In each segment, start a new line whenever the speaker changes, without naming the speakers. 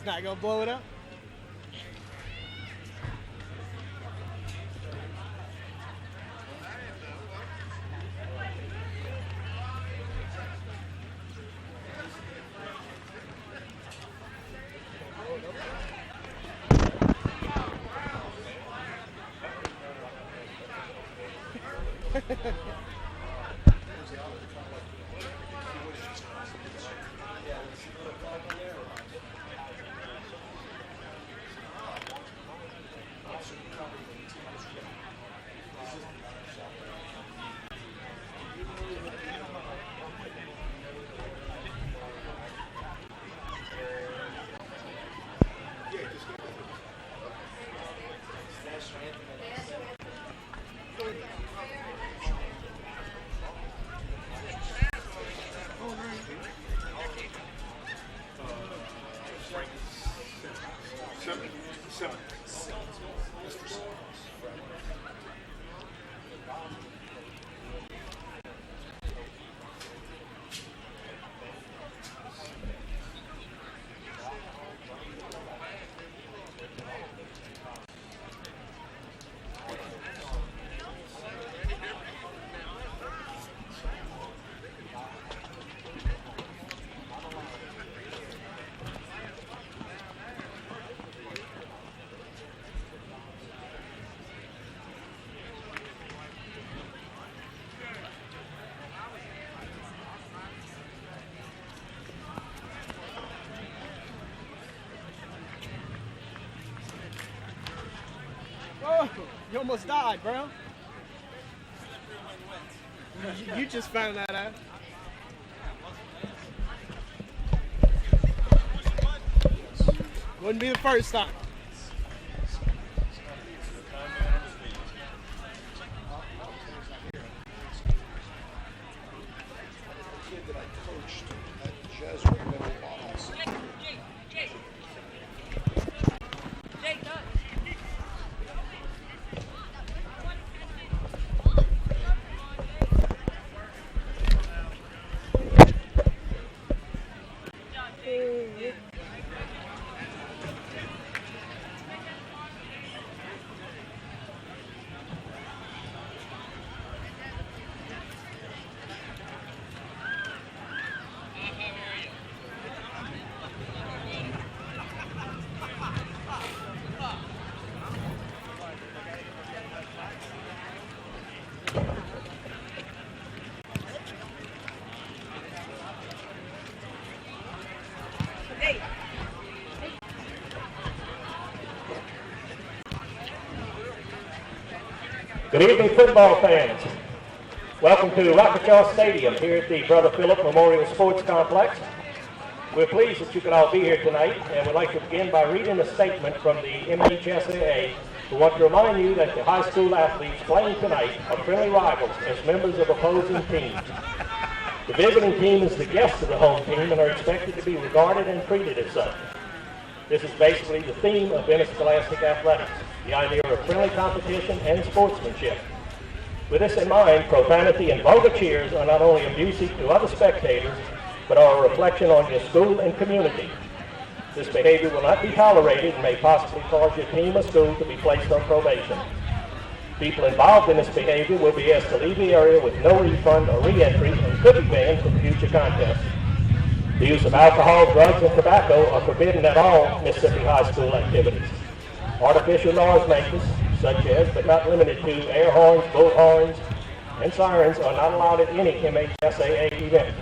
It's not going to blow it up. Oh, you almost died, bro. You just found that out. Wouldn't be the first time.
Good evening, football fans. Welcome to Rock-a-Chaws Stadium here at the Brother Philip Memorial Sports Complex. We're pleased that you could all be here tonight, and we'd like to begin by reading a statement from the MHSAA. We want to remind you that the high school athletes playing tonight are friendly rivals as members of opposing teams. The visiting team is the guest of the home team and are expected to be regarded and treated as such. This is basically the theme of interscholastic athletics, the idea of friendly competition and sportsmanship. With this in mind, profanity and vulgar cheers are not only abusive to other spectators, but are a reflection on your school and community. This behavior will not be tolerated and may possibly cause your team or school to be placed on probation. People involved in this behavior will be asked to leave the area with no refund or re-entry and could be banned from future contests. The use of alcohol, drugs, and tobacco are forbidden at all Mississippi high school activities. Artificial noise makers, such as but not limited to air horns, bullhorns, and sirens, are not allowed at any MHSAA event.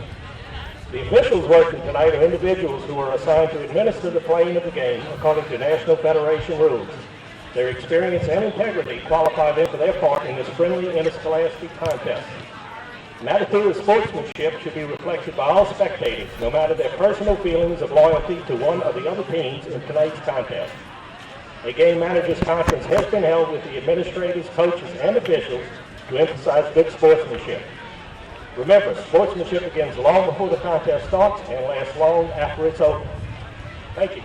The officials working tonight are individuals who are assigned to administer the playing of the game according to National Federation rules. Their experience and integrity qualify them for their part in this friendly interscholastic contest. An attitude of sportsmanship should be reflected by all spectators, no matter their personal feelings of loyalty to one of the other teams in tonight's contest. A game managers conference has been held with the administrators, coaches, and officials to emphasize good sportsmanship. Remember, sportsmanship begins long before the contest starts and lasts long after it's over. Thank you.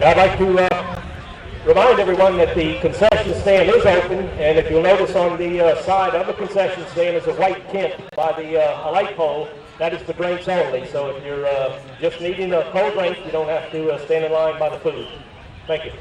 I'd like to remind everyone that the concession stand is open, and if you'll notice on the side of the concession stand is a white tent by the light pole. That is for drinks only, so if you're just needing a cold drink, you don't have to stand in line by the food. Thank you.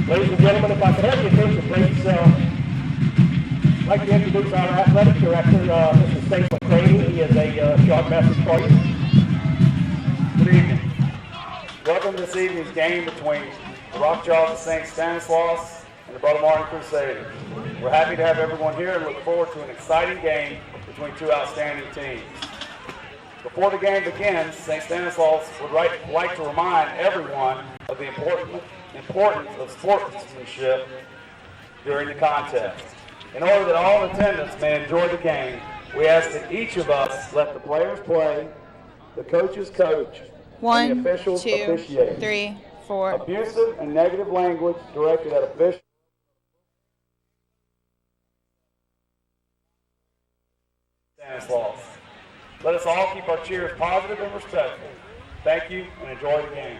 Ladies and gentlemen, if I could have your attention, please. I'd like to introduce our athletic director, Mr. Stanislaus. He has a short message for you.
Good evening. Welcome to this evening's game between the Rock-a-Chaws of St. Stanislaus and the Baltimore Crusaders. We're happy to have everyone here and look forward to an exciting game between two outstanding teams. Before the game begins, St. Stanislaus would like to remind everyone of the importance of sportsmanship during the contest. In order that all in attendance may enjoy the game, we ask that each of us let the players play, the coaches coach, and the officials officiate.
3, 4.
Abusive and negative language directed at officials. Stanislaus. Let us all keep our cheers positive and respectful. Thank you and enjoy the game.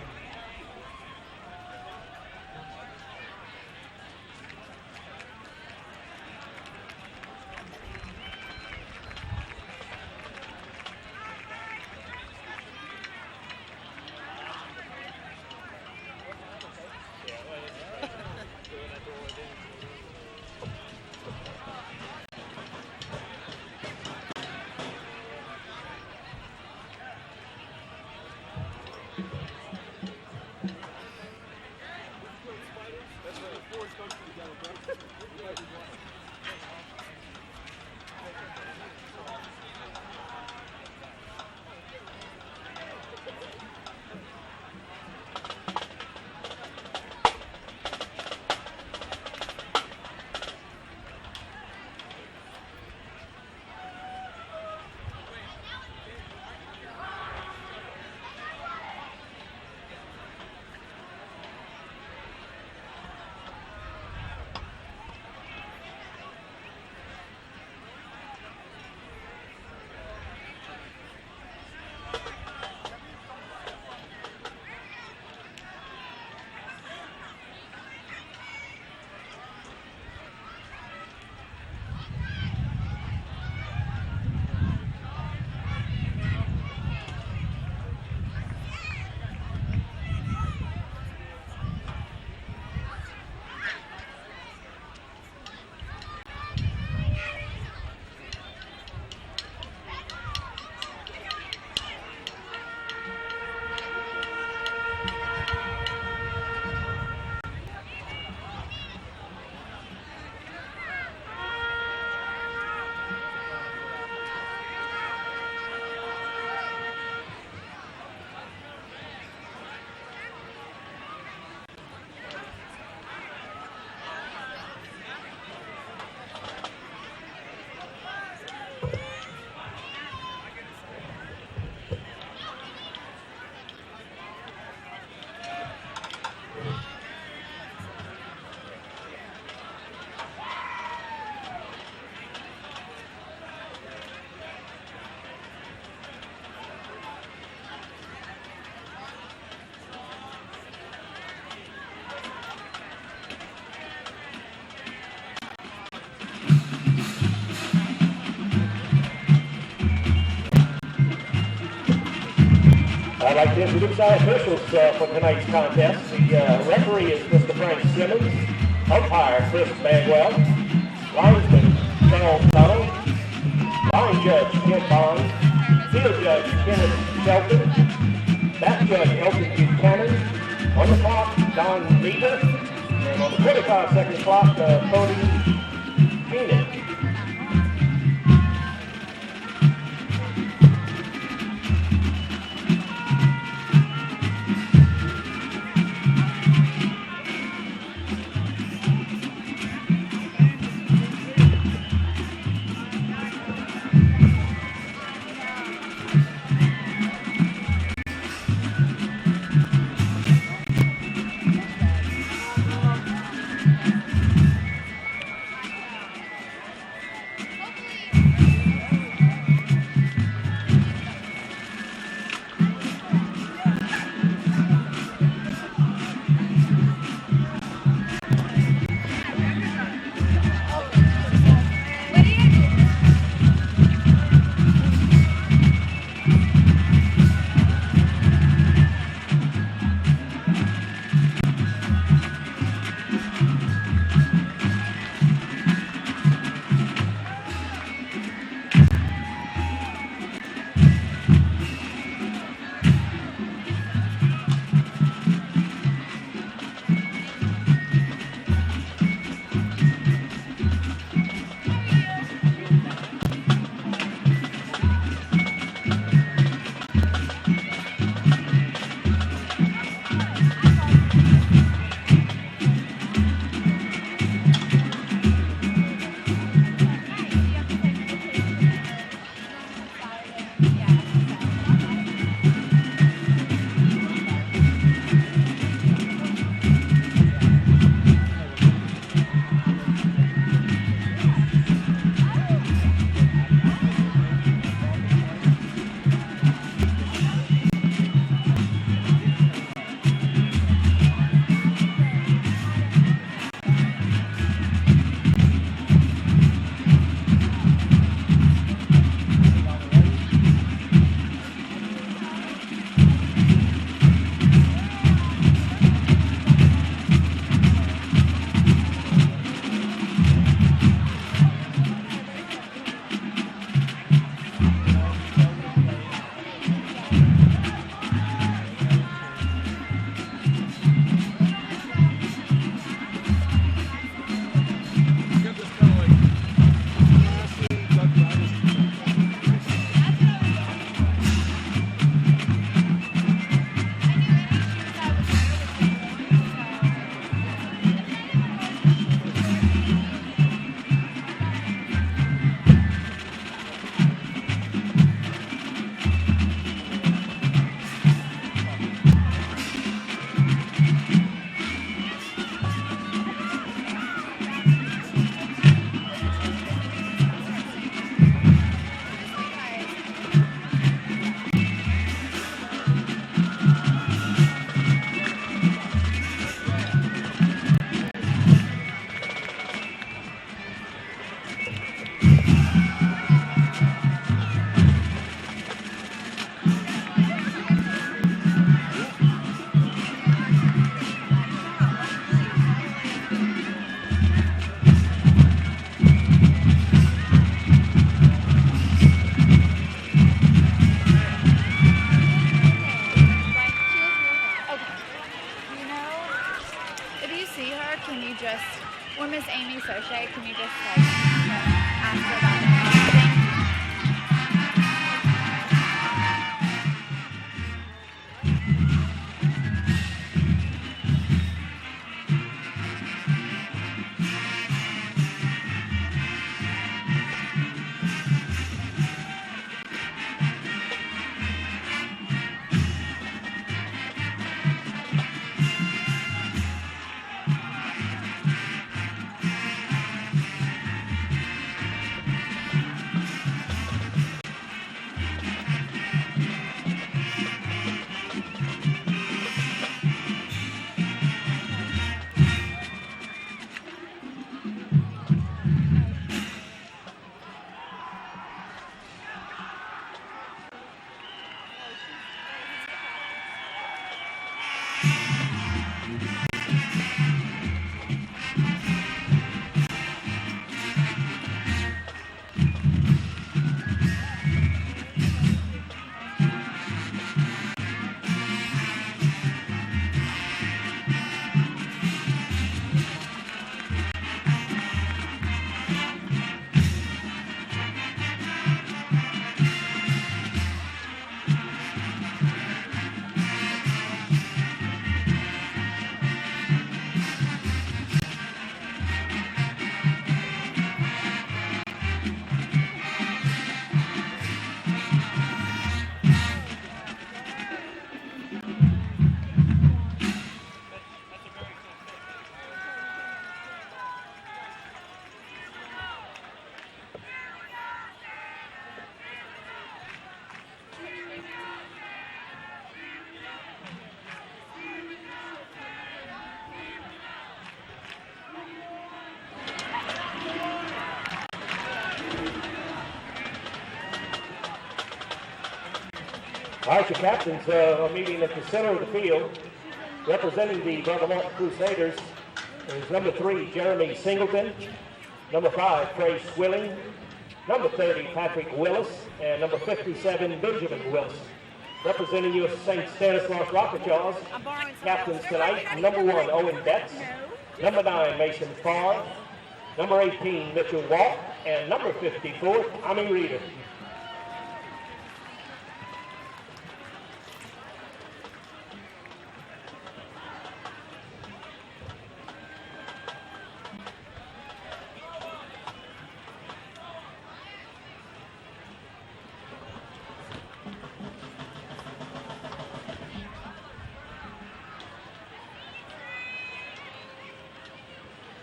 I'd like to introduce our officials for tonight's contest. The referee is Mr. Frank Simmons, umpire Chris Bagwell, linesman Charles Tuttle, line judge Ken Bond, field judge Kenneth Shelton, back judge Elton Buchanan, on the clock Don Meeker, and on the 45-second clock Tony Keenan. All right, your captains are meeting at the center of the field. Representing the Brother Martin Crusaders is number 3, Jeremy Singleton, number 5, Trey Swilling, number 30, Patrick Willis, and number 57, Benjamin Willis. Representing you as St. Stanislaus Rock-a-Chaws, captains tonight, number 1, Owen Betts, number 9, Mason Farr, number 18, Mitchell Walk, and number 54, Tommy Reeder.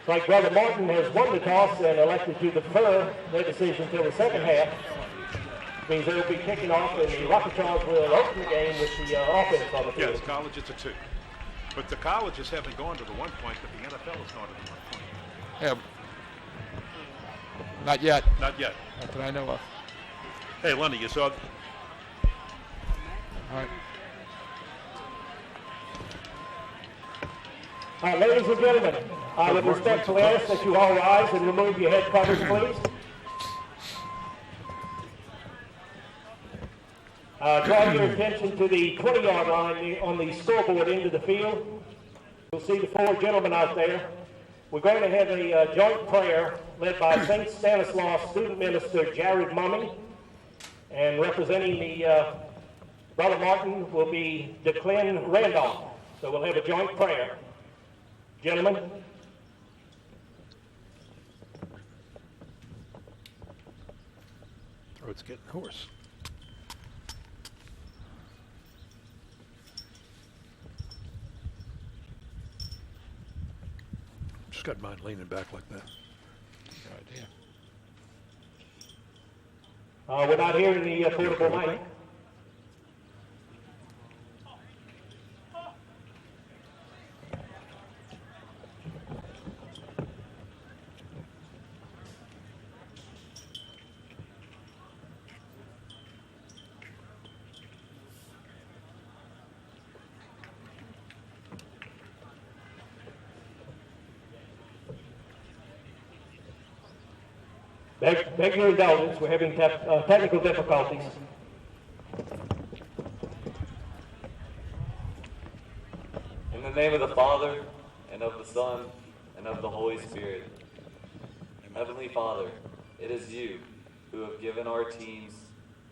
Like Brother Martin has won the toss and elected to defer their decision until the second half. Means they'll be kicking off, and the Rockachaws will open the game with the offense on the field.
Yes, college it's a 2. But the colleges haven't gone to the 1 point, but the NFL has gone to the 1 point.
Yeah. Not yet.
Not yet.
Not that I know of.
Hey, Lundy, you saw...
All right.
All right, ladies and gentlemen, I would respectfully ask that you all rise and remove your head covers, please. Draw your attention to the 20-yard line on the scoreboard into the field. You'll see the 4 gentlemen out there. We're going to have a joint prayer led by St. Stanislaus student minister Jared Mummy, and representing the Brother Martin will be DeClin Randolph. So we'll have a joint prayer. Gentlemen.
Oh, it's getting hoarse. Just got mine leaning back like that.
No idea.
We're not hearing the portable mic. Beg your indulgence, we're having technical difficulties.
In the name of the Father, and of the Son, and of the Holy Spirit. Heavenly Father, it is you who have given our teams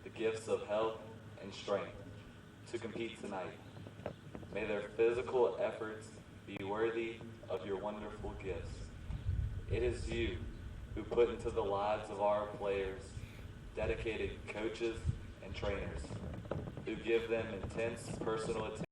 the gifts of health and strength to compete tonight. May their physical efforts be worthy of your wonderful gifts. It is you who put into the lives of our players dedicated coaches and trainers who give them intense personal attention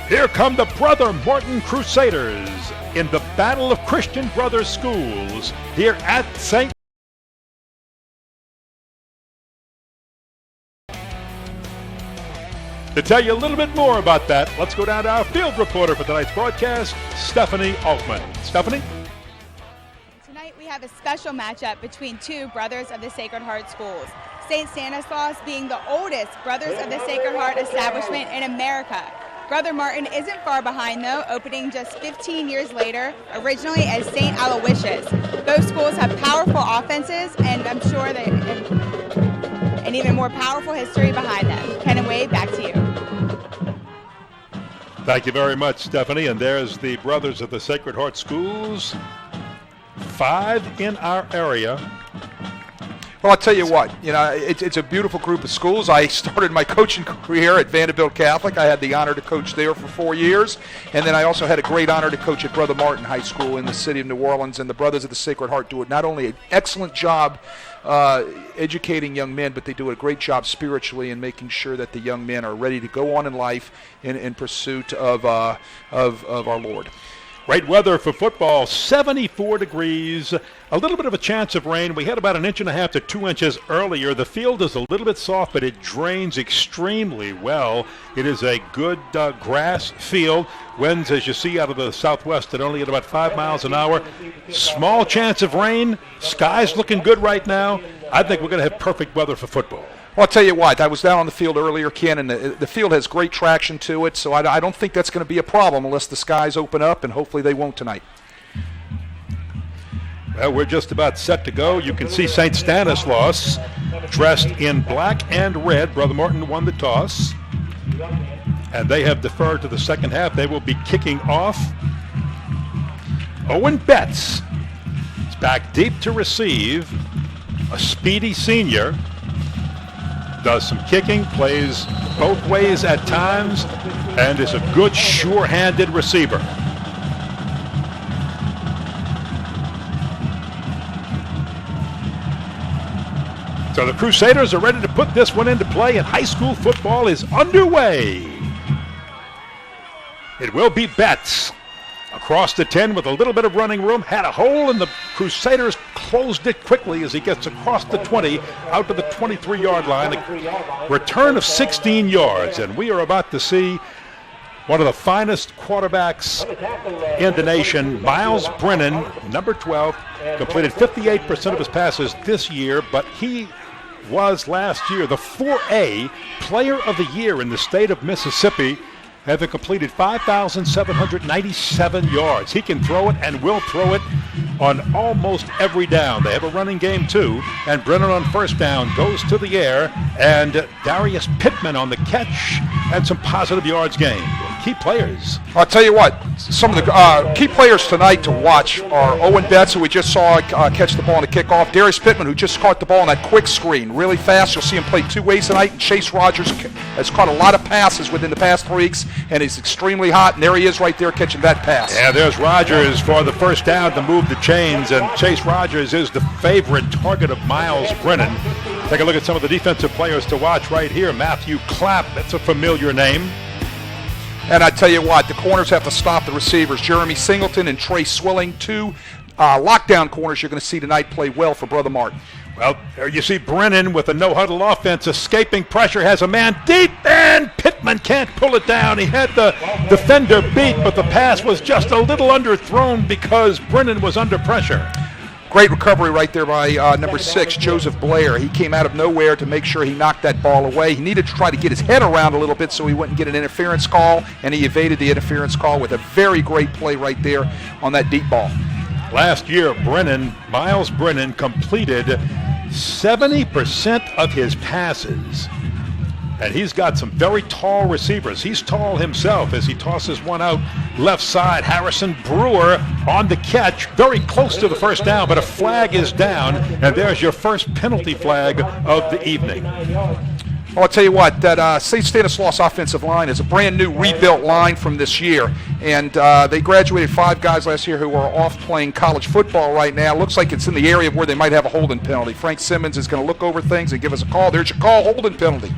Here come the Brother Martin Crusaders in the Battle of Christian Brothers Schools here at St. To tell you a little bit more about that, let's go down to our field reporter for tonight's broadcast, Stephanie Altman. Stephanie?
Tonight we have a special matchup between two brothers of the Sacred Heart schools. St. Stanislaus being the oldest Brothers of the Sacred Heart establishment in America. Brother Martin isn't far behind though, opening just 15 years later, originally as St. Aloysius. Both schools have powerful offenses, and I'm sure that an even more powerful history behind them. Ken and Wade, back to you.
Thank you very much, Stephanie. And there's the Brothers of the Sacred Heart schools. 5 in our area.
Well, I'll tell you what, it's a beautiful group of schools. I started my coaching career at Vanderbilt Catholic. I had the honor to coach there for 4 years. And then I also had a great honor to coach at Brother Martin High School in the city of New Orleans. And the Brothers of the Sacred Heart do not only an excellent job educating young men, but they do a great job spiritually in making sure that the young men are ready to go on in life in pursuit of our Lord.
Great weather for football, 74 degrees, a little bit of a chance of rain. We had about 1.5 to 2 inches earlier. The field is a little bit soft, but it drains extremely well. It is a good grass field. Winds, as you see, out of the southwest at only at about 5 miles an hour. Small chance of rain. Sky's looking good right now. I think we're going to have perfect weather for football.
Well, I'll tell you what, I was down on the field earlier, Ken, and the field has great traction to it, so I don't think that's going to be a problem unless the skies open up, and hopefully they won't tonight.
Well, we're just about set to go. You can see St. Stanislaus dressed in black and red. Brother Martin won the toss, and they have deferred to the second half. They will be kicking off. Owen Betts is back deep to receive, a speedy senior. Does some kicking, plays both ways at times, and is a good, sure-handed receiver. So the Crusaders are ready to put this one into play, and high school football is underway. It will be Betts. Across the 10 with a little bit of running room, had a hole, and the Crusaders closed it quickly as he gets across the 20 out to the 23-yard line. A return of 16 yards, and we are about to see one of the finest quarterbacks in the nation. Miles Brennan, number 12, completed 58% of his passes this year, but he was last year the 4A Player of the Year in the state of Mississippi, having completed 5,797 yards. He can throw it and will throw it on almost every down. They have a running game too, and Brennan on first down goes to the air, and Darius Pittman on the catch, and some positive yards gained. Key players.
I'll tell you what, some of the key players tonight to watch are Owen Betts, who we just saw catch the ball on the kickoff, Darius Pittman, who just caught the ball on that quick screen really fast. You'll see him play 2 ways tonight, and Chase Rogers has caught a lot of passes within the past 3 weeks, and he's extremely hot, and there he is right there catching that pass.
Yeah, there's Rogers for the first down to move the chains, and Chase Rogers is the favorite target of Miles Brennan. Take a look at some of the defensive players to watch right here. Matthew Clapp, that's a familiar name.
And I tell you what, the corners have to stop the receivers. Jeremy Singleton and Trey Swilling, 2 lockdown corners you're going to see tonight play well for Brother Martin.
Well, there you see Brennan with a no-huddle offense, escaping pressure, has a man deep, and Pittman can't pull it down. He had the defender beat, but the pass was just a little underthrown because Brennan was under pressure.
Great recovery right there by number 6, Joseph Blair. He came out of nowhere to make sure he knocked that ball away. He needed to try to get his head around a little bit so he wouldn't get an interference call, and he evaded the interference call with a very great play right there on that deep ball.
Last year, Miles Brennan completed 70% of his passes. And he's got some very tall receivers. He's tall himself as he tosses one out left side. Harrison Brewer on the catch, very close to the first down, but a flag is down, and there's your first penalty flag of the evening.
Well, I'll tell you what, that St. Stanislaus offensive line is a brand-new rebuilt line from this year, and they graduated 5 guys last year who are off playing college football right now. Looks like it's in the area where they might have a holding penalty. Frank Simmons is going to look over things and give us a call. There's your call, holding penalty.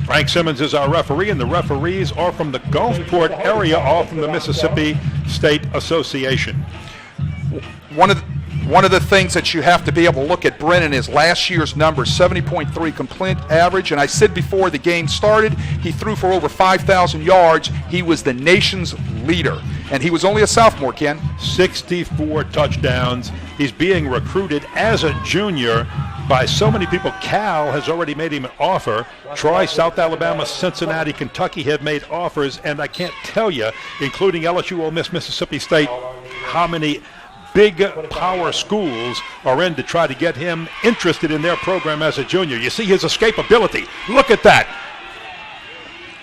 Frank Simmons is our referee, and the referees are from the Gulfport area, all from the Mississippi State Association.
One of the things that you have to be able to look at Brennan is last year's numbers, 70.3 complete average. And I said before the game started, he threw for over 5,000 yards. He was the nation's leader. And he was only a sophomore, Ken.
64 touchdowns. He's being recruited as a junior by so many people. Cal has already made him an offer. Troy, South Alabama, Cincinnati, Kentucky have made offers. And I can't tell you, including LSU, Ole Miss, Mississippi State, how many big power schools are in to try to get him interested in their program as a junior. You see his escapability. Look at that.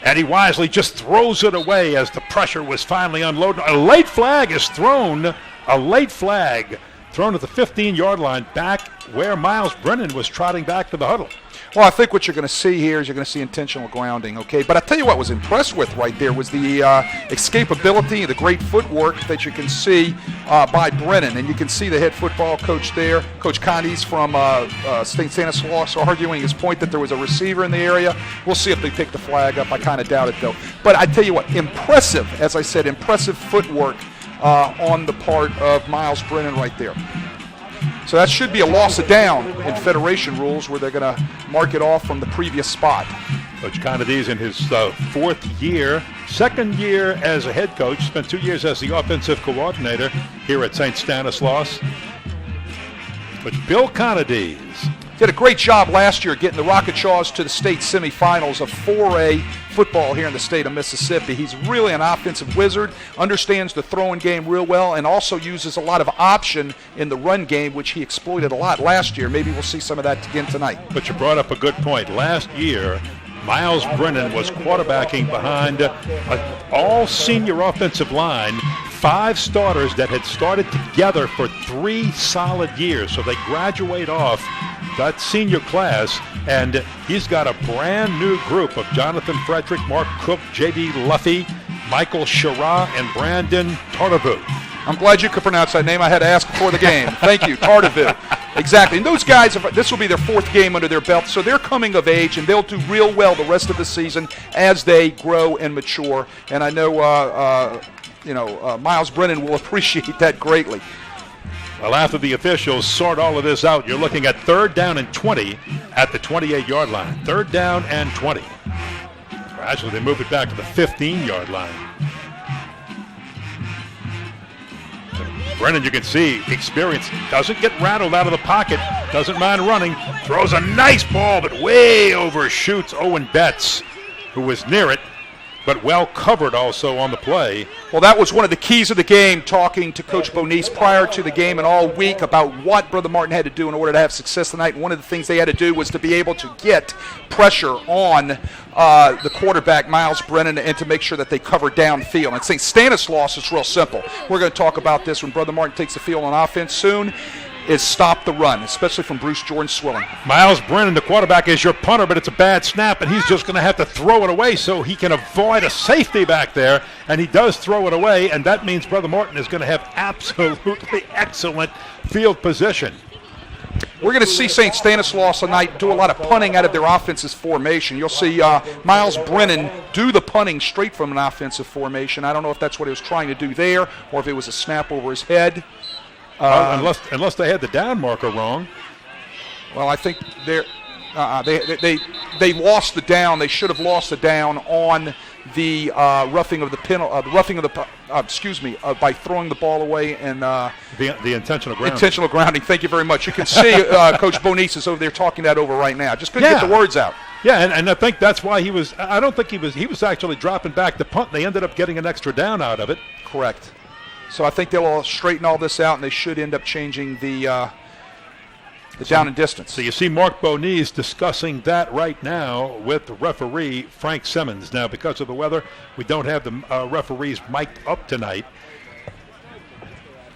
And he wisely just throws it away as the pressure was finally unloaded. A late flag is thrown. A late flag thrown at the 15-yard line back where Miles Brennan was trotting back to the huddle.
Well, I think what you're going to see here is you're going to see intentional grounding, okay? But I tell you what I was impressed with right there was the escapability and the great footwork that you can see by Brennan. And you can see the head football coach there, Coach Condes from St. Stanislaus, arguing his point that there was a receiver in the area. We'll see if they pick the flag up. I kind of doubt it, though. But I tell you what, impressive, as I said, impressive footwork on the part of Miles Brennan right there. So that should be a loss of down in Federation rules where they're going to mark it off from the previous spot.
Coach Condes in his fourth year, second year as a head coach, spent 2 years as the offensive coordinator here at St. Stanislaus. But Bill Condes
did a great job last year getting the Rock-a-Chaws to the state semifinals of 4A football here in the state of Mississippi. He's really an offensive wizard, understands the throwing game real well, and also uses a lot of option in the run game, which he exploited a lot last year. Maybe we'll see some of that again tonight.
But you brought up a good point. Last year, Miles Brennan was quarterbacking behind an all-senior offensive line, 5 starters that had started together for 3 solid years. So they graduate off that senior class, and he's got a brand new group of Jonathan Frederick, Mark Cook, J.D. Luffy, Michael Shara, and Brandon Tardivu.
I'm glad you could pronounce that name. I had to ask before the game. Thank you, Tardivu. Exactly. And those guys, this will be their 4th game under their belt, so they're coming of age, and they'll do real well the rest of the season as they grow and mature. And I know, Miles Brennan will appreciate that greatly.
Well, after the officials sort all of this out, you're looking at 3rd down and 20 at the 28-yard line. 3rd down and 20. Actually, they moved it back to the 15-yard line. Brennan, you can see, experience, doesn't get rattled out of the pocket, doesn't mind running, throws a nice ball, but way overshoots Owen Betts, who was near it, but well covered also on the play.
Well, that was one of the keys of the game, talking to Coach Bonice prior to the game and all week about what Brother Martin had to do in order to have success tonight. And one of the things they had to do was to be able to get pressure on the quarterback, Miles Brennan, and to make sure that they covered downfield. And St. Stanislaus is real simple. We're going to talk about this when Brother Martin takes the field on offense soon. Is stop the run, especially from Bruce Jordan Swilling.
Miles Brennan, the quarterback, is your punter, but it's a bad snap, and he's just going to have to throw it away so he can avoid a safety back there, and he does throw it away, and that means Brother Martin is going to have absolutely excellent field position.
We're going to see St. Stanislaus tonight do a lot of punting out of their offensive formation. You'll see Miles Brennan do the punting straight from an offensive formation. I don't know if that's what he was trying to do there or if it was a snap over his head.
Unless they had the down marker wrong.
Well, I think they lost the down. They should have lost the down on the roughing of the by throwing the ball away and
the intentional grounding.
Intentional grounding. Thank you very much. You can see Coach Bonice is over there talking that over right now. Just couldn't get the words out.
Yeah, and I think that's why he was. I don't think he was actually dropping back the punt. They ended up getting an extra down out of it.
Correct. So I think they'll straighten all this out, and they should end up changing the down and distance.
So you see Mark Bonice discussing that right now with the referee, Frank Simmons. Now, because of the weather, we don't have the referees mic'd up tonight.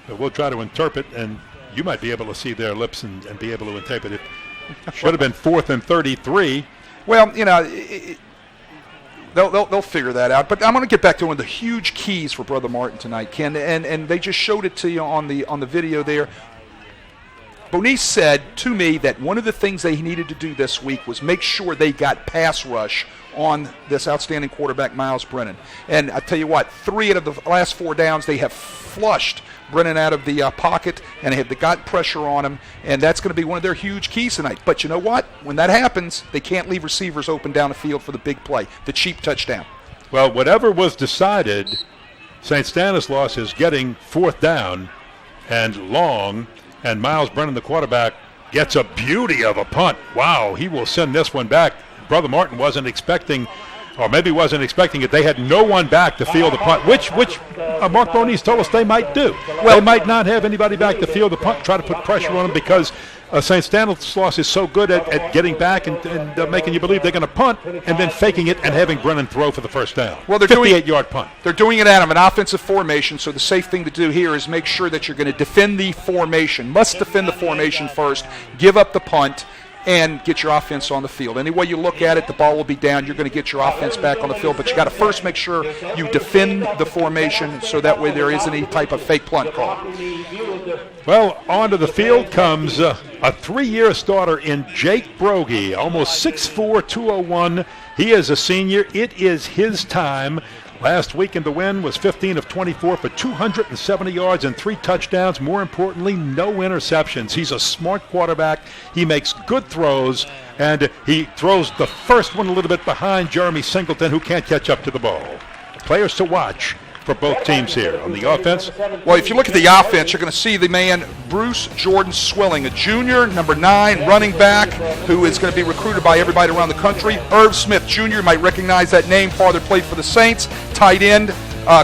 But we'll try to interpret, and you might be able to see their lips and be able to interpret it. Should have been 4th and 33.
Well, They'll figure that out. But I'm going to get back to one of the huge keys for Brother Martin tonight, Ken, and they just showed it to you on the video there. Bonice said to me that one of the things they needed to do this week was make sure they got pass rush on this outstanding quarterback, Miles Brennan. And I tell you what, 3 out of the last 4 downs, they have flushed Brennan out of the pocket, and they have got pressure on him, and that's going to be one of their huge keys tonight. But you know what? When that happens, they can't leave receivers open down the field for the big play, the cheap touchdown.
Well, whatever was decided, St. Stanislaus is getting 4th down and long, and Miles Brennan, the quarterback, gets a beauty of a punt. Wow, he will send this one back. Brother Martin wasn't expecting, or maybe wasn't expecting it. They had no one back to field the punt, which Mark Bonice told us they might do. Well, they might not have anybody back to field the punt, try to put pressure on them because St. Stanislaus is so good at getting back and making you believe they're going to punt and then faking it and having Brennan throw for the first down.
Well, they're
58-yard punt.
They're doing it out of an offensive formation, so the safe thing to do here is make sure that you're going to defend the formation. Must defend the formation first, give up the punt, and get your offense on the field. Any way you look at it, the ball will be down. You're going to get your offense back on the field, but you got to first make sure you defend the formation so that way there isn't any type of fake punt call.
Well, onto the field comes a 3-year starter in Jake Brogy, almost 6'4", 201. He is a senior. It is his time. Last week in the win was 15 of 24 for 270 yards and 3 touchdowns. More importantly, no interceptions. He's a smart quarterback. He makes good throws, and he throws the first one a little bit behind Jeremy Singleton, who can't catch up to the ball. Players to watch for both teams here. On the offense,
well, if you look at the offense, you're going to see the man Bruce Jordan Swilling, a junior, number 9 running back, who is going to be recruited by everybody around the country. Irv Smith Jr., you might recognize that name. Father played for the Saints. Tight end,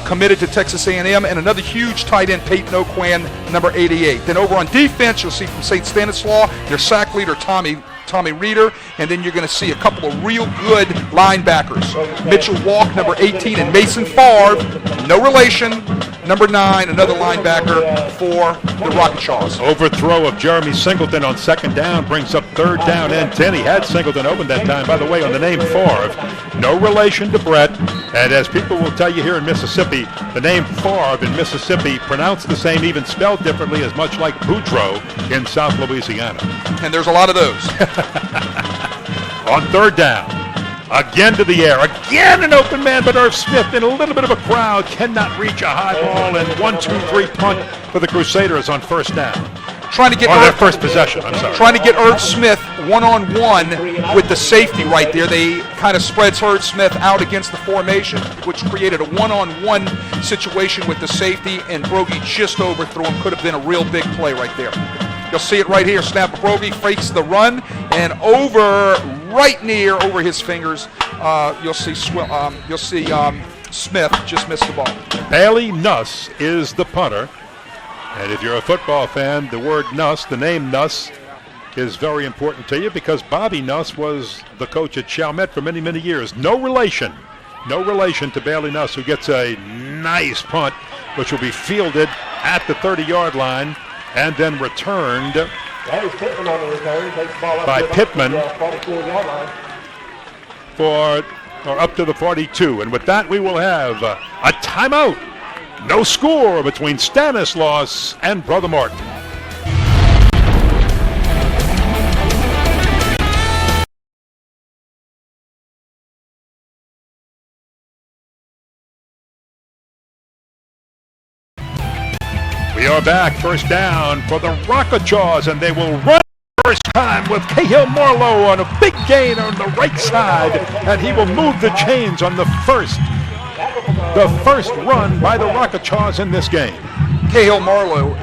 committed to Texas A&M, and another huge tight end, Peyton O'Quinn, number 88. Then over on defense, you'll see from St. Stanislaus, their sack leader, Tommy Reeder, and then you're going to see a couple of real good linebackers. Mitchell Walk, number 18, and Mason Favre, no relation, number 9, another linebacker for the Rock-a-Chaws.
Overthrow of Jeremy Singleton on 2nd down brings up 3rd down and 10. He had Singleton open that time, by the way, on the name Favre. No relation to Brett, and as people will tell you here in Mississippi, the name Favre in Mississippi pronounced the same, even spelled differently, as much like Boudreaux in South Louisiana.
And there's a lot of those.
On 3rd down, again to the air, again an open man, but Irv Smith in a little bit of a crowd cannot reach a high ball, and 1-2-3 punt for the Crusaders on 1st down.
Trying to get
their first possession, I'm sorry.
Trying to get Irv Smith one-on-one with the safety right there. They kind of spreads Irv Smith out against the formation, which created a one-on-one situation with the safety, and Brogy just overthrew him. Could have been a real big play right there. You'll see it right here. Snap Brogy fakes the run, and right near over his fingers, you'll see Smith just missed the ball.
Bailey Nuss is the punter. And if you're a football fan, the word Nuss, the name Nuss, is very important to you because Bobby Nuss was the coach at Chalmette for many, many years. No relation to Bailey Nuss, who gets a nice punt, which will be fielded at the 30-yard line and then returned by Pittman for up to the 42. And with that, we will have a timeout. No score between Stanislaus and Brother Martin. We are back, 1st down for the Rock-a-Chaws, and they will run first time with Cahill Marlowe on a big gain on the right side, and he will move the chains on the first run by the Rock-a-Chaws in this game.
Cahill Marlowe,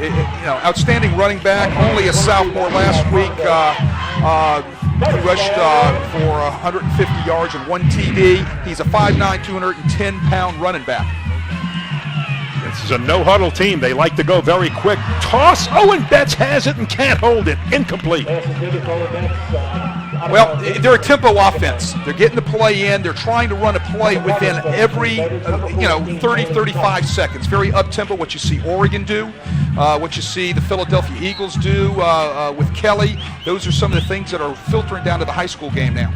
outstanding running back, only a sophomore last week. He rushed for 150 yards and 1 TD. He's a 5'9", 210-pound running back.
This is a no-huddle team. They like to go very quick. Toss. Owen Betts has it and can't hold it. Incomplete.
Well, they're a tempo offense. They're getting the play in. They're trying to run a play within every, 30, 35 seconds. Very up-tempo, what you see Oregon do, what you see the Philadelphia Eagles do with Kelly. Those are some of the things that are filtering down to the high school game now.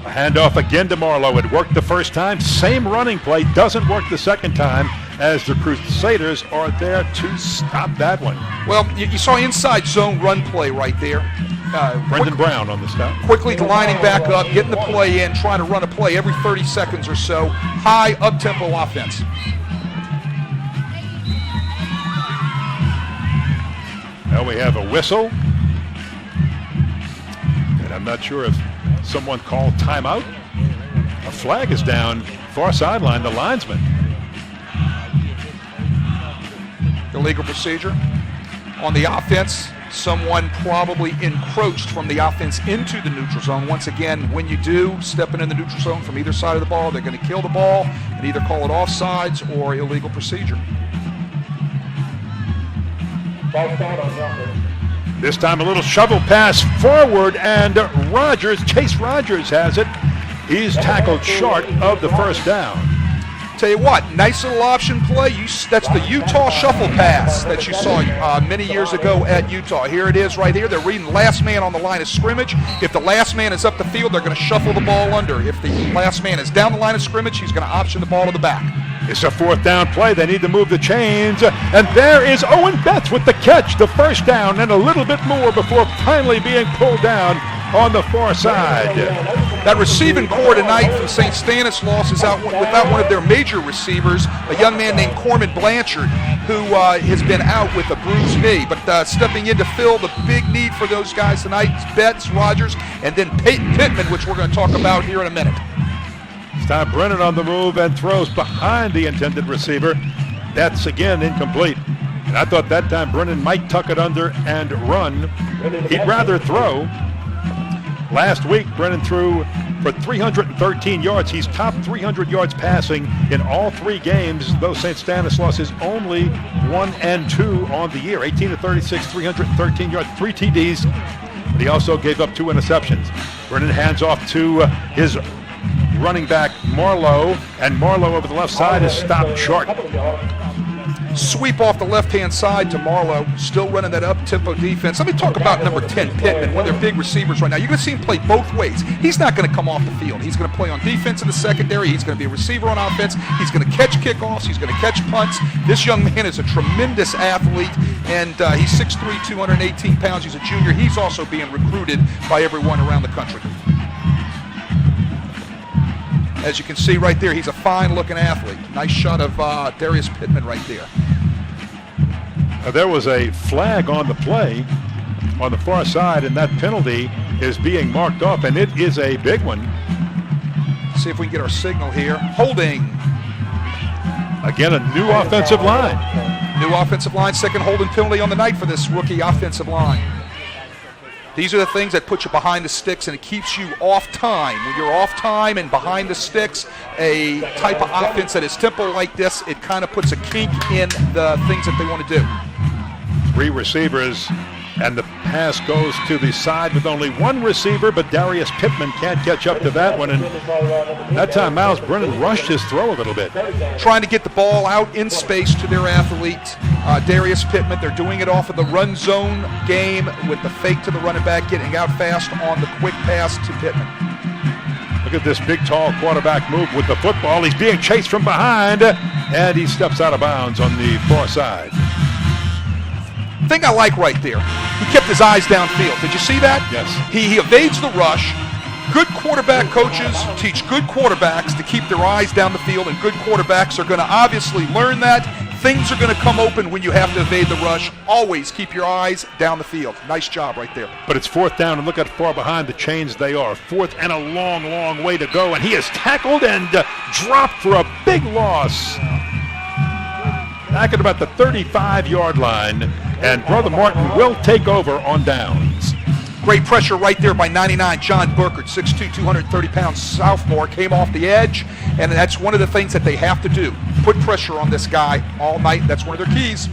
A handoff again to Marlowe. It worked the first time. Same running play. Doesn't work the second time. as the Crusaders are there to stop that one.
Well, you saw inside zone run play right there.
Brendan Brown on the stop.
Quickly lining back up, getting the play in, trying to run a play every 30 seconds or so. High, up-tempo offense.
Now we have a whistle. And I'm not sure if someone called timeout. A flag is down, far sideline, the linesman.
Illegal procedure. On the offense, someone probably encroached from the offense into the neutral zone. Once again, when you do, stepping in the neutral zone from either side of the ball, they're going to kill the ball and either call it offsides or illegal procedure.
This time a little shovel pass forward, and Chase Rogers has it. He's tackled short of the first down.
Tell you what, nice little option play. That's the Utah shuffle pass that you saw many years ago at Utah. Here it is right here. They're reading last man on the line of scrimmage. If the last man is up the field, they're going to shuffle the ball under. If the last man is down the line of scrimmage, he's going to option the ball to the back.
It's a fourth down play. They need to move the chains. And there is Owen Betts with the catch, the first down, and a little bit more before finally being pulled down on the far side.
That receiving core tonight from St. Stanislaus is out without one of their major receivers, a young man named Corman Blanchard, who has been out with a bruised knee. But stepping in to fill the big need for those guys tonight is Betts, Rogers, and then Peyton Pittman, which we're going to talk about here in a minute.
It's time Brennan on the move and throws behind the intended receiver. That's again incomplete. And I thought that time Brennan might tuck it under and run. He'd rather throw. Last week, Brennan threw for 313 yards. He's top 300 yards passing in all three games, though St. Stanislaus is only 1-2 on the year. 18 to 36, 313 yards, 3 TDs. But he also gave up 2 interceptions. Brennan hands off to his running back, Marlowe, and Marlowe over the left side is stopped short.
Sweep off the left-hand side to Marlowe, still running that up-tempo defense. Let me talk about number 10, Pittman, one of their big receivers right now. You're going to see him play both ways. He's not going to come off the field. He's going to play on defense in the secondary. He's going to be a receiver on offense. He's going to catch kickoffs. He's going to catch punts. This young man is a tremendous athlete, and he's 6'3", 218 pounds. He's a junior. He's also being recruited by everyone around the country. As you can see right there, he's a fine-looking athlete. Nice shot of Darius Pittman right there.
There was a flag on the play on the far side, and that penalty is being marked off, and it is a big one.
See if we can get our signal here. Holding.
Again, a new offensive line.
New offensive line, second holding penalty on the night for this rookie offensive line. These are the things that put you behind the sticks, and it keeps you off time. When you're off time and behind the sticks, a type of offense that is tempo like this, it kind of puts a kink in the things that they want to do.
3 receivers, and the pass goes to the side with only 1 receiver, but Darius Pittman can't catch up to that one. And that time, Miles Brennan rushed his throw a little bit.
Trying to get the ball out in space to their athlete, Darius Pittman. They're doing it off of the run zone game with the fake to the running back, getting out fast on the quick pass to Pittman.
Look at this big, tall quarterback move with the football. He's being chased from behind, and he steps out of bounds on the far side.
Thing I like right there, he kept his eyes downfield. Did you see that?
Yes.
He evades the rush. Good quarterback coaches teach good quarterbacks to keep their eyes down the field, and good quarterbacks are going to obviously learn that. Things are going to come open when you have to evade the rush. Always keep your eyes down the field. Nice job right there.
But it's fourth down, and look how far behind the chains they are. Fourth and a long, long way to go, and he is tackled and dropped for a big loss. Back at about the 35-yard line, and Brother Martin will take over on downs.
Great pressure right there by 99 John Burkert, 6'2", 230-pound sophomore, came off the edge, and that's one of the things that they have to do. Put pressure on this guy all night. That's one of their keys.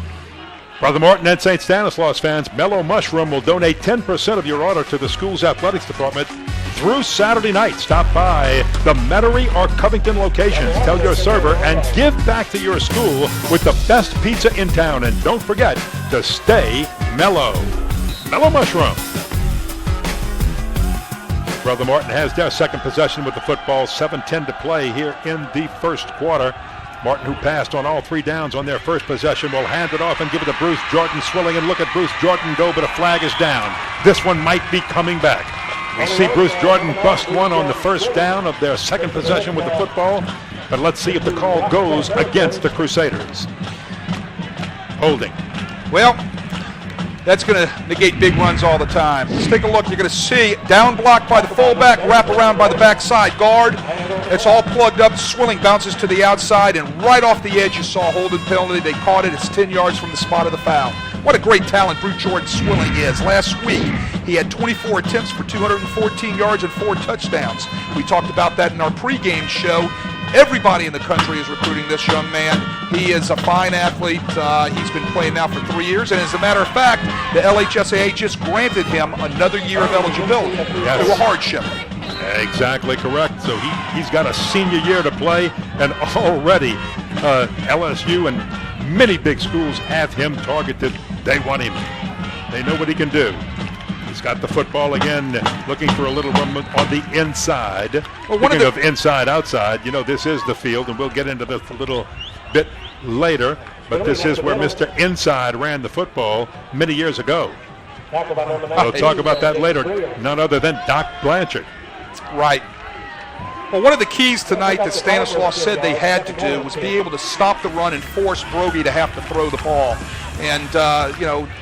Brother Martin and St. Stanislaus fans, Mellow Mushroom will donate 10% of your order to the school's athletics department through Saturday night. Stop by the Metairie or Covington locations. Tell your server and give back to your school with the best pizza in town. And don't forget to stay mellow. Mellow Mushroom. Brother Martin has their second possession with the football. 7:10 to play here in the first quarter. Martin, who passed on all 3 downs on their first possession, will hand it off and give it to Bruce Jordan Swilling. And look at Bruce Jordan go, but a flag is down. This one might be coming back. We see Bruce Jordan bust one on the first down of their second possession with the football. But let's see if the call goes against the Crusaders. Holding.
Well, that's going to negate big runs all the time. Let's take a look. You're going to see down block by the fullback, wrap around by the backside guard. It's all plugged up. Swilling bounces to the outside, and right off the edge you saw a holding penalty. They caught it. It's 10 yards from the spot of the foul. What a great talent Bruce Jordan Swilling is. Last week, he had 24 attempts for 214 yards and 4 touchdowns. We talked about that in our pregame show. Everybody in the country is recruiting this young man. He is a fine athlete. He's been playing now for 3 years. And as a matter of fact, the LHSAA just granted him another year of eligibility through a hardship.
Exactly correct. So he's got a senior year to play, and already LSU and many big schools have him targeted. They want him. They know what he can do. He's got the football again, looking for a little room on the inside. Well, Speaking of inside, outside, this is the field, and we'll get into this a little bit later, but this is where Mr. Inside ran the football many years ago. We'll talk about that later. None other than Doc Blanchard.
Right. Well, one of the keys tonight that Stanislaus said they had to do was be able to stop the run and force Brogy to have to throw the ball. And,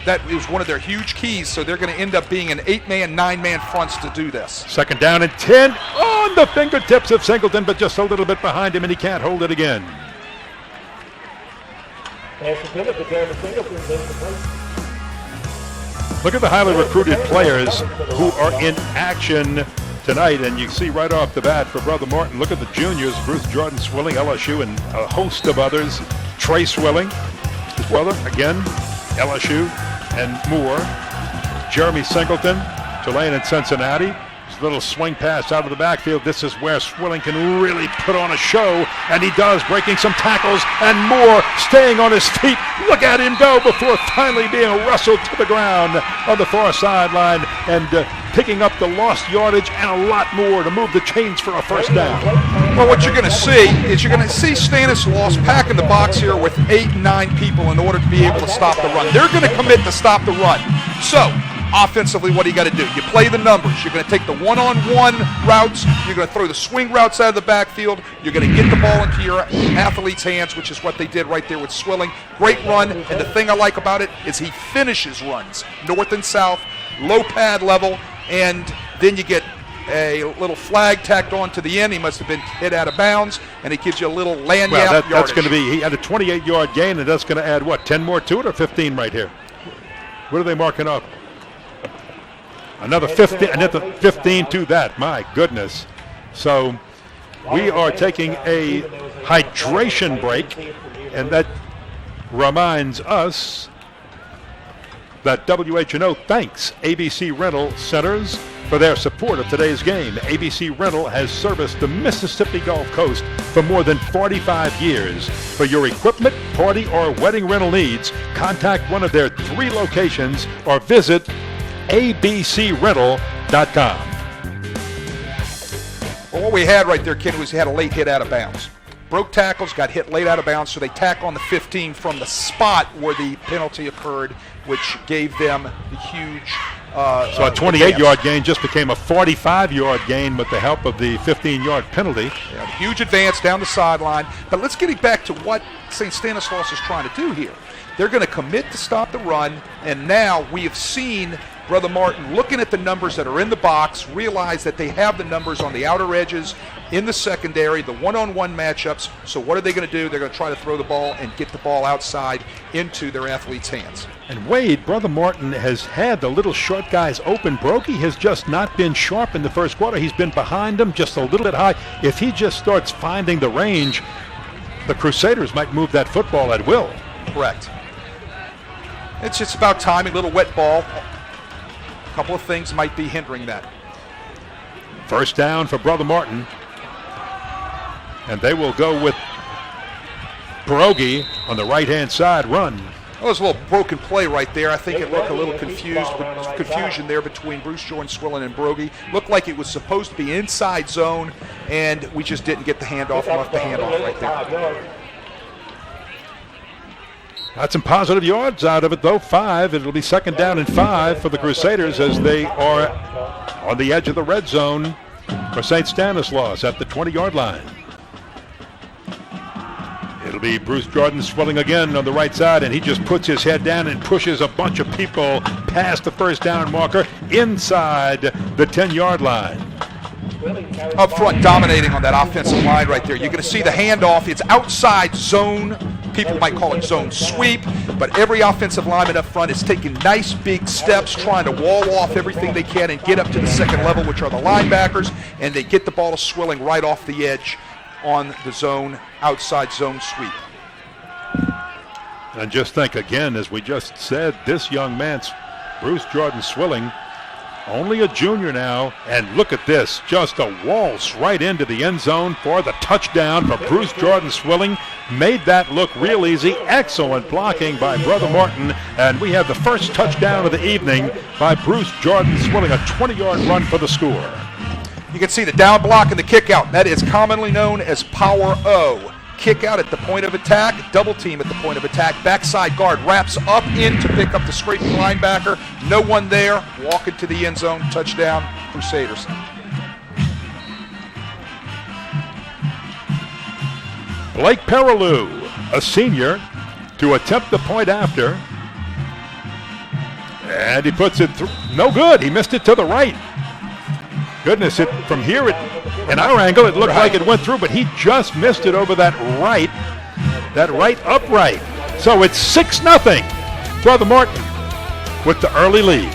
that is one of their huge keys, so they're going to end up being an 8-man, 9-man fronts to do this.
Second down and 10 on the fingertips of Singleton, but just a little bit behind him, and he can't hold it again. Look at the highly recruited players who are in action tonight, and you see right off the bat for Brother Martin, look at the juniors, Bruce Jordan Swilling, LSU, and a host of others. Trey Swilling, his brother, again, LSU, and Moore. Jeremy Singleton, Tulane and Cincinnati. His little swing pass out of the backfield. This is where Swilling can really put on a show, and he does, breaking some tackles, and Moore staying on his feet. Look at him go before finally being wrestled to the ground on the far sideline and picking up the lost yardage and a lot more to move the chains for a first down.
Well, what you're going to see is you're going to see Stanislaus packing the box here with 8 and 9 people in order to be able to stop the run. They're going to commit to stop the run. So, offensively, what do you got to do? You play the numbers. You're going to take the one-on-one routes. You're going to throw the swing routes out of the backfield. You're going to get the ball into your athlete's hands, which is what they did right there with Swilling. Great run, and the thing I like about it is he finishes runs, north and south, low pad level, and then you get a little flag tacked on to the end. He must have been hit out of bounds, and it gives you a little land yardage.
That's going to be, he had a 28-yard gain, and that's going to add, 10 more to it, or 15 right here? What are they marking up? Another 15, another 15 to that. My goodness. So we are taking a hydration break, and that reminds us that WHNO thanks ABC Rental Centers for their support of today's game. ABC Rental has serviced the Mississippi Gulf Coast for more than 45 years. For your equipment, party, or wedding rental needs, contact one of their 3 locations or visit abcrental.com.
Well, what we had right there, Ken, was he had a late hit out of bounds. Broke tackles, got hit late out of bounds, so they tack on the 15 from the spot where the penalty occurred, which gave them the huge
so a 28-yard gain just became a 45-yard gain with the help of the 15-yard penalty.
Yeah, huge advance down the sideline. But let's get back to what St. Stanislaus is trying to do here. They're going to commit to stop the run, and now we have seen Brother Martin looking at the numbers that are in the box, realize that they have the numbers on the outer edges, in the secondary, the one-on-one matchups. So what are they going to do? They're going to try to throw the ball and get the ball outside into their athletes' hands.
And Wade, Brother Martin has had the little short guys open. Brogy has just not been sharp in the first quarter. He's been behind them just a little bit high. If he just starts finding the range, the Crusaders might move that football at will.
Correct. It's just about timing, a little wet ball. A couple of things might be hindering that.
First down for Brother Martin. And they will go with Brogy on the right-hand side run.
Well, there's a little broken play right there. I think it looked a little confusion there between Bruce Jordan Swilling and Brogy. Looked like it was supposed to be inside zone, and we just didn't get the handoff and left the handoff right there.
Got some positive yards out of it, though. 5. It'll be 2nd down and 5 for the Crusaders as they are on the edge of the red zone for St. Stanislaus at the 20-yard line. It'll be Bruce Jordan Swilling again on the right side, and he just puts his head down and pushes a bunch of people past the first down marker inside the 10-yard line.
Up front, dominating on that offensive line right there. You're going to see the handoff. It's outside zone. People might call it zone sweep, but every offensive lineman up front is taking nice big steps, trying to wall off everything they can and get up to the second level, which are the linebackers, and they get the ball to Swilling right off the edge on the zone, outside zone sweep.
And just think again, as we just said, this young man, Bruce Jordan Swilling, only a junior now, and look at this, just a waltz right into the end zone for the touchdown for Bruce Jordan Swilling. Made that look real easy. Excellent blocking by Brother Martin, and we have the first touchdown of the evening by Bruce Jordan Swilling, a 20-yard run for the score.
You can see the down block and the kick out. That is commonly known as power O. Kick out at the point of attack, double team at the point of attack, backside guard wraps up in to pick up the scraping linebacker. No one there, walk into the end zone, touchdown, Crusaders.
Blake Perilou, a senior, to attempt the point after. And he puts it through. No good. He missed it to the right. Goodness, from here, in our angle, it looked like it went through, but he just missed it over that right upright. So it's 6-0. Brother Martin with the early lead.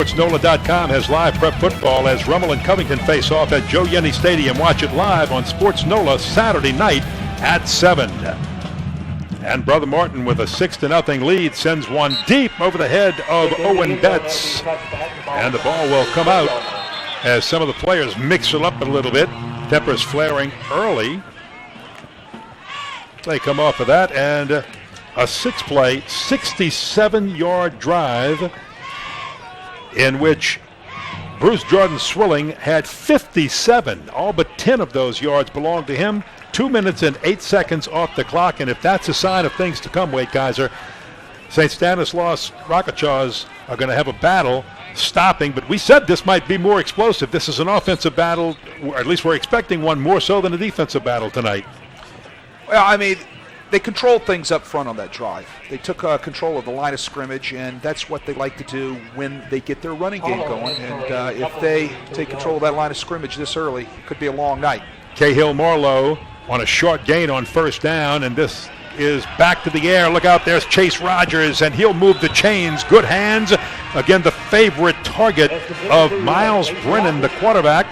SportsNola.com has live prep football as Rummel and Covington face off at Joe Yenny Stadium. Watch it live on SportsNola Saturday night at 7. And Brother Martin with a 6-0 lead sends one deep over the head of Owen Betts. And the ball will come out as some of the players mix it up a little bit. Tempers flaring early. They come off of that, and a 6-play, 67-yard drive in which Bruce Jordan Swilling had 57. All but 10 of those yards belonged to him. 2 minutes and 8 seconds off the clock, and if that's a sign of things to come, Wade Kaiser, St. Stanislaus Rock-a-Chaws are going to have a battle stopping, but we said this might be more explosive. This is an offensive battle, or at least we're expecting one more so than a defensive battle tonight.
Well, I mean, they controlled things up front on that drive. They took control of the line of scrimmage, and that's what they like to do when they get their running game going. And if they take control of that line of scrimmage this early, it could be a long night.
Cahill Marlowe on a short gain on first down, and this is back to the air. Look out, there's Chase Rogers, and he'll move the chains. Good hands. Again, the favorite target of Miles Brennan, the quarterback.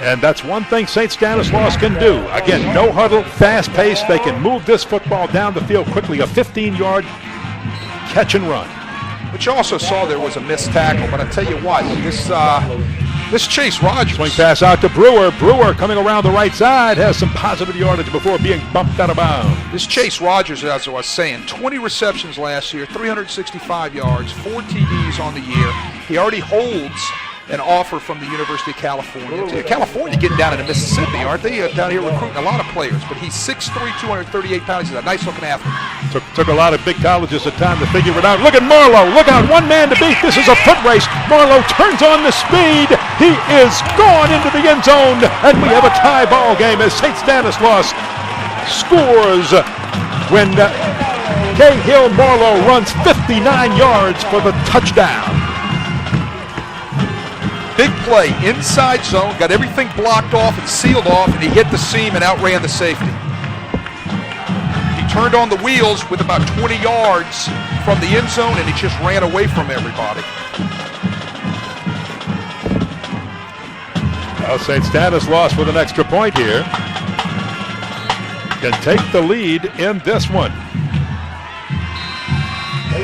And that's one thing St. Stanislaus can do. Again, no huddle, fast pace. They can move this football down the field quickly. A 15-yard catch and run.
But you also saw there was a missed tackle. But I tell you what, this This Chase Rogers.
Swing pass out to Brewer. Brewer coming around the right side has some positive yardage before being bumped out of bounds.
This Chase Rogers, as I was saying, 20 receptions last year, 365 yards, 4 TDs on the year. He already holds an offer from the University of California. California getting down into Mississippi, aren't they? Down here recruiting a lot of players. But he's 6'3", 238 pounds. He's a nice-looking athlete.
Took a lot of big colleges the time to figure it out. Look at Marlowe. Look out. One man to beat. This is a foot race. Marlowe turns on the speed. He is gone into the end zone. And we have a tie ball game as St. Stanislaus scores when Cahill Marlowe runs 59 yards for the touchdown.
Big play, inside zone, got everything blocked off and sealed off, and he hit the seam and outran the safety. He turned on the wheels with about 20 yards from the end zone, and he just ran away from everybody.
Well, St. Stanislaus with an extra point here can take the lead in this one.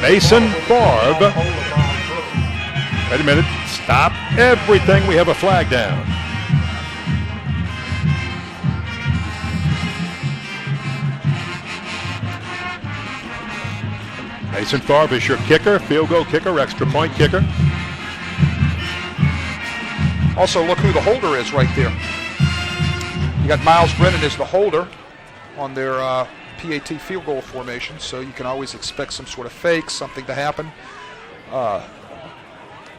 Mason Barb. Wait a minute. Stop everything. We have a flag down. Mason Favre is your kicker, field goal kicker, extra point kicker.
Also, look who the holder is right there. You got Miles Brennan as the holder on their PAT field goal formation, so you can always expect some sort of fake, something to happen.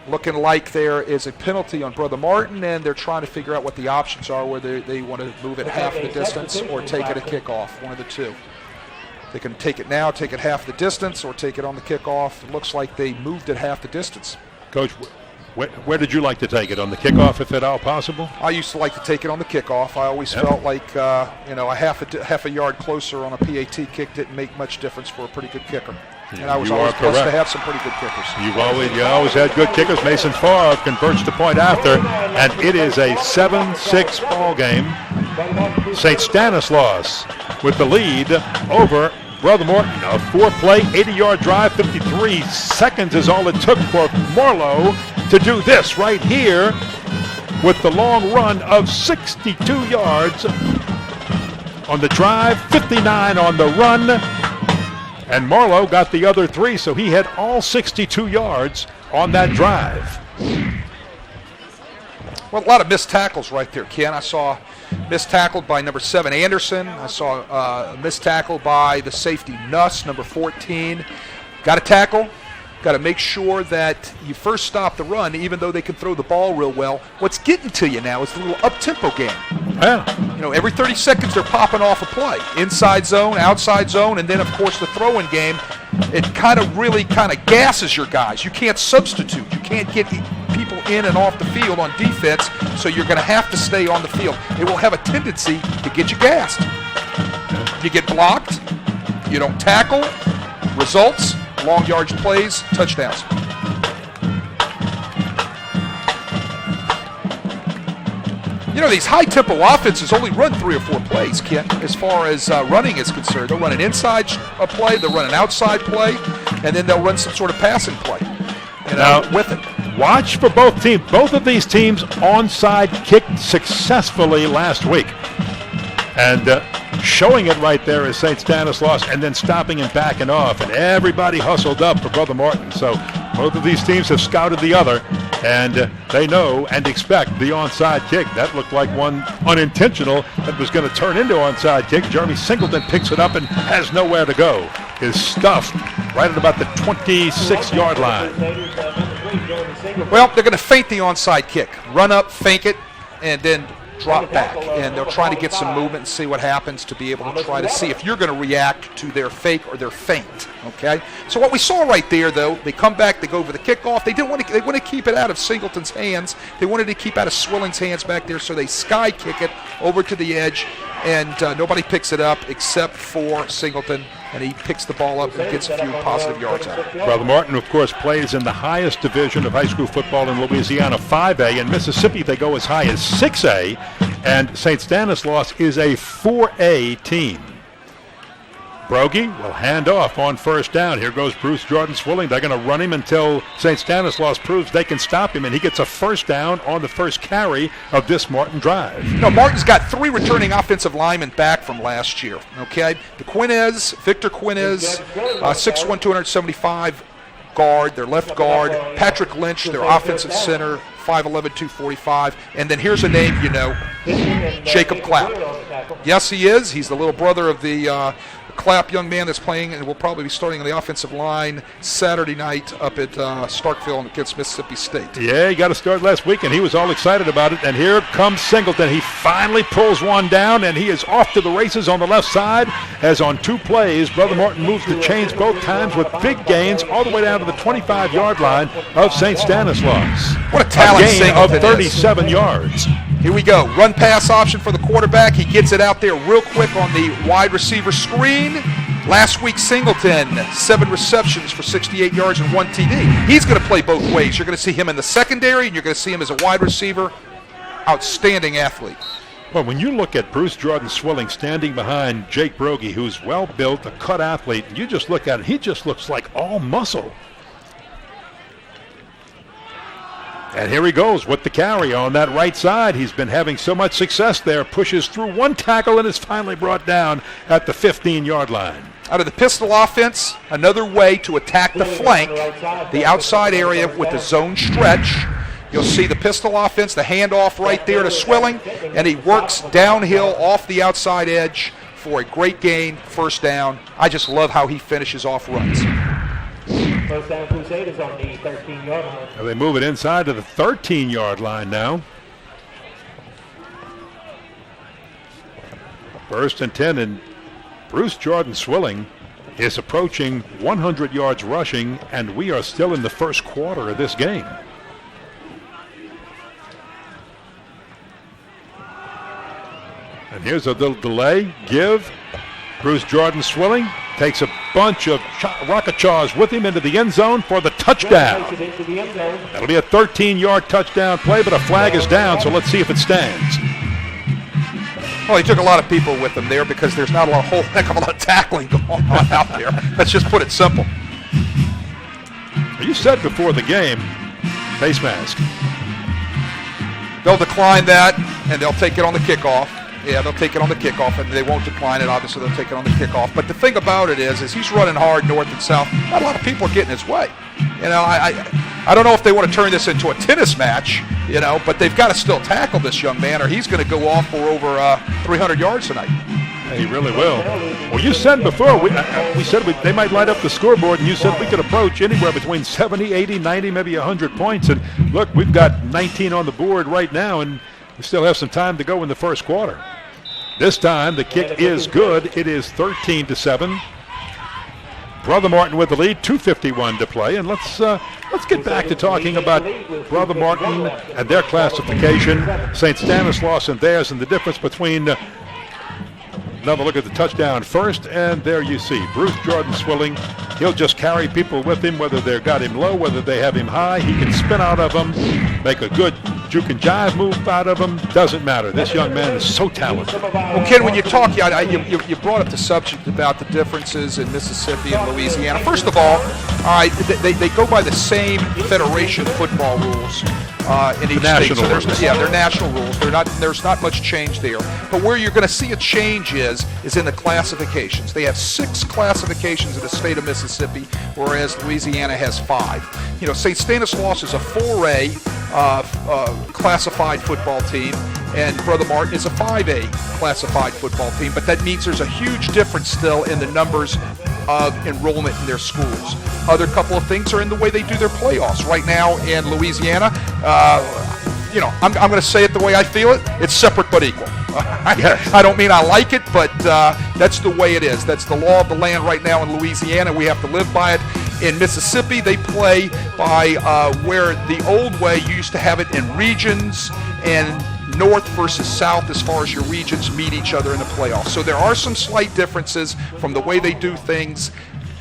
Looking like there is a penalty on Brother Martin, and they're trying to figure out what the options are, whether they want to move it half the distance or take it a kickoff, one of the two. They can take it now, take it half the distance, or take it on the kickoff. It looks like they moved it half the distance.
Coach, where did you like to take it? On the kickoff, if at all possible?
I used to like to take it on the kickoff. I always felt like a half a yard closer on a PAT kick didn't make much difference for a pretty good kicker. And I was always blessed to have some pretty good kickers.
You always had good kickers. Mason Favre converts the point after, and it is a 7-6 ball game. St. Stanislaus with the lead over Brother Morton. A 4-play, 80-yard drive, 53 seconds is all it took for Marlowe to do this right here with the long run of 62 yards on the drive, 59 on the run. And Marlowe got the other 3, so he had all 62 yards on that drive.
Well, a lot of missed tackles right there, Ken. I saw missed tackle by number 7, Anderson. I saw missed tackle by the safety, Nuss, number 14. Got to tackle. Got to make sure that you first stop the run, even though they can throw the ball real well. What's getting to you now is the little up-tempo game.
Yeah.
You know, every 30 seconds they're popping off a play. Inside zone, outside zone, and then, of course, the throwing game. It really gasses your guys. You can't substitute. You can't get people in and off the field on defense, so you're going to have to stay on the field. It will have a tendency to get you gassed. You get blocked. You don't tackle. Results. Long yards plays, touchdowns. You know, these high-tempo offenses only run 3 or 4 plays, Ken, as far as running is concerned. They'll run an inside play, they'll run an outside play, and then they'll run some sort of passing play with it.
Watch for both teams. Both of these teams onside kicked successfully last week. And showing it right there is St. Stanislaus, and then stopping and backing off, and everybody hustled up for Brother Martin. So both of these teams have scouted the other, and they know and expect the onside kick. That looked like one unintentional that was going to turn into onside kick. Jeremy Singleton picks it up and has nowhere to go. Is stuffed right at about the 26-yard line.
Well, they're going to feint the onside kick. Run up, fake it, and then drop back, and they'll try to get some movement and see what happens to be able to try to see if you're going to react to their fake or their feint. Okay, so what we saw right there, though, they come back, they go for the kickoff. They want to keep it out of Singleton's hands. They wanted to keep out of Swilling's hands back there, so they sky kick it over to the edge, and nobody picks it up except for Singleton, and he picks the ball up and gets a few positive yards out of it.
Brother Martin, of course, plays in the highest division of high school football in Louisiana, 5A. In Mississippi, they go as high as 6A, and St. Stanislaus is a 4A team. Brogy will hand off on first down. Here goes Bruce Jordan Swilling. They're going to run him until St. Stanislaus proves they can stop him, and he gets a first down on the first carry of this Martin drive.
Martin's got 3 returning offensive linemen back from last year, okay? Victor Quinez, 6'1", 275 guard, their left guard. Patrick Lynch, their offensive center, 5'11", 245. And then here's a name you know, Jacob Clapp. Yes, he is. He's the little brother of the Clapp young man that's playing and will probably be starting on the offensive line Saturday night up at Starkville against Mississippi State.
Yeah, he got a start last week, and he was all excited about it. And here comes Singleton. He finally pulls one down, and he is off to the races on the left side, as on 2 plays, Brother Martin moves the chains both times with big gains all the way down to the 25-yard line of St. Stanislaus.
What a talent
gain
Singleton
of 37 yards.
Here we go. Run pass option for the quarterback. He gets it out there real quick on the wide receiver screen. Last week, Singleton, 7 receptions for 68 yards and 1 TD. He's going to play both ways. You're going to see him in the secondary, and you're going to see him as a wide receiver. Outstanding athlete.
Well, when you look at Bruce Jordan Swilling standing behind Jake Brogy, who's well-built, a cut athlete, and you just look at it, he just looks like all muscle. And here he goes with the carry on that right side. He's been having so much success there. Pushes through 1 tackle and is finally brought down at the 15-yard line.
Out of the pistol offense, another way to attack the flank, the outside area with the zone stretch. You'll see the pistol offense, the handoff right there to Swilling, and he works downhill off the outside edge for a great gain, first down. I just love how he finishes off runs.
First down, Crusaders on the 13-yard line.
Now they move it inside to the 13-yard line now. 1st and 10, and Bruce Jordan Swilling is approaching 100 yards rushing, and we are still in the first quarter of this game. And here's a little delay. Bruce Jordan Swilling takes a bunch of Rock-a-Chaws with him into the end zone for the touchdown. That'll be a 13-yard touchdown play, but a flag is down, so let's see if it stands.
Well, he took a lot of people with him there because there's not a whole heck of a lot of tackling going on out there. Let's just put it simple.
You said before the game, face mask.
They'll decline that, and they'll take it on the kickoff. Yeah, they'll take it on the kickoff, and they won't decline it. Obviously, they'll take it on the kickoff. But the thing about it is he's running hard north and south. Not a lot of people are getting his way. You know, I don't know if they want to turn this into a tennis match, you know, but they've got to still tackle this young man, or he's going to go off for over 300 yards tonight.
He really will. Well, you said before, we said they might light up the scoreboard, and you said we could approach anywhere between 70, 80, 90, maybe 100 points. And look, we've got 19 on the board right now, and we still have some time to go in the first quarter. This time, the kick is good. It is 13-7. Brother Martin with the lead, 2:51 to play. And let's get back to talking about Brother Martin and their classification, St. Stanislaus and theirs, and the difference between another look at the touchdown first, and there you see Bruce Jordan Swilling. He'll just carry people with him, whether they've got him low, whether they have him high. He can spin out of them, make a good juke and jive move out of them. Doesn't matter. This young man is so talented.
Well, Ken, when you talk, you brought up the subject about the differences in Mississippi and Louisiana. First of all right, they go by the same federation football rules in each state. So they're national rules. There's not much change there. But where you're going to see a change is in the classifications. They have 6 classifications in the state of Mississippi, whereas Louisiana has 5. You know, St. Stanislaus is a 4A classified football team, and Brother Martin is a 5A classified football team. But that means there's a huge difference still in the numbers of enrollment in their schools. Other couple of things are in the way they do their playoffs. Right now in Louisiana, I'm going to say it the way I feel it. It's separate but equal. I don't mean I like it, but that's the way it is. That's the law of the land right now in Louisiana. We have to live by it. In Mississippi, they play by where the old way you used to have it in regions, and north versus south as far as your regions meet each other in the playoffs. So there are some slight differences from the way they do things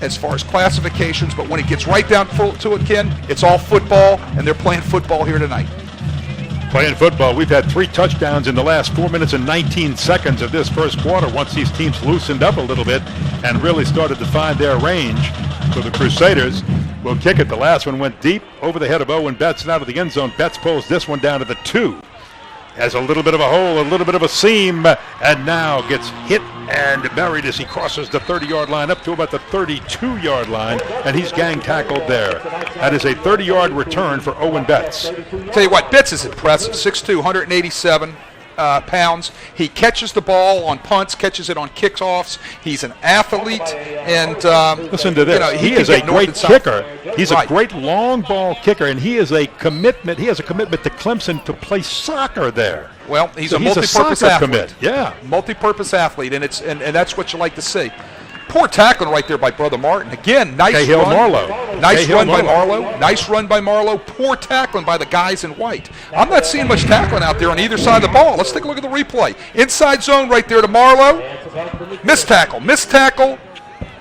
as far as classifications, but when it gets right down to it, Ken, it's all football, and they're playing football here tonight.
Playing football, we've had 3 touchdowns in the last 4 minutes and 19 seconds of this first quarter once these teams loosened up a little bit and really started to find their range. So the Crusaders will kick it. The last one went deep over the head of Owen Betts and out of the end zone. Betts pulls this one down to the 2. Has a little bit of a hole, a little bit of a seam, and now gets hit and buried as he crosses the 30-yard line up to about the 32-yard line, and he's gang tackled there. That is a 30-yard return for Owen Betts.
Tell you what, Betts is impressive. 6'2", 187 pounds. He catches the ball on punts, catches it on kickoffs. He's an athlete, and
listen to this. He is a great kicker. He's a great long ball kicker, and he is a commitment. He has a commitment to Clemson to play soccer there.
Well, he's a multi-purpose athlete.
Commit. Yeah,
multi-purpose athlete, and that's what you like to see. Poor tackling right there by Brother Martin. Again, nice
Cahill
run.
Marlowe.
Nice run by Marlowe. Nice run by Marlowe. Poor tackling by the guys in white. I'm not seeing much tackling out there on either side of the ball. Let's take a look at the replay. Inside zone right there to Marlowe. Missed tackle. Missed tackle.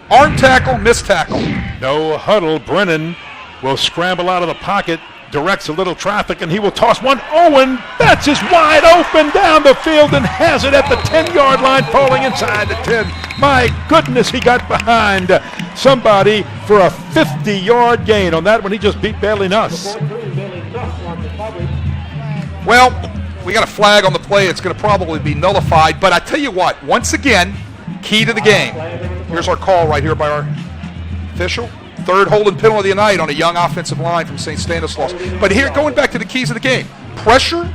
Arm tackle. Missed tackle.
No huddle. Brennan will scramble out of the pocket. Directs a little traffic, and he will toss one. Owen Betts is wide open down the field and has it at the 10-yard line, falling inside the 10. My goodness, he got behind somebody for a 50-yard gain on that one. He just beat Bailey Nuss.
Well, we got a flag on the play. It's going to probably be nullified. But I tell you what, once again, key to the game. Here's our call right here by our official. Third holding penalty of the night on a young offensive line from St. Stanislaus. But here, going back to the keys of the game, pressure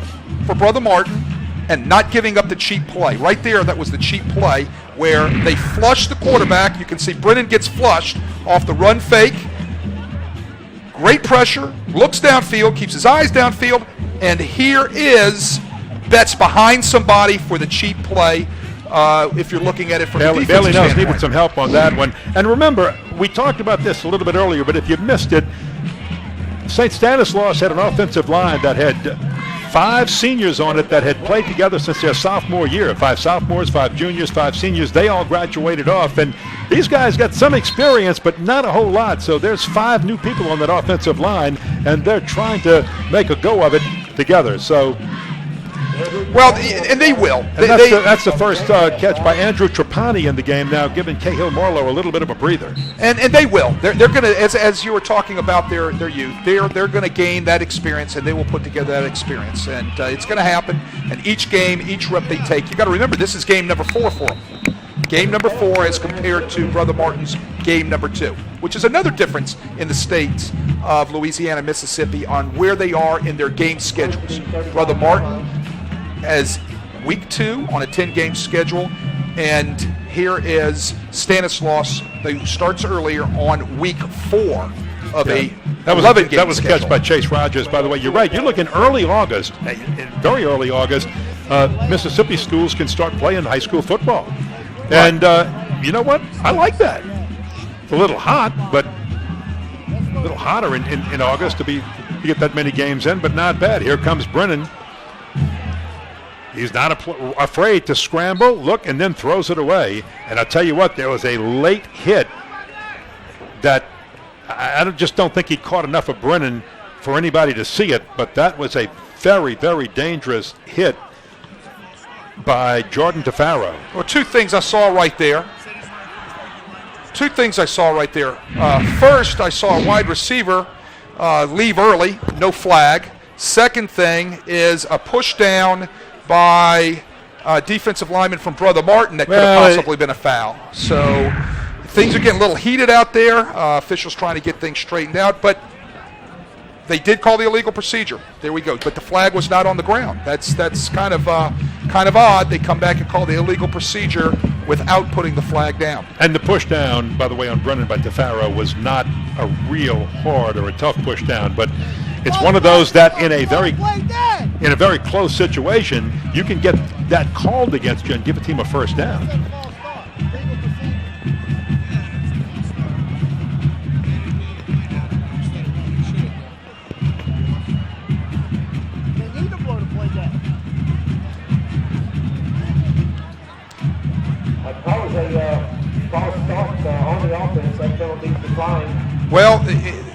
for Brother Martin and not giving up the cheap play. Right there, that was the cheap play where they flushed the quarterback. You can see Brennan gets flushed off the run fake. Great pressure, looks downfield, keeps his eyes downfield, and here is Betts behind somebody for the cheap play. If you're looking at it from a defensive
Bailey Nuss
standpoint.
needed some help on that one. And remember, we talked about this a little bit earlier, but if you missed it, St. Stanislaus had an offensive line that had 5 seniors on it that had played together since their sophomore year. 5 sophomores, 5 juniors, 5 seniors. They all graduated off, and these guys got some experience, but not a whole lot. So there's 5 new people on that offensive line, and they're trying to make a go of it together. So,
well, and they will.
And that's the first catch by Andrew Trapani in the game now, giving Cahill Marlowe a little bit of a breather.
And they will. They're going to, as you were talking about their youth, they're going to gain that experience, and they will put together that experience. And it's going to happen. And each game, each rep they take, you got to remember, this is game number 4 for them. Game number 4 as compared to Brother Martin's game number 2, which is another difference in the states of Louisiana and Mississippi on where they are in their game schedules. Brother Martin as week 2 on a 10-game schedule, and here is Stanislaus, who starts earlier on week 4 of a 11-game
That was a
schedule.
catch by Chase Rogers, by the way. You're right. You're looking early August, very early August. Mississippi schools can start playing high school football. And you know what? I like that. It's a little hot, but a little hotter in August to get that many games in, but not bad. Here comes Brennan. He's not afraid to scramble, look, and then throws it away. And I'll tell you what, there was a late hit that I just don't think he caught enough of Brennan for anybody to see it, but that was a very, very dangerous hit by Jordan DeFaro.
Well, 2 things I saw right there. First, I saw a wide receiver leave early, no flag. Second thing is a push down by defensive lineman from Brother Martin that could have possibly been a foul. So things are getting a little heated out there. Officials trying to get things straightened out, but they did call the illegal procedure. There we go. But the flag was not on the ground. That's kind of odd. They come back and call the illegal procedure without putting the flag down.
And the push down, by the way, on Brennan by DeFaro was not a real hard or a tough push down, but it's one of those that in a very close situation, you can get that called against you and give a team a first down.
That was a false start on the offense. That penalty declined.
Well,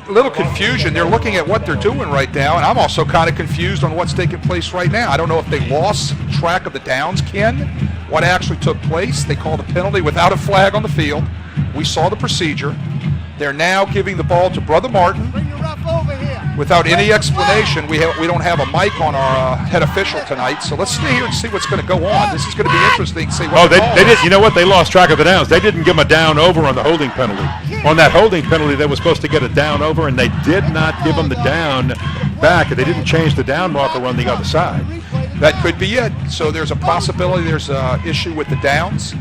little confusion. They're looking at what they're doing right now, and I'm also kind of confused on what's taking place right now. I don't know if they lost track of the downs, Ken, what actually took place. They called a penalty without a flag on the field. We saw the procedure. They're now giving the ball to Brother Martin without any explanation. We don't have a mic on our head official tonight, so let's stay here and see what's going to go on. This is going to be interesting to see what
they did. You know what? They lost track of the downs. They didn't give him a down over on the holding penalty. On that holding penalty, they were supposed to get a down over, and they did not give him the down back. They didn't change the down marker on the other side.
That could be it. So there's a possibility there's an issue with the downs.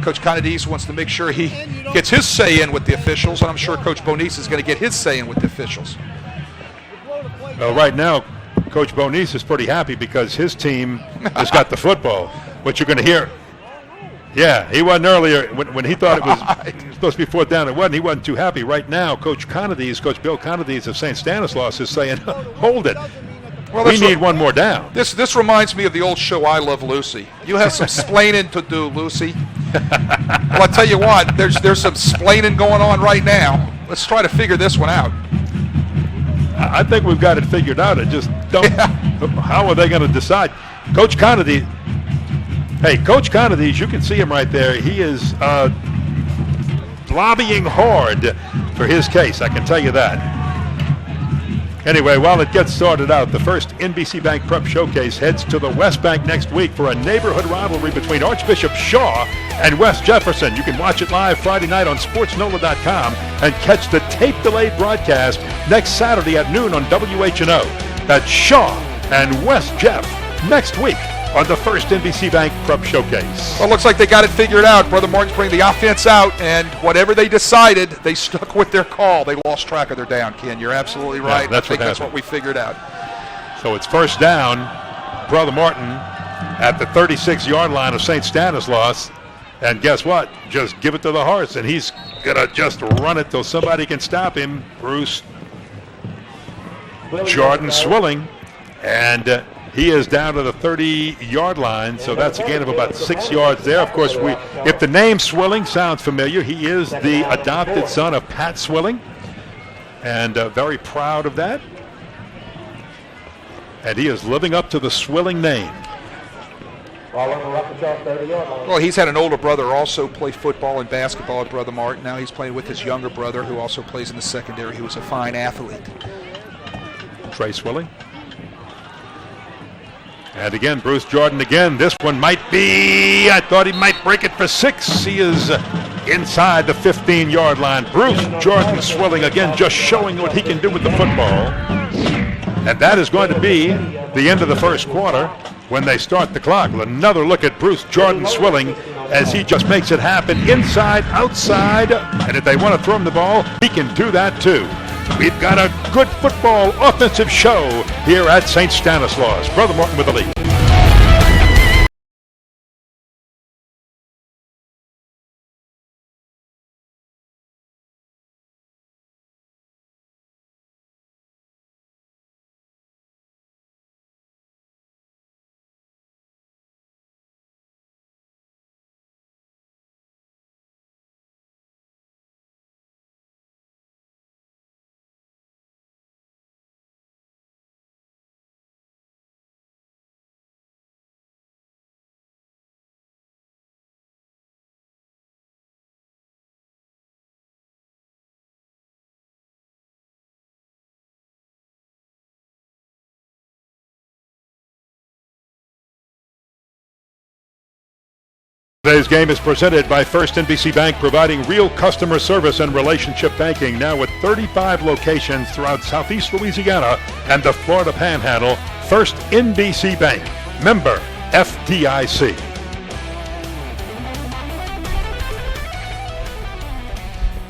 Coach Conadise wants to make sure he gets his say in with the officials, and I'm sure Coach Bonise is going to get his say in with the officials.
Well, right now, Coach Bonise is pretty happy because his team has got the football. What you're going to hear, yeah, he wasn't earlier when he thought it was supposed to be fourth down. It wasn't. He wasn't too happy. Right now, Coach Bill Conadise of St. Stanislaus is saying, hold it. Well, we need one more down.
This reminds me of the old show I Love Lucy. You have some splaining to do, Lucy. Well, I'll tell you what, there's some splaining going on right now. Let's try to figure this one out.
I think we've got it figured out. It just don't. Yeah. How are they going to decide? Coach Conadise, you can see him right there. He is lobbying hard for his case. I can tell you that. Anyway, while it gets sorted out, the first NBC Bank Prep Showcase heads to the West Bank next week for a neighborhood rivalry between Archbishop Shaw and West Jefferson. You can watch it live Friday night on SportsNola.com and catch the tape-delayed broadcast next Saturday at noon on WHNO. That's Shaw and West Jeff next week on the first NBC Bank Prep Showcase.
Well, it looks like they got it figured out. Brother Martin's bringing the offense out, and whatever they decided, they stuck with their call. They lost track of their down, Ken. You're absolutely right.
Yeah, that's
that's what we figured out.
So it's first down, Brother Martin at the 36-yard line of St. Stanislaus. And guess what? Just give it to the horse, and he's going to just run it till somebody can stop him. Bruce Jordan Swilling. And he is down to the 30-yard line, so that's a gain of about 6 yards there. Of course, if the name Swilling sounds familiar, he is the adopted son of Pat Swilling, and very proud of that. And he is living up to the Swilling name.
Well, he's had an older brother also play football and basketball at Brother Martin. Now he's playing with his younger brother, who also plays in the secondary. He was a fine athlete.
Trey Swilling. And again, Bruce Jordan again. This one might be, I thought he might break it for 6. He is inside the 15-yard line. Bruce Jordan Swilling again, just showing what he can do with the football. And that is going to be the end of the first quarter when they start the clock. Another look at Bruce Jordan Swilling as he just makes it happen inside, outside. And if they want to throw him the ball, he can do that too. We've got a good football offensive show here at St. Stanislaus. Brother Martin with the lead. Today's game is presented by First NBC Bank, providing real customer service and relationship banking now with 35 locations throughout Southeast Louisiana and the Florida Panhandle. First NBC Bank, member FDIC.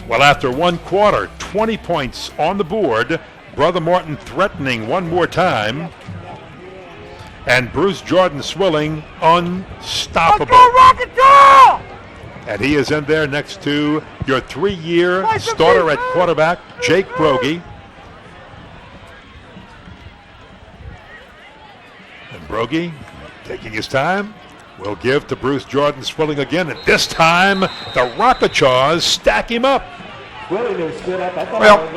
Well, after one quarter, 20 points on the board. Brother Martin threatening one more time. And Bruce Jordan Swilling unstoppable.
Rockachaw!
And he is in there next to your 3-year starter at quarterback, Jake Brogy. And Brogy, taking his time, will give to Bruce Jordan Swilling again. And this time, the Rock-a-Chaws stack him up.
Well,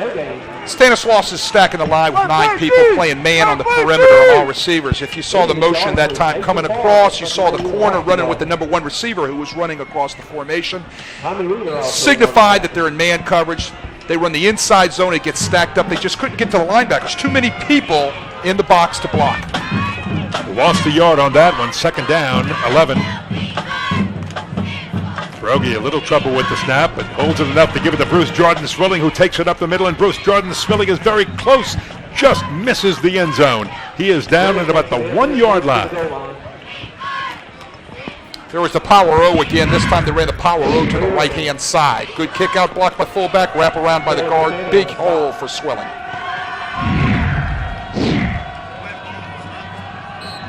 Stanislaus is stacking the line with 9 people playing man on the perimeter on all receivers. If you saw the motion that time coming across, you saw the corner running with the number 1 receiver who was running across the formation. Signified that they're in man coverage. They run the inside zone. It gets stacked up. They just couldn't get to the linebackers. Too many people in the box to block.
Lost the yard on that one. Second down, 11. Rogie a little trouble with the snap, but holds it enough to give it to Bruce Jordan Swilling, who takes it up the middle, and Bruce Jordan Swilling is very close, just misses the end zone. He is down at about the 1-yard line.
There was the power O again. This time they ran the power O to the right-hand side. Good kick out block by fullback, wrap around by the guard. Big hole for Swilling.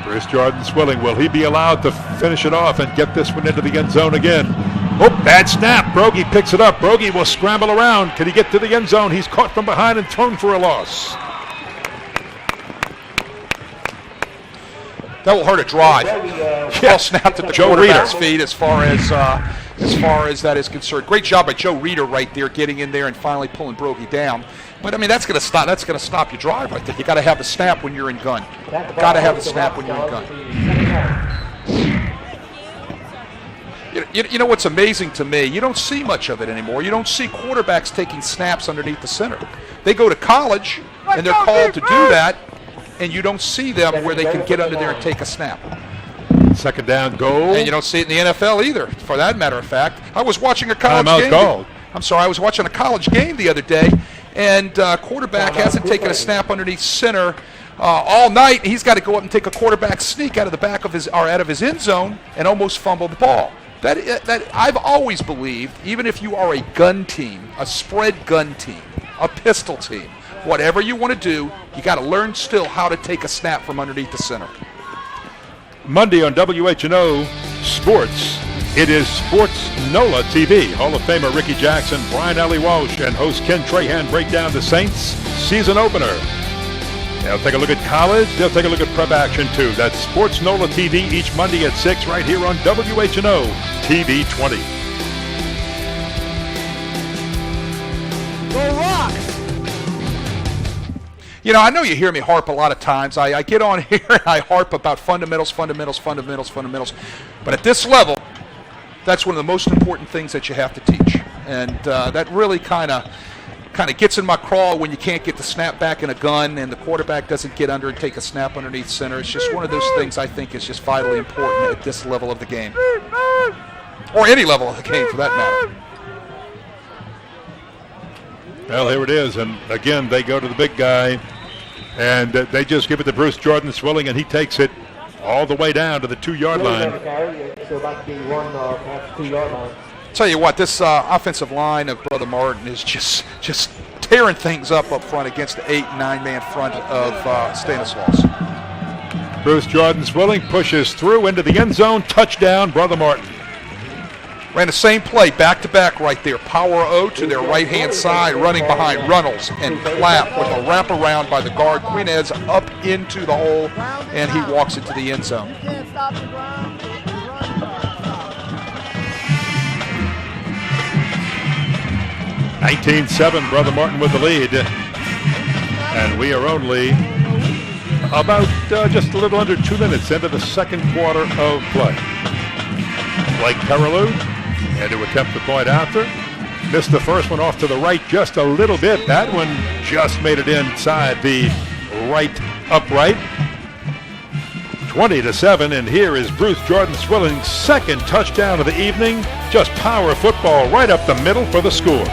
Bruce Jordan Swilling, will he be allowed to finish it off and get this one into the end zone again? Oh, bad snap. Brogy picks it up. Brogy will scramble around. Can he get to the end zone? He's caught from behind and thrown for a loss.
That will hurt a drive. Ball snapped at the quarterback's feet as far as that is concerned. Great job by Joe Reeder right there, getting in there and finally pulling Brogy down. But I mean, that's going to stop. That's going to stop your drive right there. You got to have the snap when you're in gun. Got to have the snap when you're in gun. You know what's amazing to me? You don't see much of it anymore. You don't see quarterbacks taking snaps underneath the center. They go to college and they're called to do that, and you don't see them where they can get under there and take a snap.
Second down goal.
And you don't see it in the NFL either, for that matter of fact. I was watching a college game. I was watching a college game the other day, and quarterback hasn't taken a snap underneath center all night. He's got to go up and take a quarterback sneak out of the back of out of his end zone and almost fumble the ball. That I've always believed, even if you are a gun team, a spread gun team, a pistol team, whatever you want to do, you got to learn still how to take a snap from underneath the center.
Monday on WHNO Sports, it is Sports NOLA TV. Hall of Famer Ricky Jackson, Brian Ellie Walsh, and host Ken Trahan break down the Saints season opener. They'll take a look at college. They'll take a look at prep action, too. That's Sports NOLA TV each Monday at 6 right here on WHNO TV 20.
Go Rock!
You know, I know you hear me harp a lot of times. I get on here and I harp about fundamentals. But at this level, that's one of the most important things that you have to teach. And that really kind of gets in my craw when you can't get the snap back in a gun and the quarterback doesn't get under and take a snap underneath center. It's just one of those things I think is just vitally important at this level of the game. Or any level of the game, for that matter.
Well, here it is, and again, they go to the big guy, and they just give it to Bruce Jordan Swilling, and he takes it all the way down to the 2-yard line.
Tell you what, this offensive line of Brother Martin is just tearing things up front against the 8- and 9-man front of Stanislaus.
Bruce Jordan Swilling pushes through into the end zone. Touchdown, Brother Martin.
Ran the same play, back-to-back right there. Power O to their right-hand side, running behind Runnels and Clapp with a wraparound by the guard. Quinez up into the hole, and he walks into the end zone.
19-7, Brother Martin with the lead. And we are only about just a little under 2 minutes into the second quarter of play. Blake Perilou had to attempt the point after. Missed the first one off to the right just a little bit. That one just made it inside the right upright. 20-7, and here is Bruce Jordan Swilling's second touchdown of the evening. Just power football right up the middle for the score.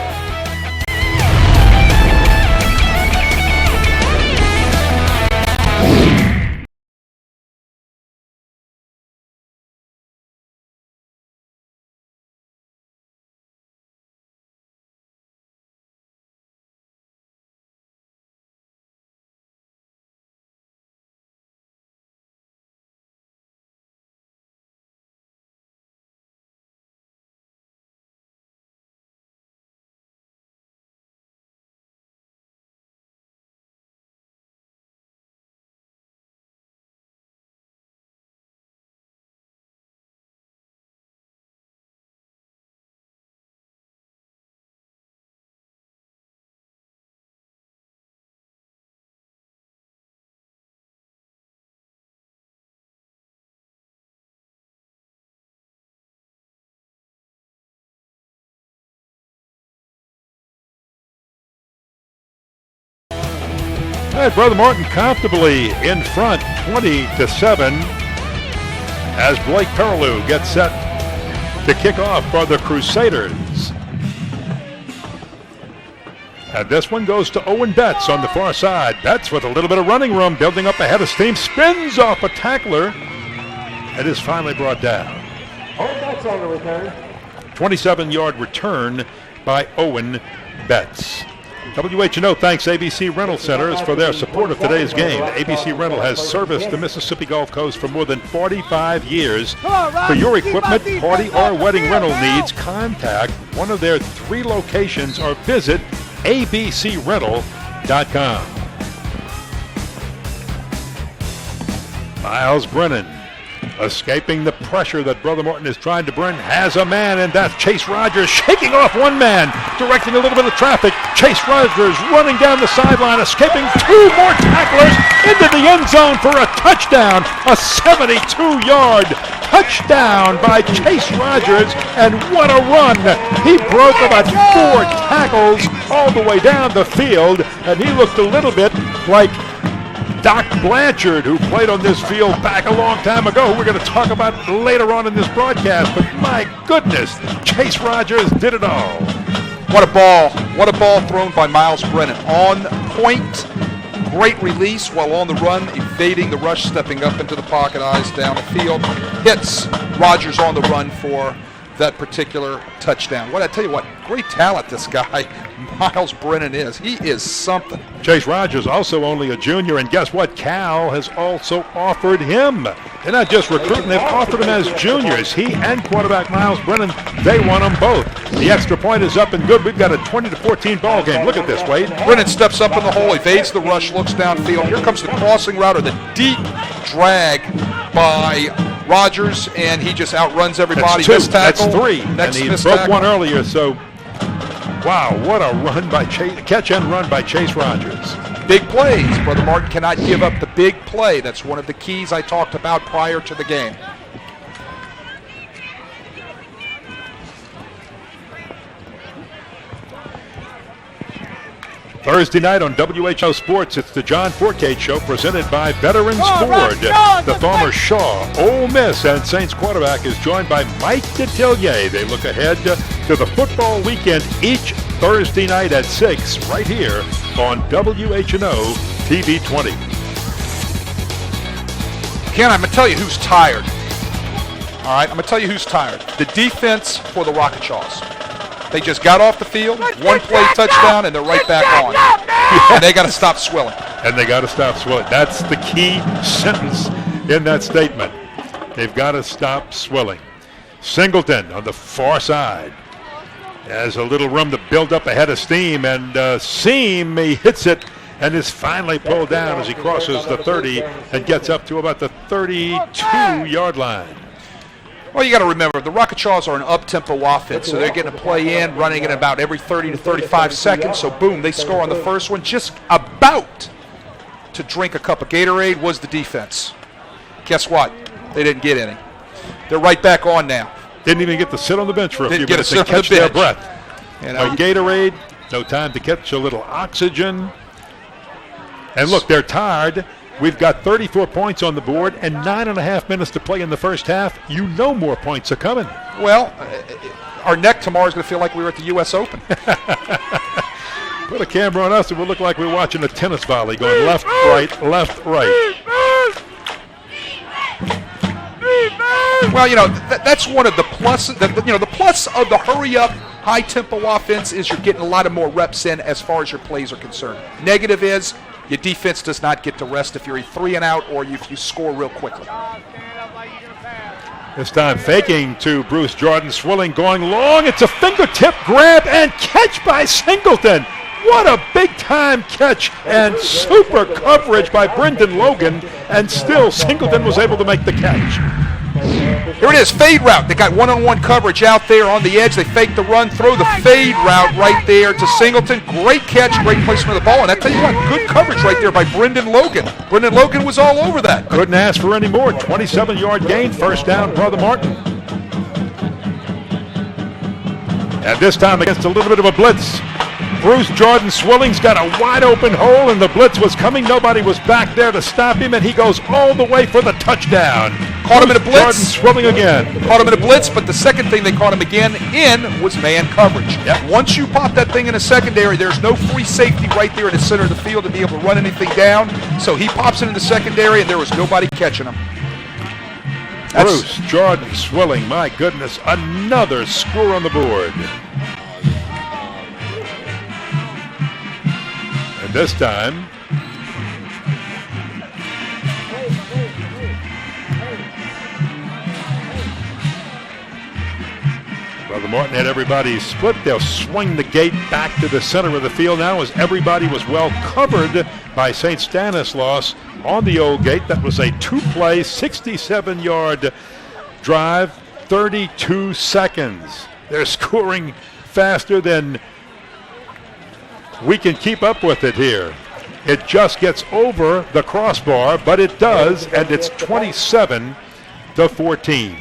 All right, Brother Martin comfortably in front, 20-7, as Blake Perilou gets set to kick off for the Crusaders. And this one goes to Owen Betts on the far side. Betts with a little bit of running room, building up ahead of steam, spins off a tackler, and is finally brought down.
Owen Betts on the return.
27-yard return by Owen Betts. WHNO thanks ABC Rental Centers for their support of today's game. ABC Rental has serviced the Mississippi Gulf Coast for more than 45 years. For your equipment, party, or wedding rental needs, contact one of their 3 locations or visit abcrental.com. Miles Brennan, escaping the pressure that Brother Martin is trying to bring, has a man, and that's Chase Rogers shaking off one man, directing a little bit of traffic. Chase Rogers running down the sideline, escaping 2 more tacklers into the end zone for a touchdown, a 72-yard touchdown by Chase Rogers, and what a run. He broke about 4 tackles all the way down the field, and he looked a little bit like Doc Blanchard, who played on this field back a long time ago, who we're going to talk about later on in this broadcast. But my goodness, Chase Rogers did it all.
What a ball. What a ball thrown by Miles Brennan. On point, great release while on the run, evading the rush, stepping up into the pocket, eyes down the field. Hits Rogers on the run for that particular touchdown. What I tell you what, great talent this guy, Miles Brennan is. He is something.
Chase Rogers also only a junior, and guess what? Cal has also offered him. They're not just recruiting, they've offered him as juniors. He and quarterback Miles Brennan, they want them both. The extra point is up and good. We've got a 20-14 ball game. Look at this, Wade.
Brennan steps up in the hole, evades the rush, looks downfield. Here comes the crossing route, or the deep drag by Rogers, and he just outruns everybody.
That's 2. That's 3.
Next
and he
missed
broke
tackle.
one earlier, so wow, what a run by Chase, catch and run by Chase Rogers.
Big plays. Brother Martin cannot give up the big play. That's one of the keys I talked about prior to the game.
Thursday night on WHO Sports, it's the John Forcade Show presented by Veterans Ford. The former Shaw, Ole Miss, and Saints quarterback is joined by Mike Detillier. They look ahead to the football weekend each Thursday night at 6 right here on WHNO TV 20.
Ken, I'm going to tell you who's tired. All right, I'm going to tell you who's tired. The defense for the Rock-a-Chaws. They just got off the field, 1 play touchdown, and they're right back on. And they got to stop Swilling.
And they got to stop Swilling. That's the key sentence in that statement. They've got to stop Swilling. Singleton on the far side has a little room to build up ahead of steam, and Seam, he hits it and is finally pulled down as he crosses the 30 and gets up to about the 32-yard line.
Well, you got to remember, the Rock-a-Chaws are an up-tempo offense, so they're getting a play in, running it about every 30 to 35 seconds. So, boom, they score on the first one. Just about to drink a cup of Gatorade was the defense. Guess what? They didn't get any. They're right back on now.
Didn't even get to sit on the bench for a few
Didn't get
minutes
to
to
sit on the
catch their
bench.
breath.
You know,
No Gatorade, no time to catch a little oxygen. And look, they're tired. We've got 34 points on the board and 9.5 minutes to play in the first half. You know more points are coming.
well, our neck tomorrow is going to feel like we were at the U.S. Open.
Put a camera on us and we'll look like we're watching a tennis volley going left, right, left, right.
Well, you know, that's one of the pluses. The plus of the hurry-up, high-tempo offense is you're getting a lot of more reps in as far as your plays are concerned. Negative is your defense does not get to rest if you're a 3-and-out or if you score real quickly.
This time faking to Bruce Jordan. Swilling going long. It's a fingertip grab and catch by Singleton. What a big-time catch and super coverage by Brendan Logan, and still Singleton was able to make the catch.
Here it is, fade route. They got one-on-one coverage out there on the edge. They fake the run, throw the fade route right there to Singleton. Great catch, great placement of the ball. And I tell you what, good coverage right there by Brendan Logan. Brendan Logan was all over that.
Couldn't ask for any more. 27-yard gain, first down, Brother Martin. And this time against a little bit of a blitz. Bruce Jordan Swilling's got a wide open hole, and the blitz was coming. Nobody was back there to stop him, and he goes all the way for the touchdown.
Caught him in a blitz.
Jordan Swilling again.
Caught him in a blitz, but the second thing they caught him again in was man coverage.
Yep.
Once you pop that thing in a secondary, there's no free safety right there in the center of the field to be able to run anything down. So he pops it in the secondary, and there was nobody catching him.
Bruce Jordan Swilling, my goodness, another score on the board. And this time, Brother Martin had everybody split. They'll swing the gate back to the center of the field now as everybody was well covered by St. Stanislaus on the old gate. That was a two-play, 67-yard drive, 32 seconds. They're scoring faster than we can keep up with it here. It just gets over the crossbar, but it does, and it's 27-14.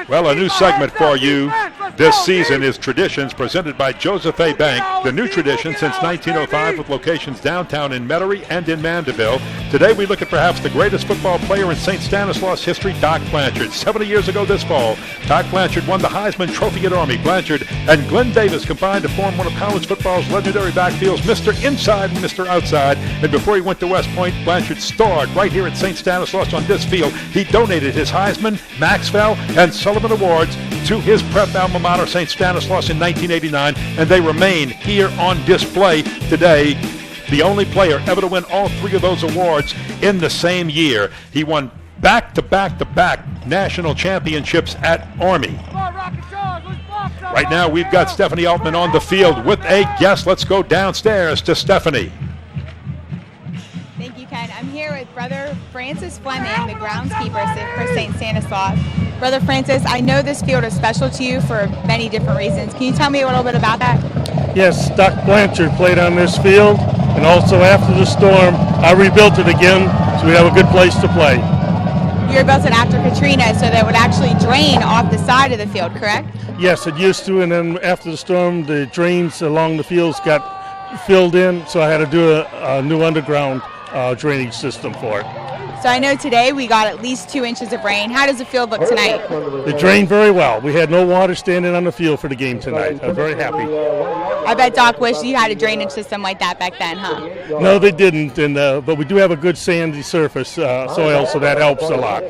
Well, a new segment for you this season is Traditions, presented by Joseph A. Bank. The new tradition since 1905 with locations downtown in Metairie and in Mandeville. Today we look at perhaps the greatest football player in St. Stanislaus history, Doc Blanchard. 70 years ago this fall, Doc Blanchard won the Heisman Trophy at Army. Blanchard and Glenn Davis combined to form one of college football's legendary backfields, Mr. Inside and Mr. Outside. And before he went to West Point, Blanchard starred right here at St. Stanislaus on this field. He donated his Heisman, Maxwell, and Sullivan Awards to his prep alma mater, St. Stanislaus, in 1989, and they remain here on display today. The only player ever to win all three of those awards in the same year. He won back-to-back-to-back national championships at Army. Right now, we've got Stephanie Altman on the field with a guest. Let's go downstairs to Stephanie.
Thank you, Ken. I'm here with Brother Francis Fleming, the groundskeeper for St. Stanislaus. Brother Francis, I know this field is special to you for many different reasons. Can you tell me a little bit about that?
Yes, Doc Blanchard played on this field, and also after the storm, I rebuilt it again so we have a good place to play.
You rebuilt it after Katrina so that it would actually drain off the side of the field, correct?
Yes, it used to, and then after the storm, the drains along the fields got filled in, so I had to do a new underground drainage system for it.
So I know today we got at least 2 inches of rain. How does the field look tonight?
It drained very well. We had no water standing on the field for the game tonight. I'm very happy.
I bet Doc wished you had a drainage system like that back then, huh?
No, they didn't, but we do have a good sandy surface soil, so that helps a lot.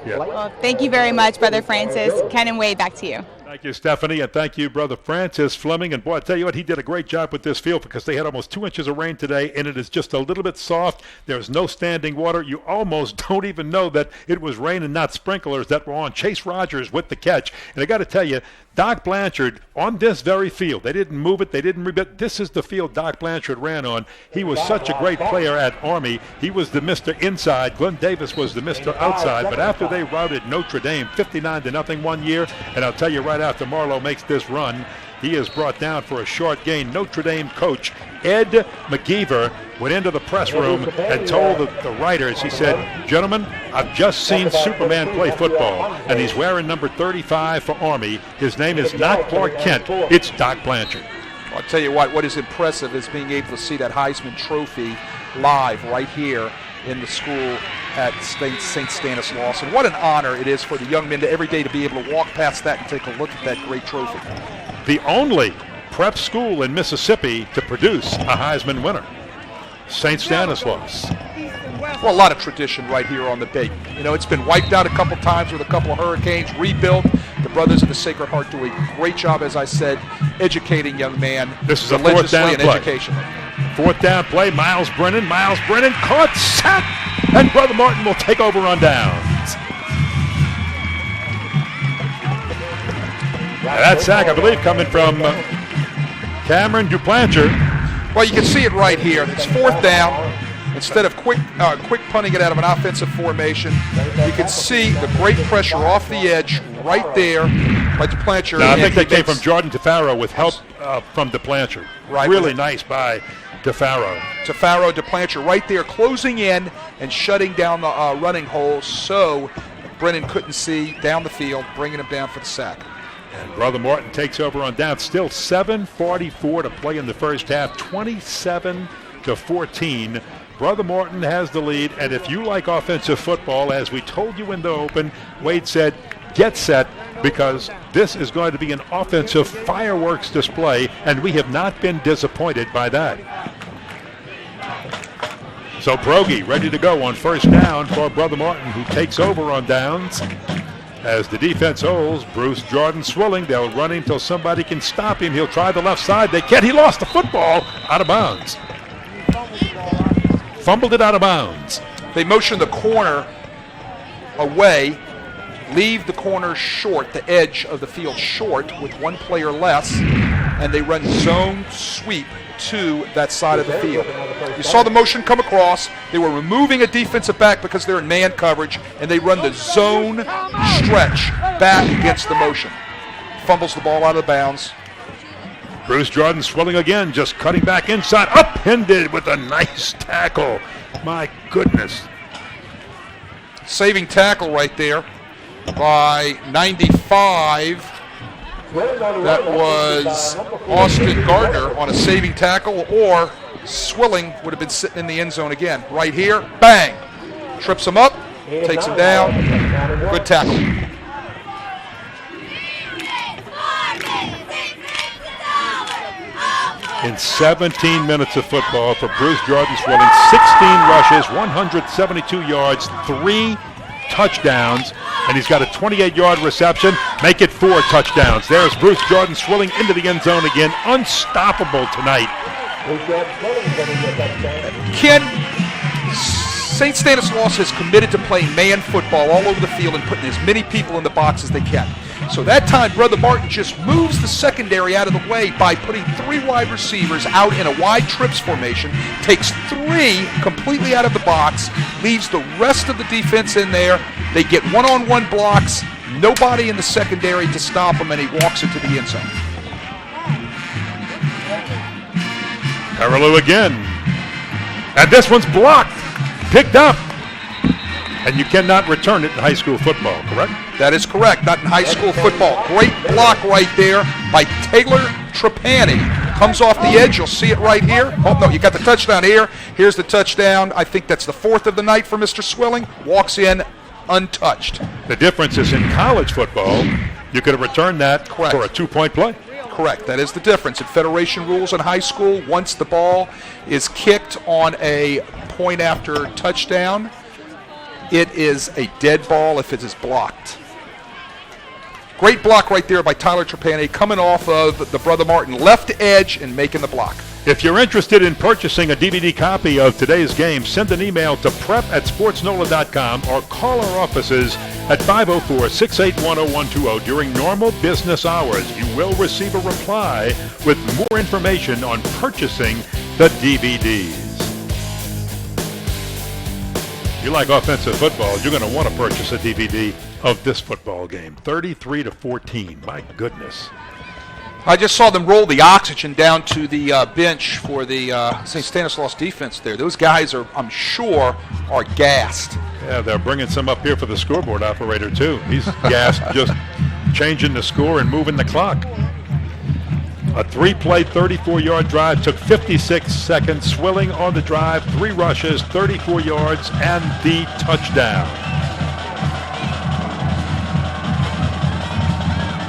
Yeah.
Well, thank you very much, Brother Francis. Ken and Wade, back to you.
Thank you, Stephanie, and thank you, Brother Francis Fleming. And boy, I tell you what, he did a great job with this field because they had almost 2 inches of rain today, and it is just a little bit soft. There's no standing water. You almost don't even know that it was rain and not sprinklers that were on. Chase Rogers with the catch. And I got to tell you, Doc Blanchard on this very field, they didn't move it, they didn't rebuild. This is the field Doc Blanchard ran on. He was such a great player at Army. He was the Mr. Inside. Glenn Davis was the Mr. Outside. But after they routed Notre Dame 59-0 one year, and I'll tell you right after Marlowe makes this run, he is brought down for a short gain. Notre Dame coach Ed McGeever went into the press room and told the writers, he said, "Gentlemen, I've just seen Superman play football, and he's wearing number 35 for Army. His name is not Clark Kent, it's Doc Blanchard."
I'll tell you what is impressive is being able to see that Heisman Trophy live right here in the school at St. Stanislaus. And what an honor it is for the young men to every day to be able to walk past that and take a look at that great trophy.
The only prep school in Mississippi to produce a Heisman winner, St. Stanislaus.
Well, a lot of tradition right here on the Bay. You know, it's been wiped out a couple times with a couple of hurricanes, rebuilt. The Brothers of the Sacred Heart do a great job, as I said, educating young man.
This is a fourth down play.
Education.
Fourth down play, Miles Brennan caught, sacked, and Brother Martin will take over on downs. That sack, I believe, coming from Cameron Duplancher.
Well, you can see it right here. It's fourth down. Instead of quick punting it out of an offensive formation, you can see the great pressure off the edge right there by Duplancher.
Now, I think that came from Jordan Tafaro with help from Duplancher.
Right.
Really nice by Tafaro.
Duplancher right there closing in and shutting down the running hole so Brennan couldn't see down the field, bringing him down for the sack.
And Brother Martin takes over on down. Still 7:44 to play in the first half, 27-14. Brother Martin has the lead, and if you like offensive football, as we told you in the open, Wade said, get set, because this is going to be an offensive fireworks display, and we have not been disappointed by that. So Pregame ready to go on first down for Brother Martin, who takes over on downs. As the defense holds, Bruce Jordan Swilling. They'll run him until somebody can stop him. He'll try the left side. They can't. He lost the football out of bounds. Fumbled it out of bounds.
They motion the corner away, leave the corner short, the edge of the field short with one player less, and they run zone sweep to that side of the field. You saw the motion come across. They were removing a defensive back because they're in man coverage, and they run the zone stretch back against the motion. Fumbles the ball out of bounds.
Bruce Jordan Swilling again, just cutting back inside, upended with a nice tackle. My goodness.
Saving tackle right there by 95. That was Austin Gardner on a saving tackle, or Swilling would have been sitting in the end zone again. Right here, bang. Trips him up, takes him down. Good tackle.
In 17 minutes of football for Bruce Jordan Swilling, 16 rushes, 172 yards, 3 touchdowns, and he's got a 28-yard reception. Make it 4 touchdowns. There's Bruce Jordan Swilling into the end zone again. Unstoppable tonight.
Ken, St. Stanislaus has committed to playing man football all over the field and putting as many people in the box as they can. So that time, Brother Martin just moves the secondary out of the way by putting 3 wide receivers out in a wide trips formation, takes 3 completely out of the box, leaves the rest of the defense in there. They get one-on-one blocks, nobody in the secondary to stop him, and he walks into the end zone.
Perilou again. And this one's blocked, picked up. And you cannot return it in high school football, correct?
That is correct, not in high school football. Great block right there by Taylor Trapani. Comes off the edge, you'll see it right here. Oh, no, you got the touchdown here. Here's the touchdown. I think that's the 4th of the night for Mr. Swilling. Walks in untouched.
The difference is in college football, you could have returned that for a 2-point play.
Correct, that is the difference. In Federation rules in high school, once the ball is kicked on a point after touchdown, it is a dead ball if it is blocked. Great block right there by Tyler Trapani, coming off of the Brother Martin left edge and making the block.
If you're interested in purchasing a DVD copy of today's game, send an email to prep@sportsnola.com or call our offices at 504-681-0120 during normal business hours. You will receive a reply with more information on purchasing the DVDs. If you like offensive football, you're going to want to purchase a DVD of this football game. 33-14. My goodness.
I just saw them roll the oxygen down to the bench for the St. Stanislaus defense there. Those guys are, I'm sure, are gassed.
Yeah, they're bringing some up here for the scoreboard operator, too. He's gassed, just changing the score and moving the clock. A 3-play, 34-yard drive took 56 seconds. Swilling on the drive, 3 rushes, 34 yards, and the touchdown.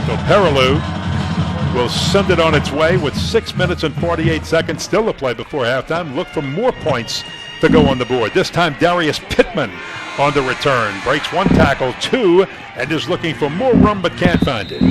So Perilou will send it on its way with 6 minutes and 48 seconds still to play before halftime. Look for more points to go on the board. This time Darius Pittman on the return. Breaks 1 tackle, 2, and is looking for more room but can't find it.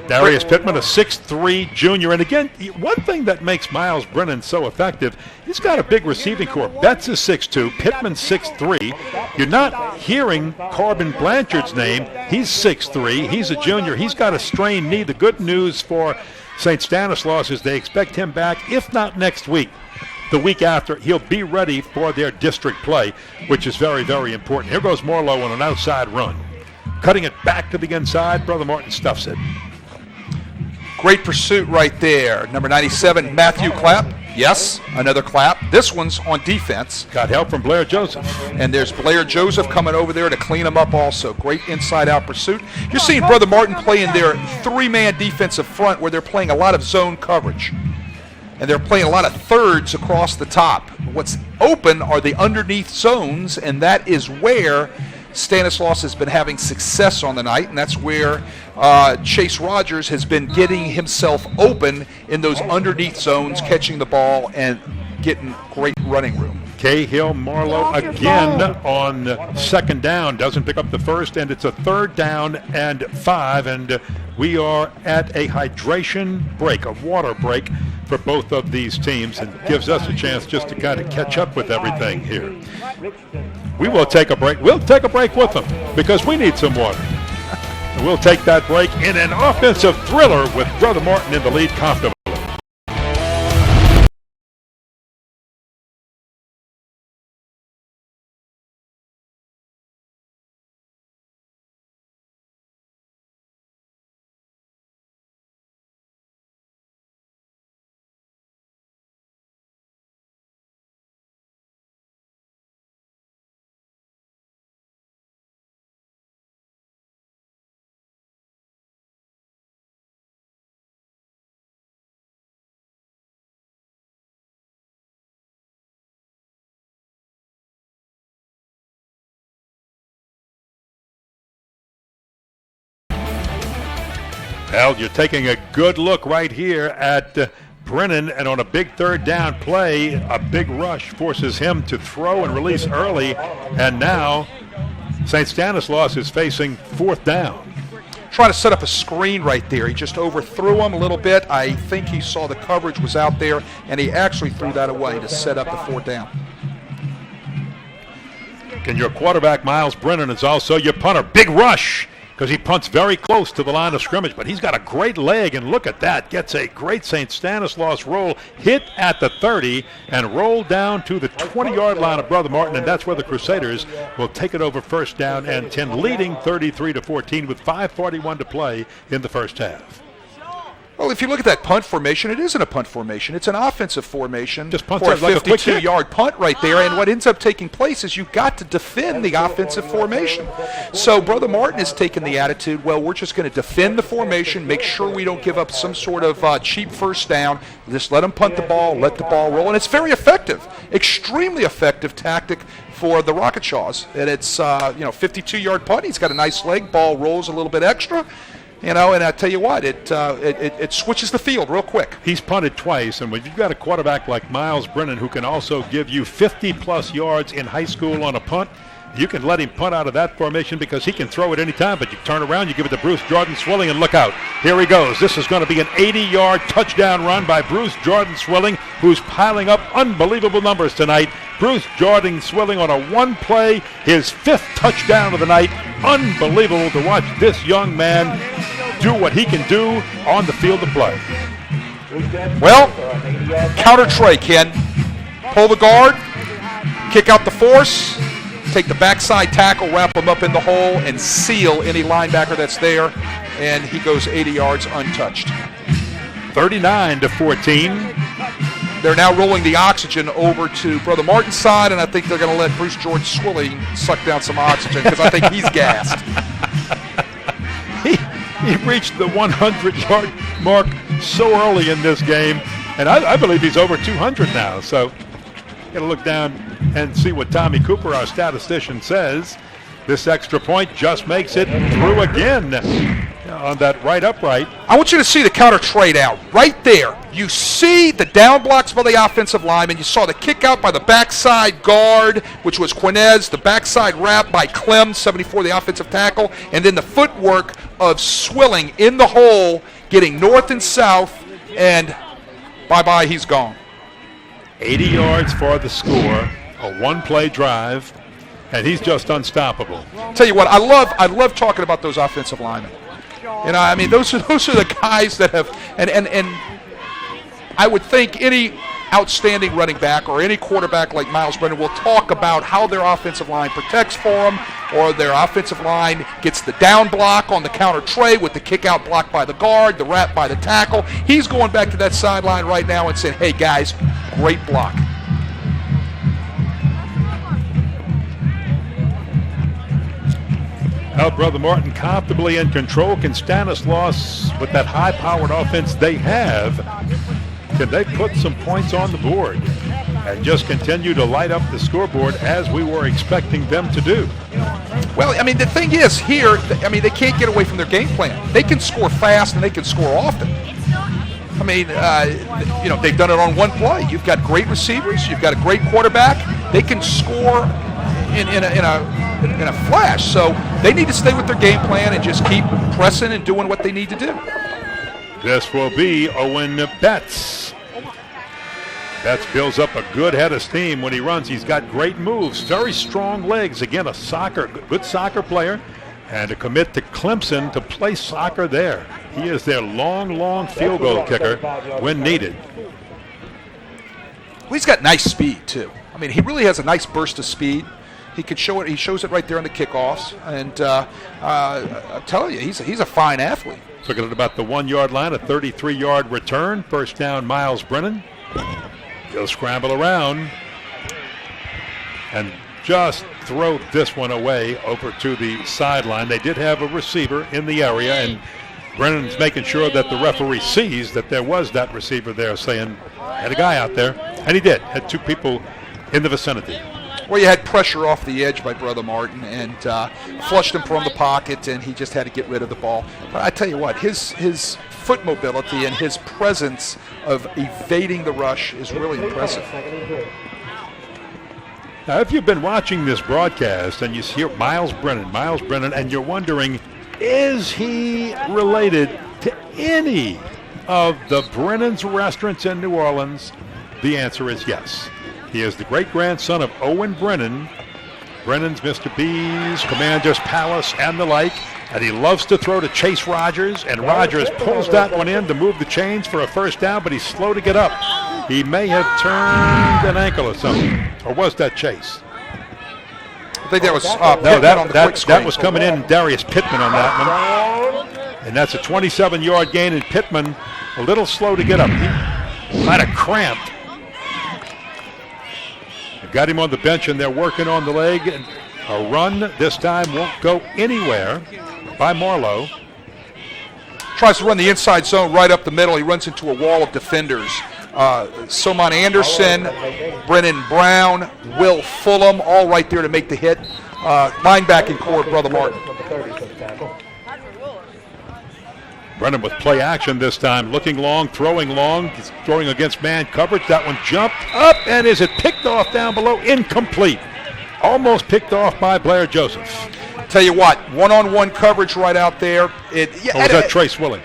Darius Pittman, a 6'3 junior. And again, one thing that makes Miles Brennan so effective, he's got a big receiving corps. Betts is 6'2", Pittman's 6'3". You're not hearing Corbin Blanchard's name. He's 6'3". He's a junior. He's got a strained knee. The good news for St. Stanislaus is they expect him back, if not next week, the week after. He'll be ready for their district play, which is very, very important. Here goes Morlow on an outside run. Cutting it back to the inside. Brother Martin stuffs it.
Great pursuit right there. Number 97, Matthew Clapp. Yes, another clap. This one's on defense.
Got help from Blair Joseph.
And there's Blair Joseph coming over there to clean him up also. Great inside-out pursuit. You're seeing Brother Martin playing their three-man defensive front where they're playing a lot of zone coverage. And they're playing a lot of thirds across the top. What's open are the underneath zones, and that is where Stanislaus has been having success on the night, and that's where Chase Rogers has been getting himself open in those underneath zones, catching the ball and getting great running room.
Cahill Marlowe again on second down. Doesn't pick up the first, and it's a 3rd down and 5, and we are at a hydration break, a water break for both of these teams, and gives us a chance just to kind of catch up with everything here. We will take a break. We'll take a break with them because we need some water. And we'll take that break in an offensive thriller with Brother Martin in the lead comfortably. Well, you're taking a good look right here at Brennan, and on a big 3rd down play, a big rush forces him to throw and release early, and now St. Stanislaus is facing 4th down.
Trying to set up a screen right there. He just overthrew him a little bit. I think he saw the coverage was out there, and he actually threw that away to set up the 4th down.
And your quarterback, Miles Brennan, is also your punter. Big rush, because he punts very close to the line of scrimmage, but he's got a great leg, and look at that. Gets a great St. Stanislaus roll, hit at the 30, and roll down to the 20-yard line of Brother Martin, and that's where the Crusaders will take it over 1st down and 10, leading 33-14 with 5:41 to play in the first half.
Well, if you look at that punt formation, it isn't a punt formation. It's an offensive formation.
Just punt
for a
like a quick hit.
52-yard punt right there. And what ends up taking place is you've got to defend the offensive formation. So Brother Martin has taken the attitude, well, we're just going to defend the formation, make sure we don't give up some sort of cheap 1st down. Just let them punt the ball, let the ball roll. And it's very effective, extremely effective tactic for the Rock-a-Chaws. And it's, 52-yard punt. He's got a nice leg. Ball rolls a little bit extra. And I tell you what, it switches the field real quick.
He's punted twice, and when you've got a quarterback like Miles Brennan who can also give you 50-plus yards in high school on a punt, you can let him punt out of that formation because he can throw it any time, but you turn around, you give it to Bruce Jordan Swilling, and look out. Here he goes. This is going to be an 80-yard touchdown run by Bruce Jordan Swilling, who's piling up unbelievable numbers tonight. Bruce Jordan Swilling on a 1-play, his 5th touchdown of the night. Unbelievable to watch this young man do what he can do on the field of play.
Well, counter tray, Ken. Pull the guard, kick out the force, take the backside tackle, wrap him up in the hole, and seal any linebacker that's there, and he goes 80 yards untouched.
39-14.
They're now rolling the oxygen over to Brother Martin's side, and I think they're going to let Bruce George Swilling suck down some oxygen because I think he's gassed.
He reached the 100-yard mark so early in this game, and I believe he's over 200 now. So got to look down and see what Tommy Cooper, our statistician, says. This extra point just makes it through again on that right upright.
I want you to see the counter trade out right there. You see the down blocks by the offensive lineman. You saw the kick out by the backside guard, which was Quinez, the backside wrap by Clem, 74, the offensive tackle, and then the footwork of Swilling in the hole, getting north and south, and bye-bye, he's gone.
80 yards for the score, a 1-play drive, and he's just unstoppable.
Tell you what, I love talking about those offensive linemen. You know, I mean, those are the guys that have, and I would think any outstanding running back or any quarterback like Miles Brennan will talk about how their offensive line protects for them, or their offensive line gets the down block on the counter tray with the kick out block by the guard, the wrap by the tackle. He's going back to that sideline right now and saying, hey guys, great block.
Now, Brother Martin comfortably in control. Can Stanislaus, with that high-powered offense they have, can they put some points on the board and just continue to light up the scoreboard as we were expecting them to do?
Well, I mean, the thing is here, I mean, they can't get away from their game plan. They can score fast and they can score often. I mean, you know, they've done it on one play. You've got great receivers. You've got a great quarterback. They can score in a flash. So they need to stay with their game plan and just keep pressing and doing what they need to do.
This will be Owen Betts. Betts builds up a good head of steam when he runs. He's got great moves, very strong legs. Again, a good soccer player, and to commit to Clemson to play soccer there. He is their long field goal kicker when needed.
Well, he's got nice speed, too. I mean, he really has a nice burst of speed. He could show it. He shows it right there on the kickoffs. And I'm telling you, he's a fine athlete.
Looking at about the 1 yard line, a 33-yard return. First down, Miles Brennan. He'll scramble around and just throw this one away over to the sideline. They did have a receiver in the area, and Brennan's making sure that the referee sees that there was that receiver there, saying, had a guy out there. And he did. Had two people in the vicinity.
Well, you had pressure off the edge by Brother Martin and flushed him from the pocket, and he just had to get rid of the ball. But I tell you what, his foot mobility and his presence of evading the rush is really impressive.
Now, if you've been watching this broadcast and you hear Miles Brennan, and you're wondering, is he related to any of the Brennan's restaurants in New Orleans? The answer is yes. He is the great-grandson of Owen Brennan. Brennan's Mr. B's, Commander's Palace, and the like. And he loves to throw to Chase Rogers, and Rogers pulls that one in to move the chains for a first down, but he's slow to get up. He may have turned an ankle or something. Or was that Chase?
I think that was
no, that was coming in Darius Pittman on that one. And that's a 27-yard gain, and Pittman a little slow to get up. He might have cramped. They've got him on the bench, and they're working on the leg. And a run this time won't go anywhere by Marlowe.
Tries to run the inside zone right up the middle. He runs into a wall of defenders. Soman Anderson, Brennan Brown, Will Fulham, all right there to make the hit. Linebacking core, Brother Martin.
Brennan with play action this time, looking long, throwing long. He's throwing against man coverage. That one jumped up, and is it picked off down below? Incomplete. Almost picked off by Blair Joseph.
Tell you what, one-on-one coverage right out there.
Or was that Trey Swilling?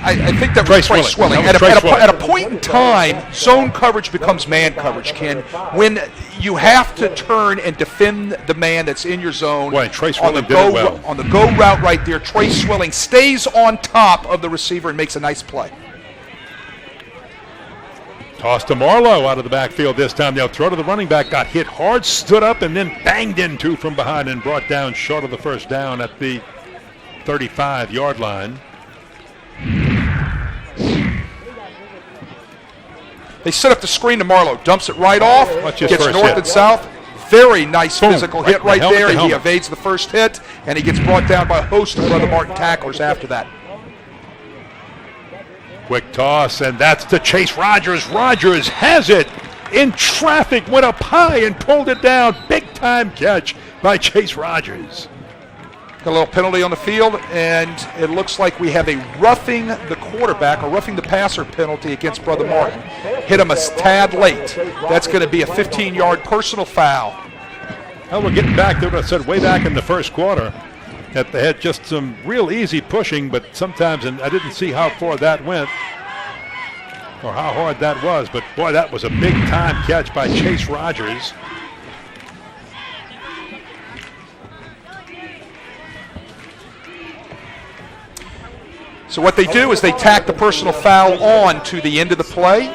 I think that was Trey Swilling. At a point in time, zone coverage becomes man coverage, Ken. When you have to turn and defend the man that's in your zone.
Boy, Trey Swilling did it well.
On the go route right there, Trey Swilling stays on top of the receiver and makes a nice play.
Toss to Marlowe out of the backfield this time. They'll throw to the running back. Got hit hard, stood up, and then banged into from behind and brought down short of the first down at the 35-yard line.
They set up the screen to Marlowe. Dumps it right off. Gets north
hit.
And south. Very nice physical hit right there.
The
he evades the first hit, and he gets brought down by a host of Brother Martin tacklers after that.
Quick toss, and that's to Chase Rogers. Rogers has it in traffic, went up high and pulled it down. Big-time catch by Chase Rogers.
Got a little penalty on the field, and it looks like we have a roughing the quarterback or roughing the passer penalty against Brother Martin. Hit him a tad late. That's going to be a 15-yard personal foul.
Well, we're getting back to what I said way back in the first quarter, that they had just some real easy pushing, but sometimes, and I didn't see how far that went or how hard that was, but boy, that was a big-time catch by Chase Rogers.
So what they do is they tack the personal foul on to the end of the play,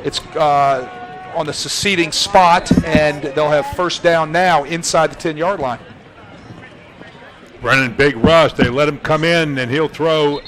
It's on the succeeding spot, and they'll have first down now inside the 10-yard line.
Brennan, big rush. They let him come in, and he'll throw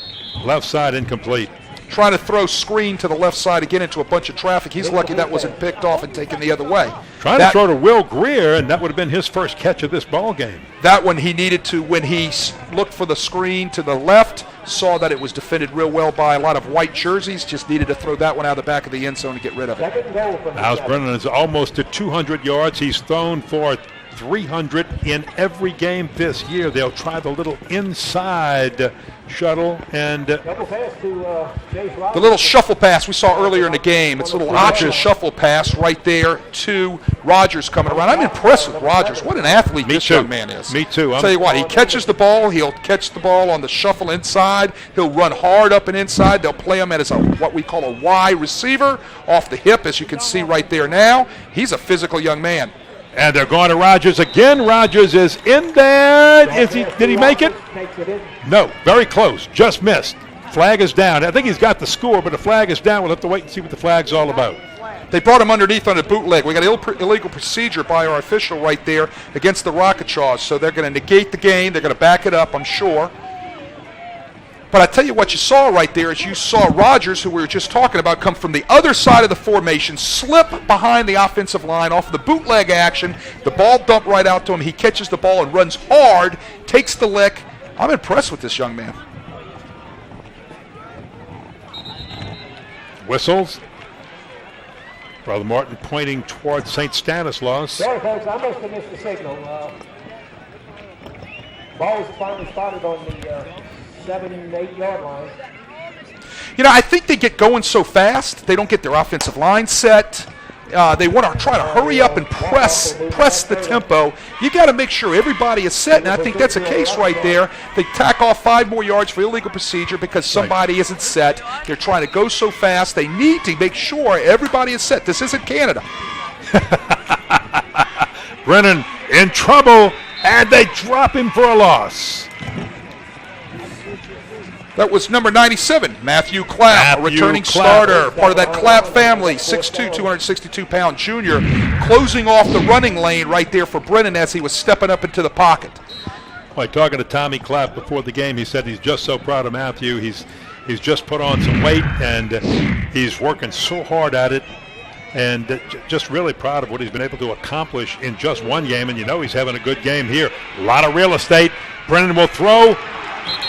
left side incomplete.
Trying to throw screen to the left side again into a bunch of traffic. He's lucky that wasn't picked off and taken the other way.
Trying to throw to Will Greer, and that would have been his first catch of this ball game.
That one he needed to, when he looked for the screen to the left, saw that it was defended real well by a lot of white jerseys, just needed to throw that one out of the back of the end zone to get rid of it.
Now Brennan is almost to 200 yards. He's thrown for 300 in every game this year. They'll try the little inside shuttle and
the little shuffle pass we saw earlier in the game. It's a little option shuffle pass right there to Rogers coming around. I'm impressed with Rogers. What an athlete this young man is.
Me too.
I'll tell you what, he catches the ball. He'll catch the ball on the shuffle inside. He'll run hard up and inside. They'll play him as what we call a Y receiver off the hip, as you can see right there now. He's a physical young man.
And they're going to Rogers again. Rogers is in there. Did he make it? No, very close. Just missed. Flag is down. I think he's got the score, but the flag is down. We'll have to wait and see what the flag's all about.
They brought him underneath on a bootleg. We got illegal procedure by our official right there against the Rock-a-Chaws. So they're going to negate the game. They're going to back it up, I'm sure. But I tell you what you saw right there is you saw Rogers, who we were just talking about, come from the other side of the formation, slip behind the offensive line off the bootleg action. The ball dumped right out to him. He catches the ball and runs hard, takes the lick. I'm impressed with this young man.
Whistles. Brother Martin pointing towards St. Stanislaus.
Sorry, folks, I must have missed the signal. Ball was finally spotted on the 7 8 yard line.
You know, I think they get going so fast, they don't get their offensive line set. They want to try to hurry up and press the tempo. You got to make sure everybody is set, and I think that's a case right there. They tack off 5 more yards for illegal procedure because somebody isn't set. They're trying to go so fast. They need to make sure everybody is set. This isn't Canada.
Brennan in trouble, and they drop him for a loss.
That was number 97, Matthew Clapp, a returning starter, part of that Clapp family, 6'2", 262-pound junior, closing off the running lane right there for Brennan as he was stepping up into the pocket.
Well, talking to Tommy Clapp before the game, he said he's just so proud of Matthew. He's just put on some weight, and he's working so hard at it, and just really proud of what he's been able to accomplish in just one game, and you know he's having a good game here. A lot of real estate. Brennan will throw.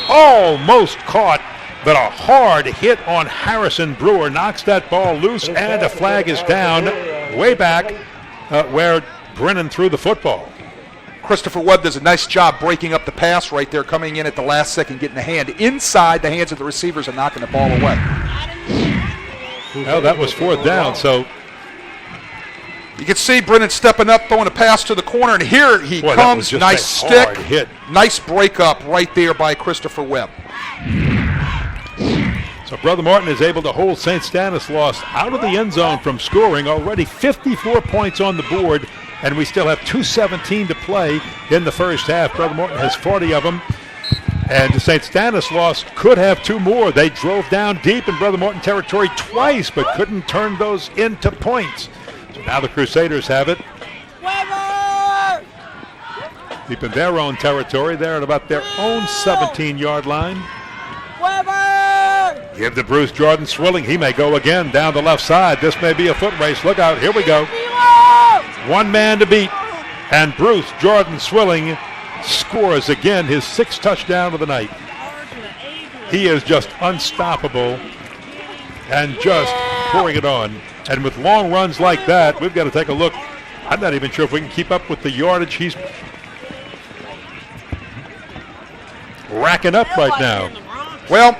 Almost caught, but a hard hit on Harrison Brewer knocks that ball loose, and a flag is down way back where Brennan threw the football.
Christopher Webb does a nice job breaking up the pass right there, coming in at the last second, getting the hand inside the hands of the receivers and knocking the ball away.
Well, that was 4th down, so
you can see Brennan stepping up, throwing a pass to the corner, and here he comes. Nice stick.
Hit.
Nice breakup right there by Christopher Webb.
So Brother Martin is able to hold St. Stanislaus out of the end zone from scoring. Already 54 points on the board, and we still have 2:17 to play in the first half. Brother Martin has 40 of them, and St. Stanislaus could have 2 more. They drove down deep in Brother Martin territory twice, but couldn't turn those into points. Now the Crusaders have it. Deep in their own territory. They're at about their own 17-yard line. Give to Bruce Jordan Swilling. He may go again down the left side. This may be a foot race. Look out. Here we go. One man to beat. And Bruce Jordan Swilling scores again his 6th touchdown of the night. He is just unstoppable and just pouring it on. And with long runs like that, we've got to take a look. I'm not even sure if we can keep up with the yardage he's racking up right now.
Well,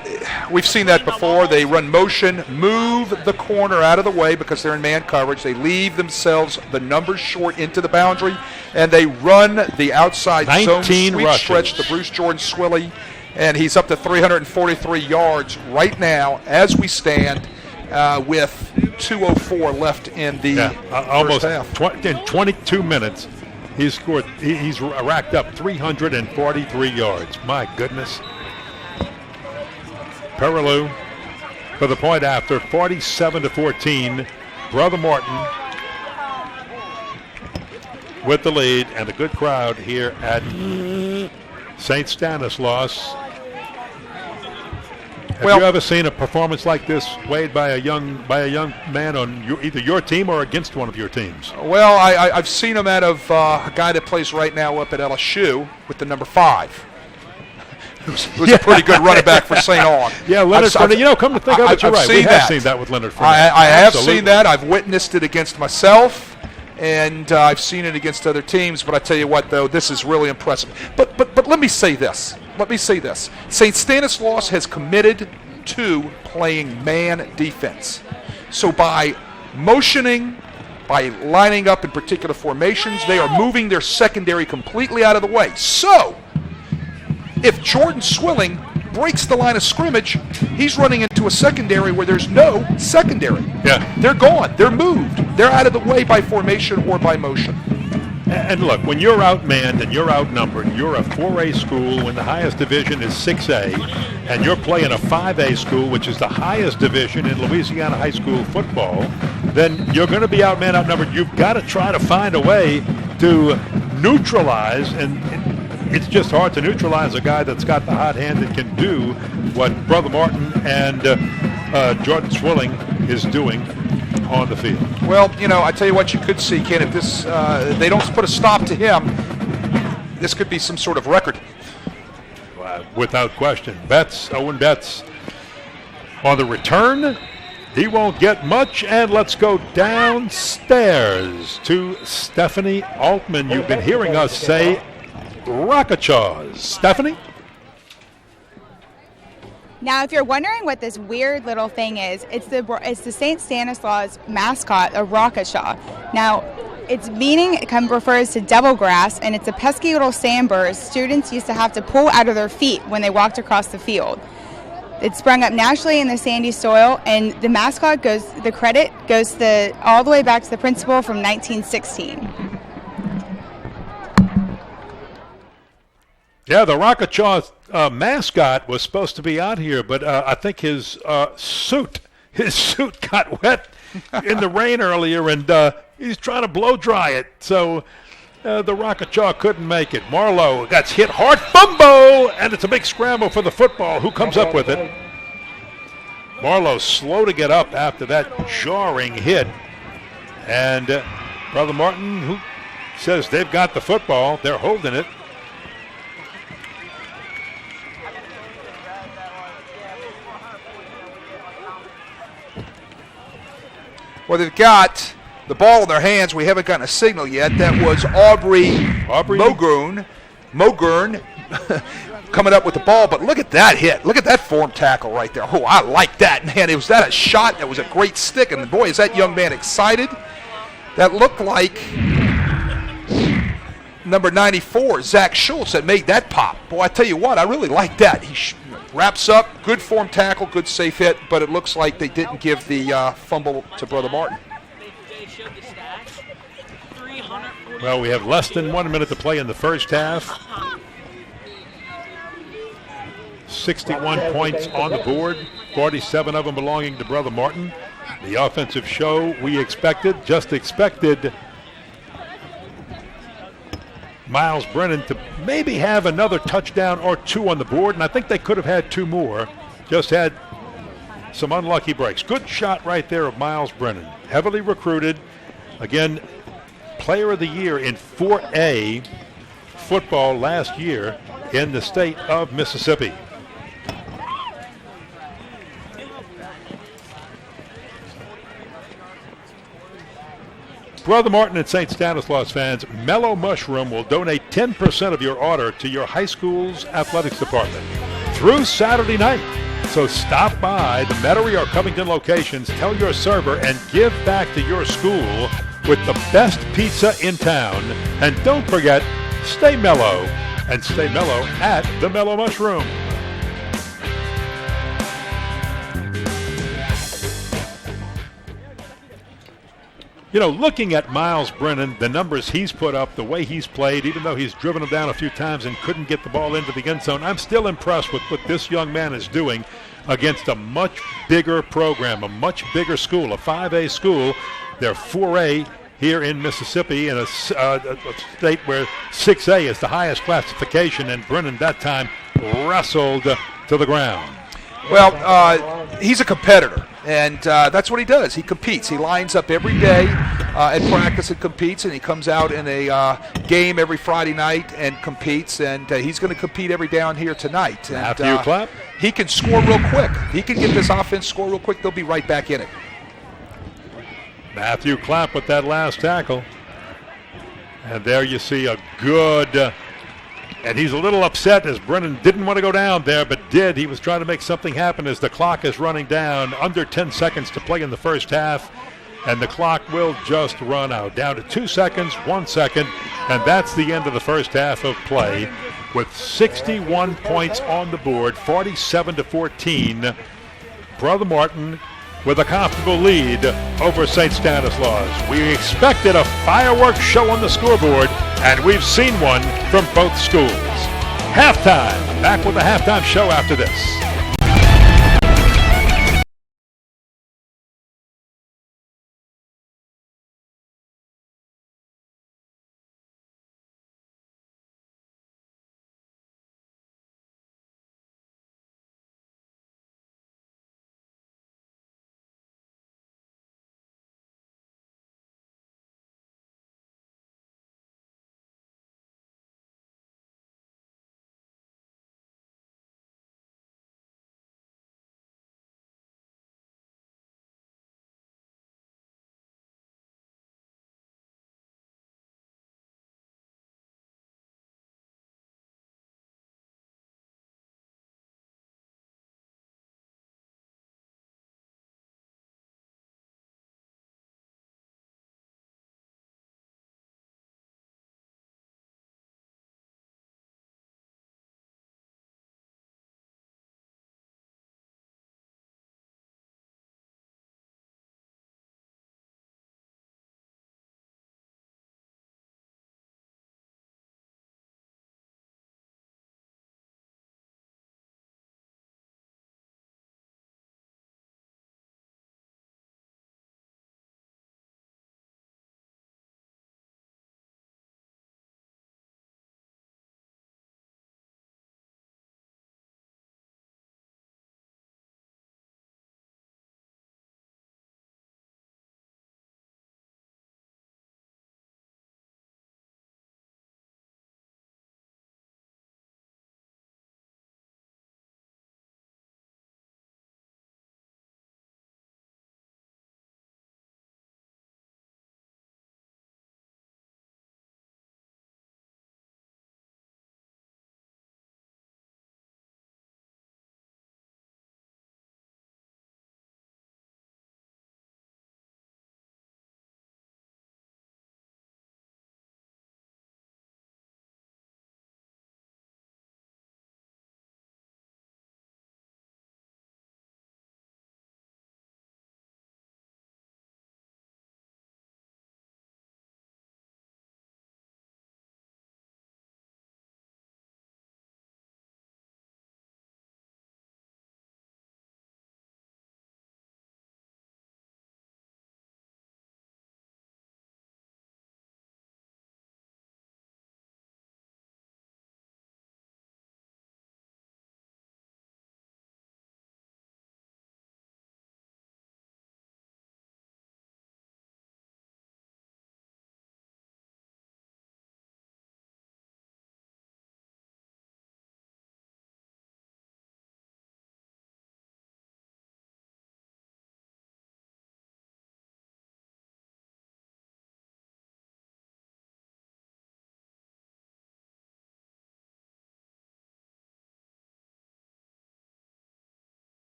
we've seen that before. They run motion, move the corner out of the way because they're in man coverage. They leave themselves the numbers short into the boundary, and they run the outside zone sweep
rushes.
Stretch to Bruce Jordan Swilling, and he's up to 343 yards right now as we stand. With 2:04 left in the
almost
first half.
In 22 minutes, he's scored. He's racked up 343 yards. My goodness. Perilou for the point after, 47-14. Brother Martin with the lead, and a good crowd here at St. Stanislaus. Have you ever seen a performance like this, Wade, by a young man on either your team or against one of your teams?
Well, I've seen him out of a guy that plays right now up at LSU with the number 5. Who's a pretty good running back for St. Aug.
Yeah, Leonard Fournette. Come to think of it, you're right. We have seen that with Leonard Fournette.
I have seen that. I've witnessed it against myself, and I've seen it against other teams. But I tell you what, though, this is really impressive. But let me say this. St. Stanislaus has committed to playing man defense. So by motioning, by lining up in particular formations, they are moving their secondary completely out of the way. So if Jordan Swilling breaks the line of scrimmage, he's running into a secondary where there's no secondary.
Yeah.
They're gone. They're moved. They're out of the way by formation or by motion.
And look, when you're outmanned and you're outnumbered, you're a 4A school when the highest division is 6A, and you're playing a 5A school, which is the highest division in Louisiana high school football, then you're going to be outmanned, outnumbered. You've got to try to find a way to neutralize, and it's just hard to neutralize a guy that's got the hot hand that can do what Brother Martin and Jordan Swilling is doing on the field.
Well, I tell you what you could see, Ken, if this they don't put a stop to him, this could be some sort of record.
Without question. Owen Betts on the return. He won't get much, and let's go downstairs to Stephanie Altman. You've been hearing us say Rock-a-Chaws. Stephanie?
Now, if you're wondering what this weird little thing is, it's the St. Stanislaus mascot, a Rockachaw. Now, its meaning refers to devil grass, and it's a pesky little sandburst students used to have to pull out of their feet when they walked across the field. It sprung up naturally in the sandy soil, and the mascot the credit goes all the way back to the principal from 1916.
Yeah, the Rock-a-Chaws mascot was supposed to be out here, but I think his suit got wet in the rain earlier, and he's trying to blow dry it. So the Rock-a-Chaw couldn't make it. Marlowe gets hit hard, fumble, and it's a big scramble for the football. Who comes up with it? Marlowe's slow to get up after that jarring hit, and Brother Martin, who says they've got the football, they're holding it.
Well, they've got the ball in their hands. We haven't gotten a signal yet. That was Aubrey Mogurn coming up with the ball. But look at that hit. Look at that form tackle right there. Oh, I like that, man. Was that a shot? That was a great stick. And, boy, is that young man excited. That looked like number 94, Zach Schultz, that made that pop. Boy, I tell you what, I really like that. He wraps up, good form tackle, good safe hit, but it looks like they didn't give the fumble to Brother Martin.
Well, we have less than 1 minute to play in the first half. 61 points on the board, 47 of them belonging to Brother Martin. The offensive show we just expected Miles Brennan to maybe have another touchdown or two on the board, and I think they could have had two more. Just had some unlucky breaks. Good shot right there of Miles Brennan. Heavily recruited. Again, player of the year in 4A football last year in the state of Mississippi. Brother Martin and St. Stanislaus fans, Mellow Mushroom will donate 10% of your order to your high school's athletics department through Saturday night. So stop by the Metairie or Covington locations, tell your server, and give back to your school with the best pizza in town. And don't forget, stay mellow, and stay mellow at the Mellow Mushroom. You know, looking at Miles Brennan, the numbers he's put up, the way he's played, even though he's driven him down a few times and couldn't get the ball into the end zone, I'm still impressed with what this young man is doing against a much bigger program, a much bigger school, a 5A school. They're 4A here in Mississippi in a state where 6A is the highest classification, and Brennan that time wrestled to the ground.
Well, he's a competitor, and that's what he does. He competes. He lines up every day at practice and competes, and he comes out in a game every Friday night and competes, and he's going to compete every down here tonight. And,
Matthew Clapp.
He can score real quick. He can get this offense score real quick. They'll be right back in it.
Matthew Clapp with that last tackle. And there you see a good... and he's a little upset as Brennan didn't want to go down there, but did. He was trying to make something happen as the clock is running down. Under 10 seconds to play in the first half, and the clock will just run out. Down to 2 seconds, 1 second, and that's the end of the first half of play with 61 points on the board, 47-14. Brother Martin with a comfortable lead over St. Stanislaus. We expected a fireworks show on the scoreboard, and we've seen one from both schools. Halftime. Back with the halftime show after this.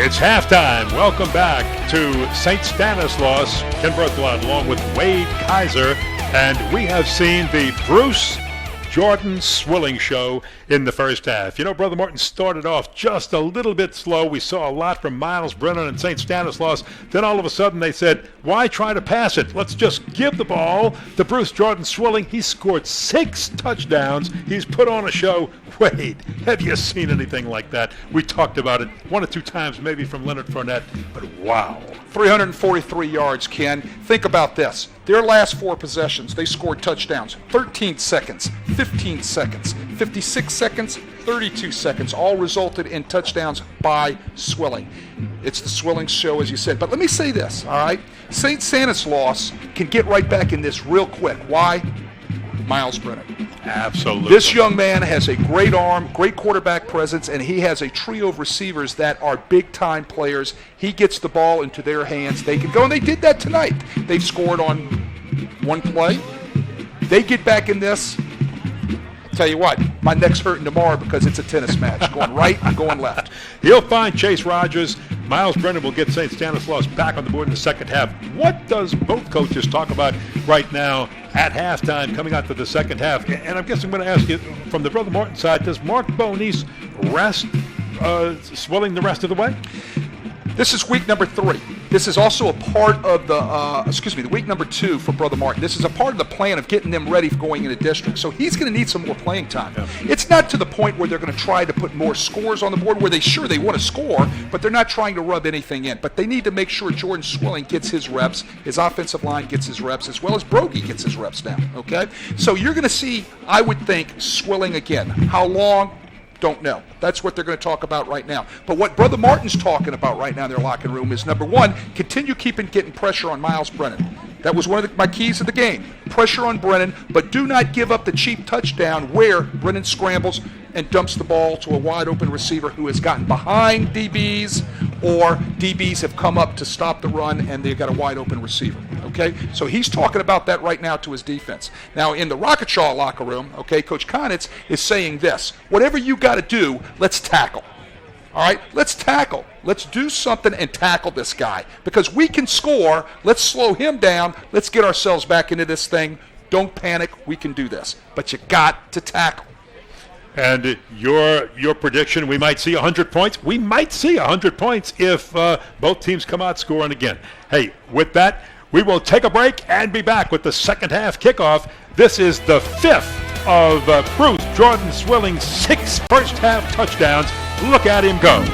It's halftime. Welcome back to St. Stanislaus. Ken Berthelot along with Wade Kaiser. And we have seen the Bruce Jordan Swilling show in the first half. You know, Brother Martin started off just a little bit slow. We saw a lot from Miles Brennan and St. Stanislaus. Then all of a sudden they said, why try to pass it? Let's just give the ball to Bruce Jordan Swilling. He scored 6 touchdowns. He's put on a show. Wade, have you seen anything like that? We talked about it 1 or 2 times, maybe from Leonard Fournette, but wow.
343 yards, Ken. Think about this. Their last 4 possessions, they scored touchdowns. 13 seconds, 15 seconds, 56 seconds, 32 seconds, all resulted in touchdowns by Swilling. It's the Swilling show, as you said. But let me say this, all right? St. Stanislaus can get right back in this real quick. Why? Miles Brennan.
Absolutely.
This young man has a great arm, great quarterback presence, and he has a trio of receivers that are big-time players. He gets the ball into their hands. They can go, and they did that tonight. They've scored on 1 play. They get back in this. I'll tell you what, my neck's hurting tomorrow because it's a tennis match, going right and going left.
He'll find Chase Rogers. Miles Brennan will get St. Stanislaus back on the board in the second half. What does both coaches talk about right now at halftime coming out to the second half? And I guess I'm going to ask you, from the Brother Martin side, does Mark Bonise rest Swilling the rest of the way?
This is week number 3. This is also a part of the week number 2 for Brother Martin. This is a part of the plan of getting them ready for going into district. So he's going to need some more playing time. Yeah. It's not to the point where they're going to try to put more scores on the board where they want to score, but they're not trying to rub anything in. But they need to make sure Jordan Swilling gets his reps, his offensive line gets his reps, as well as Broggie gets his reps down. Okay? So you're going to see, I would think, Swilling again. How long? Don't know. That's what they're going to talk about right now. But what Brother Martin's talking about right now in their locker room is, number 1, continue getting pressure on Miles Brennan. That was one of my keys of the game. Pressure on Brennan, but do not give up the cheap touchdown where Brennan scrambles and dumps the ball to a wide open receiver who has gotten behind DBs, or DBs have come up to stop the run and they've got a wide open receiver. Okay? So he's talking about that right now to his defense. Now in the Rockachaw locker room, okay, Coach Konitz is saying this: whatever you got to do, let's tackle. All right, let's tackle. Let's do something and tackle this guy because we can score. Let's slow him down. Let's get ourselves back into this thing. Don't panic. We can do this. But you got to tackle.
And your prediction, we might see 100 points? We might see 100 points if both teams come out scoring again. Hey, with that, we will take a break and be back with the second half kickoff. This is the 5th of Bruce Jordan Swilling's 6 first half touchdowns. Look at him go.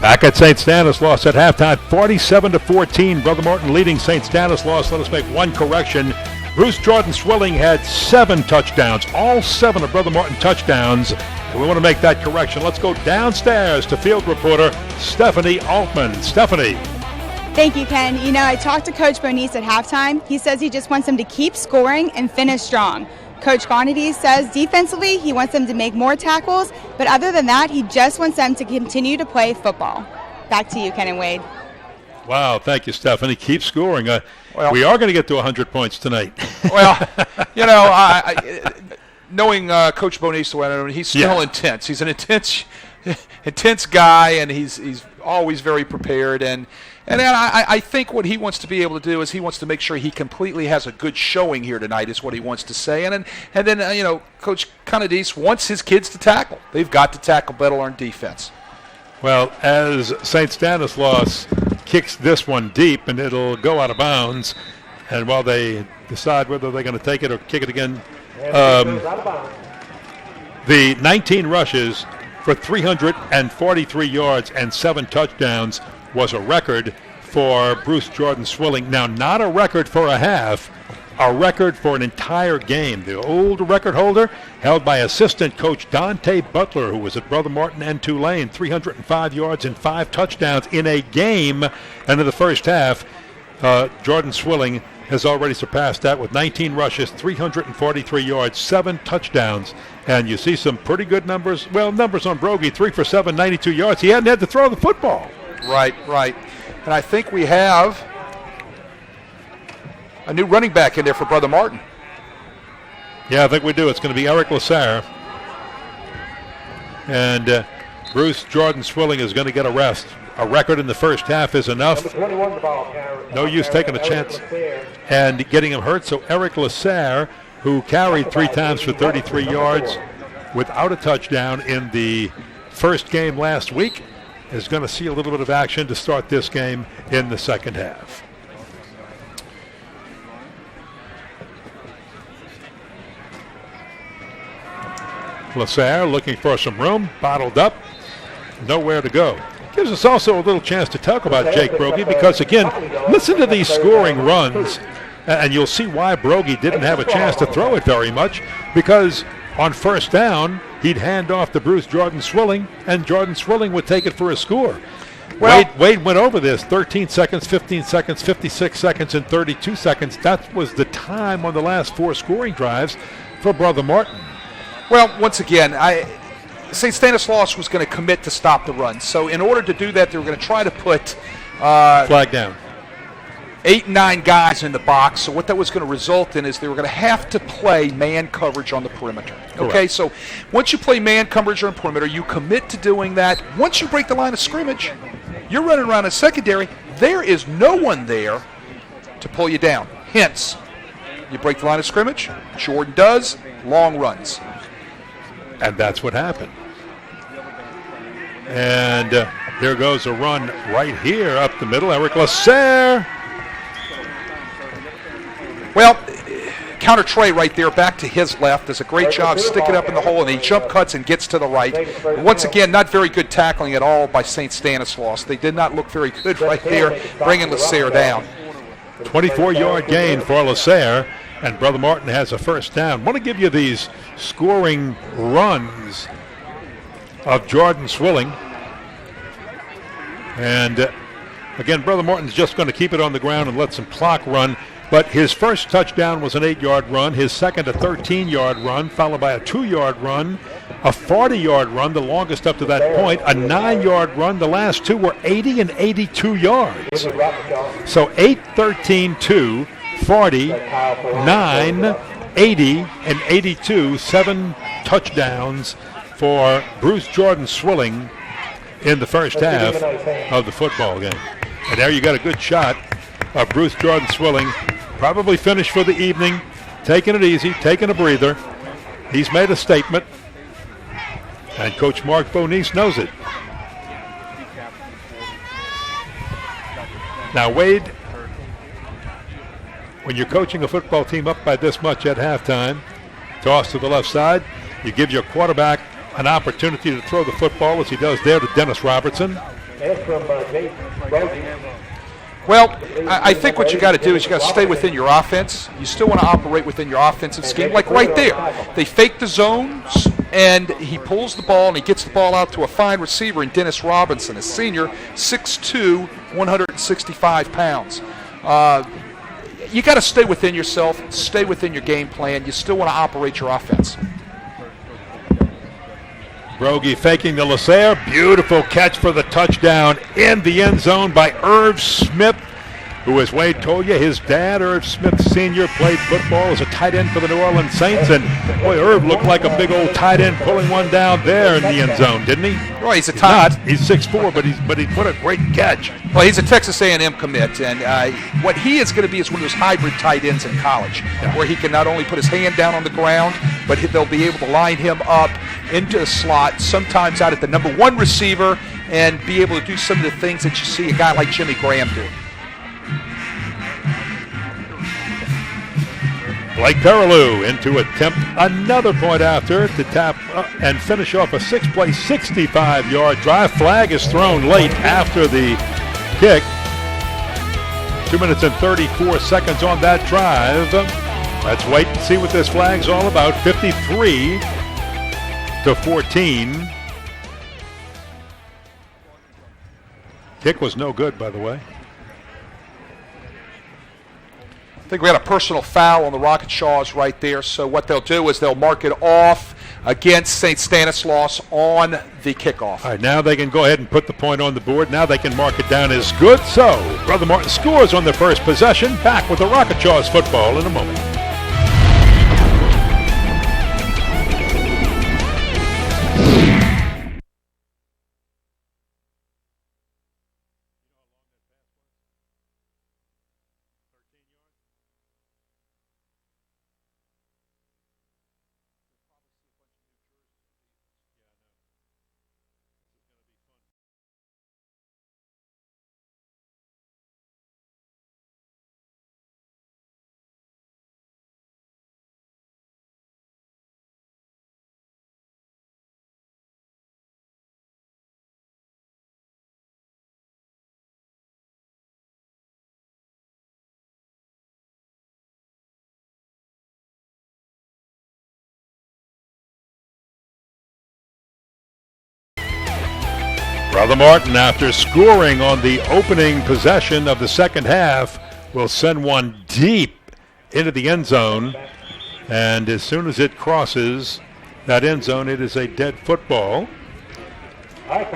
Back at St. Stanislaus at halftime, 47-14. Brother Martin leading St. Stanislaus. Let us make one correction. Bruce Jordan Swilling had 7 touchdowns, all 7 of Brother Martin touchdowns. And we want to make that correction. Let's go downstairs to field reporter Stephanie Altman. Stephanie.
Thank you, Ken. You know, I talked to Coach Bonice at halftime. He says he just wants them to keep scoring and finish strong. Coach Bonity says defensively he wants them to make more tackles, but other than that, he just wants them to continue to play football. Back to you, Ken and Wade.
Wow, thank you, Stephanie. Keep scoring. We are going to get to 100 points tonight.
Well, you know, knowing Coach Bonice the way I know him, he's still intense. He's an intense guy, and he's always very prepared. And I think what he wants to be able to do is he wants to make sure he completely has a good showing here tonight is what he wants to say. And then you know, Coach Canadese wants his kids to tackle. They've got to tackle better on defense.
Well, as St. Stanislaus kicks this one deep, and it'll go out of bounds, and while they decide whether they're going to take it or kick it again, the 19 rushes for 343 yards and 7 touchdowns was a record for Bruce Jordan Swilling. Now, not a record for a half, a record for an entire game. The old record holder held by assistant coach Dante Butler, who was at Brother Martin and Tulane, 305 yards and 5 touchdowns in a game. And in the first half, Jordan Swilling has already surpassed that with 19 rushes, 343 yards, 7 touchdowns. And you see some pretty good numbers. Well, numbers on Broggie, 3 for 7, 92 yards. He hadn't had to throw the football.
Right. And I think we have a new running back in there for Brother Martin.
Yeah, I think we do. It's going to be Eric Lasaire. And Bruce Jordan Swilling is going to get a rest. A record in the first half is enough. No use taking a chance and getting him hurt. So Eric Lasaire, who carried 3 times for 33 yards without a touchdown in the first game last week, is going to see a little bit of action to start this game in the second half. Lasaire looking for some room, bottled up, nowhere to go. Gives us also a little chance to talk about Jake Broggie because, again, listen to these scoring runs, and you'll see why Broggie didn't have a chance to throw it very much, because on first down, he'd hand off to Bruce Jordan Swilling, and Jordan Swilling would take it for a score. Well, Wade went over this, 13 seconds, 15 seconds, 56 seconds, and 32 seconds. That was the time on the last 4 scoring drives for Brother Martin.
Well, once again, St. Stanislaus was going to commit to stop the run. So in order to do that, they were going to try to put
flag down
8 and 9 guys in the box. So what that was going to result in is they were going to have to play man coverage on the perimeter.
Correct.
Okay, so once you play man coverage on the perimeter, you commit to doing that. Once you break the line of scrimmage, you're running around in secondary. There is no one there to pull you down. Hence, you break the line of scrimmage. Jordan does. Long runs.
And that's what happened. And here goes a run right here up the middle. Eric Lasaire.
Well, counter Trey right there, back to his left. Does a great job sticking up in the hole, and he jump cuts and gets to the right. And once again, not very good tackling at all by St. Stanislaus. They did not look very good right there, bringing Lasaire down.
24-yard gain for Lasaire, and Brother Martin has a first down. I want to give you these scoring runs of Jordan Swilling. And again, Brother Martin's just going to keep it on the ground and let some clock run. But his first touchdown was an 8-yard run, his second a 13-yard run, followed by a 2-yard run, a 40-yard run, the longest up to that point, a 9-yard run. The last 2 were 80 and 82 yards. So 8, 13, 2, 40, 9, 80, and 82, 7 touchdowns for Bruce Jordan Swilling in the first half of the football game. And there you got a good shot of Bruce Jordan Swilling, probably finished for the evening, taking it easy, taking a breather. He's made a statement, and Coach Mark Bonice knows it. Now, Wade, when you're coaching a football team up by this much at halftime, toss to the left side, you give your quarterback an opportunity to throw the football as he does there to Dennis Robertson.
That's from Jay Brogan.
Well, I think what you got to do is you got to stay within your offense. You still want to operate within your offensive scheme, like right there. They fake the zones, and he pulls the ball, and he gets the ball out to a fine receiver in Dennis Robinson, a senior, 6'2", 165 pounds. You got to stay within yourself, stay within your game plan. You still want to operate your offense.
Brogy faking the Lasaire. Beautiful catch for the touchdown in the end zone by Irv Smith, who, as Wade told you, his dad, Irv Smith Sr., played football as a tight end for the New Orleans Saints. And, boy, Irv looked like a big old tight end pulling one down there in the end zone, didn't he?
Well, he's a tight end.
He's 6'4", but he put a great catch.
Well, he's a Texas A&M commit, and what he is going to be is one of those hybrid tight ends in college, where he can not only put his hand down on the ground, but they'll be able to line him up into a slot, sometimes out at the number one receiver, and be able to do some of the things that you see a guy like Jimmy Graham do.
Blake Perilou in to attempt another point after to tap and finish off a 6-play, 65-yard drive. Flag is thrown late after the kick. 2 minutes and 34 seconds on that drive. Let's wait and see what this flag's all about. 53-14. Kick was no good, by the way.
I think we had a personal foul on the Rock-a-Chaws right there, so what they'll do is they'll mark it off against St. Stanislaus on the kickoff.
All right, now they can go ahead and put the point on the board. Now they can mark it down as good. So, Brother Martin scores on the first possession. Back with the Rock-a-Chaws football in a moment. Brother Martin, after scoring on the opening possession of the second half, will send one deep into the end zone. And as soon as it crosses that end zone, it is a dead football.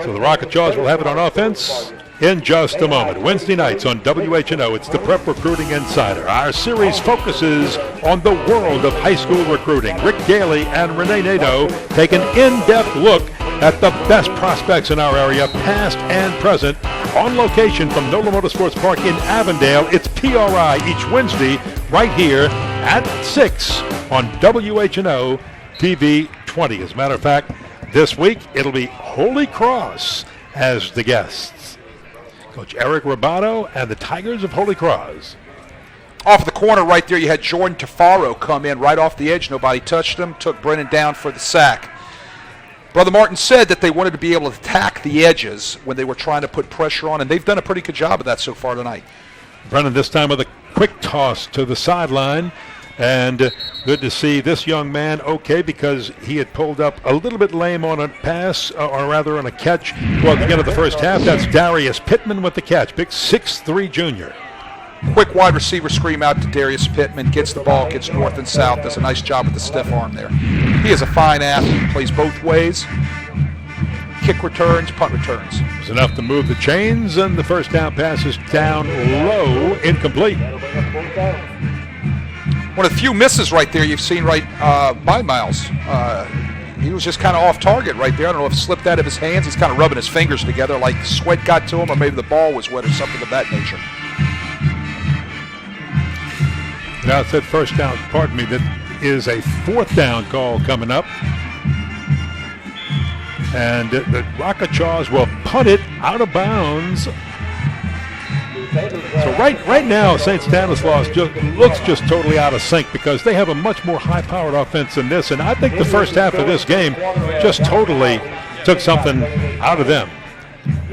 So the Rock-a-Chaws will have it on offense in just a moment. Wednesday nights on WHNO, it's the Prep Recruiting Insider. Our series focuses on the world of high school recruiting. Rick Daly and Renee Nadeau take an in-depth look at the best prospects in our area, past and present, on location from NOLA Motorsports Park in Avondale. It's PRI each Wednesday right here at 6 on WHNO TV 20. As a matter of fact, this week it'll be Holy Cross as the guests. Coach Eric Robato and the Tigers of Holy Cross.
Off the corner right there, you had Jordan Tafaro come in right off the edge. Nobody touched him, took Brennan down for the sack. Brother Martin said that they wanted to be able to attack the edges when they were trying to put pressure on, and they've done a pretty good job of that so far tonight.
Brennan this time with a quick toss to the sideline, and good to see this young man okay, because he had pulled up a little bit lame on a pass, or rather on a catch toward the end of the first half. That's Darius Pittman with the catch, big 6'3" junior.
Quick wide receiver scream out to Darius Pittman, gets the ball, gets north and south, does a nice job with the stiff arm there. He is a fine athlete, plays both ways, kick returns, punt returns.
It was enough to move the chains, and the first down pass is down low, incomplete.
One of the few misses right there you've seen right by Miles. He was just kind of off target right there. I don't know if it slipped out of his hands. He's kind of rubbing his fingers together like sweat got to him, or maybe the ball was wet or something of that nature.
Now it said first down, pardon me, that is a fourth down call coming up. And the Rock-a-Chaws will punt it out of bounds. So right now, St. Stanislaus looks just totally out of sync, because they have a much more high-powered offense than this. And I think the first half of this game just totally took something out of them.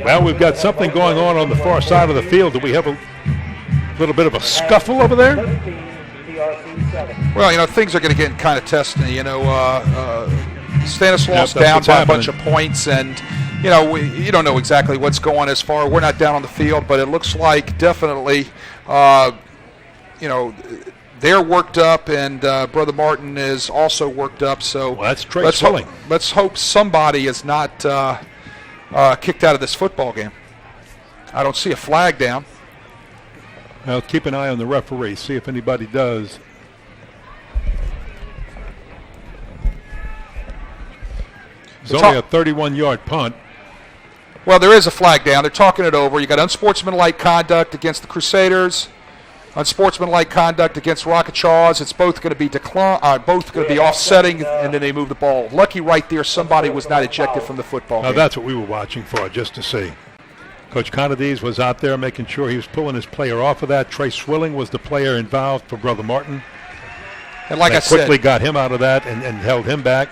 Well, we've got something going on the far side of the field. Do we have a little bit of a scuffle over there?
Well, things are going to get kind of testy. Stanislaus down by a bunch of points, and you don't know exactly what's going as far. We're not down on the field, but it looks like definitely, they're worked up, and Brother Martin is also worked up. So
that's Swilling.
Let's hope somebody is not kicked out of this football game. I don't see a flag down.
Well, keep an eye on the referee. See if anybody does. It's only a 31-yard punt.
Well, there is a flag down. They're talking it over. You got unsportsmanlike conduct against the Crusaders, unsportsmanlike conduct against Rock-a-Chaws. It's both going to be offsetting, and then they move the ball. Lucky right there, somebody was not ejected from the football game.
That's what we were watching for, just to see. Coach Conadiz was out there making sure he was pulling his player off of that. Trey Swilling was the player involved for Brother Martin.
And like I said,
quickly got him out of that and held him back.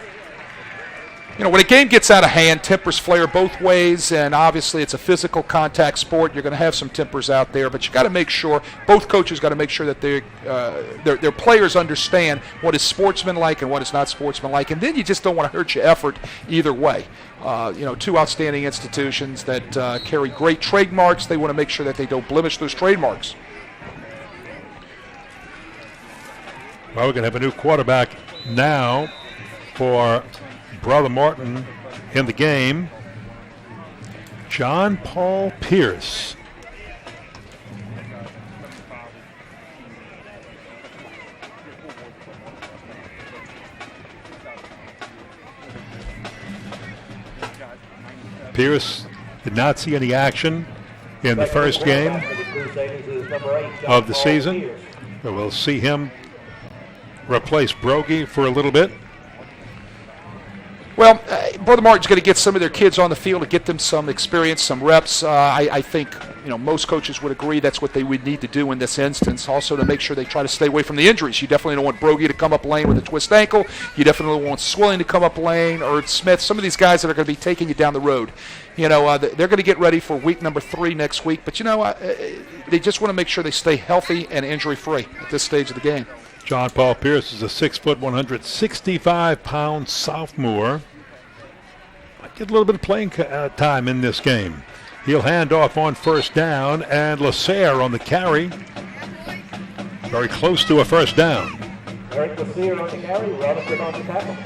When a game gets out of hand, tempers flare both ways, and obviously it's a physical contact sport. You're going to have some tempers out there, but you got to make sure, both coaches got to make sure that their players understand what is sportsmanlike and what is not sportsmanlike, and then you just don't want to hurt your effort either way. Two outstanding institutions that carry great trademarks. They want to make sure that they don't blemish those trademarks.
Well, we're going to have a new quarterback now for Brother Martin in the game. John Paul Pierce. Pierce did not see any action in the first game of the season. But we'll see him replace Brogy for a little bit.
Well, Brother Martin's going to get some of their kids on the field to get them some experience, some reps. I think most coaches would agree that's what they would need to do in this instance. Also to make sure they try to stay away from the injuries. You definitely don't want Brogy to come up lane with a twist ankle. You definitely want Swilling to come up lane, or Smith. Some of these guys that are going to be taking you down the road. They're going to get ready for week number 3 next week. But they just want to make sure they stay healthy and injury-free at this stage of the game.
John Paul Pierce is a 6', 165-pound sophomore. Might get a little bit of playing time in this game. He'll hand off on first down, and Lasaire on the carry. Very close to a first down.
Eric Lasaire on the carry, Robinson on the tackle.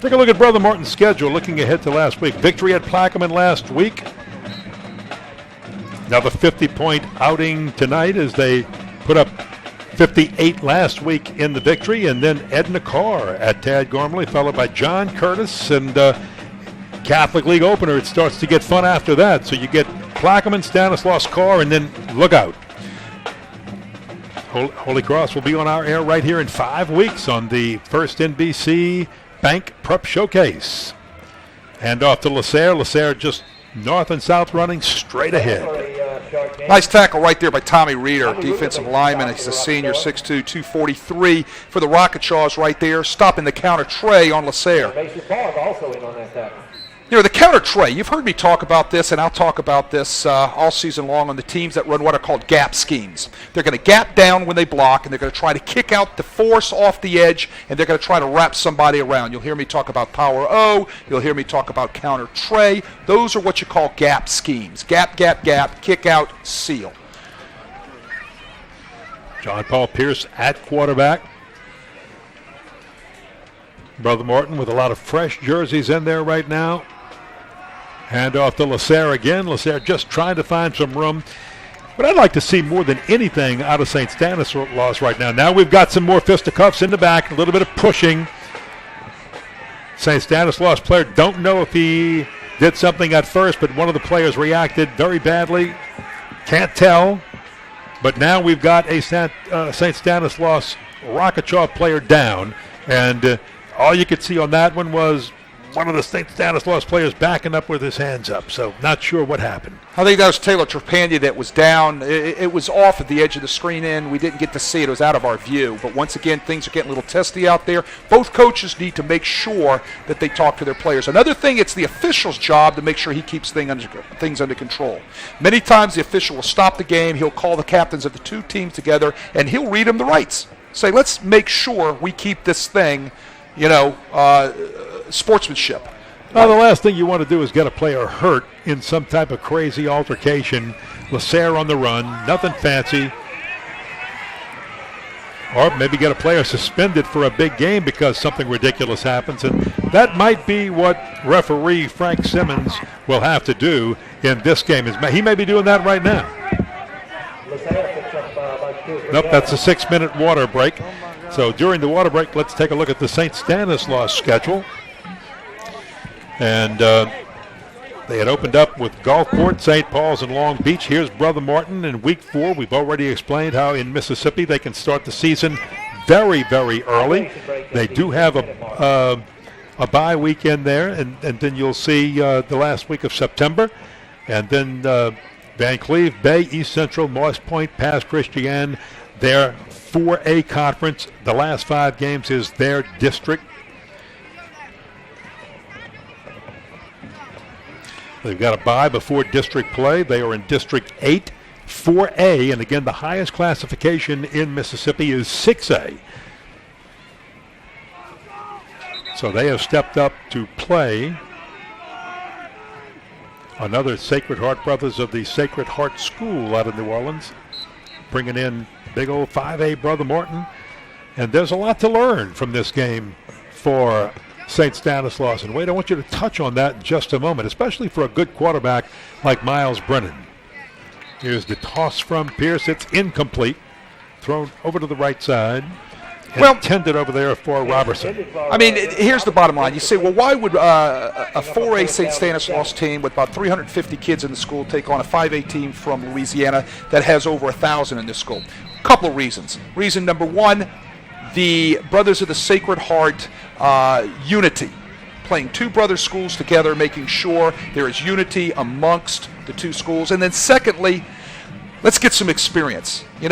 Take a look at Brother Martin's schedule, looking ahead to last week. Victory at Pregame last week. Another 50-point outing tonight as they put up 58 last week in the victory, and then Edna Carr at Tad Gormley, followed by John Curtis, and Catholic League opener. It starts to get fun after that. So you get Plaquemine, Stanislaus, Carr, and then look out. Holy Cross will be on our air right here in 5 weeks on the first NBC Bank Prep Showcase. Hand off to Lasaire. Lasaire just north and south running straight ahead.
Nice tackle right there by Tommy Reeder, defensive lineman. He's a senior, 6'2", 243 for the Rock-a-Chaws right there, stopping the counter tray on Lasaire.
Also in on that tackle.
The counter tray, you've heard me talk about this, and I'll talk about this all season long on the teams that run what are called gap schemes. They're going to gap down when they block, and they're going to try to kick out the force off the edge, and they're going to try to wrap somebody around. You'll hear me talk about power O. You'll hear me talk about counter tray. Those are what you call gap schemes. Gap, gap, gap, kick out, seal.
John Paul Pierce at quarterback. Brother Martin with a lot of fresh jerseys in there right now. Hand off to Lasaire again. Lasaire just trying to find some room. But I'd like to see more than anything out of St. Stanislaus right now. Now we've got some more fisticuffs in the back, a little bit of pushing. St. Stanislaus player, don't know if he did something at first, but one of the players reacted very badly. Can't tell. But now we've got a St. Stanislaus Rockachaw player down. And all you could see on that one was one of the St. Stanislaus players backing up with his hands up, so not sure what happened.
I think that was Taylor Trepanier that was down. It was off at the edge of the screen end. We didn't get to see it. It was out of our view. But once again, things are getting a little testy out there. Both coaches need to make sure that they talk to their players. Another thing, it's the official's job to make sure he keeps things under control. Many times the official will stop the game. He'll call the captains of the two teams together, and he'll read them the rights. Say, let's make sure we keep this thing, sportsmanship.
Well, the last thing you want to do is get a player hurt in some type of crazy altercation. Lasaire on the run, nothing fancy. Or maybe get a player suspended for a big game because something ridiculous happens. And that might be what referee Frank Simmons will have to do in this game. He may be doing that right now. Nope, that's a 6-minute water break. So during the water break, let's take a look at the St. Stanislaus schedule. And they had opened up with Gulfport, St. Paul's, and Long Beach. Here's Brother Martin in week 4. We've already explained how in Mississippi they can start the season very, very early. They do have a bye weekend there, and then you'll see the last week of September. And then Van Cleve, Bay, East Central, Moss Point, Pass Christian, their 4A conference. The last 5 games is their district. They've got a bye before district play. They are in District 8, 4A, and again, the highest classification in Mississippi is 6A. So they have stepped up to play another Sacred Heart brothers of the Sacred Heart School out of New Orleans, bringing in big old 5A Brother Martin. And there's a lot to learn from this game for St. Stanislaus. And Wade, I want you to touch on that in just a moment, especially for a good quarterback like Miles Brennan. Here's the toss from Pierce. It's incomplete. Thrown over to the right side. Intended over there for Robertson.
I mean, here's the bottom line. You say, well, why would a 4A St. Stanislaus team with about 350 kids in the school take on a 5A team from Louisiana that has over 1,000 in this school? A couple of reasons. Reason number one, the Brothers of the Sacred Heart unity, playing two brother schools together, making sure there is unity amongst the two schools. And then secondly, let's get some experience. You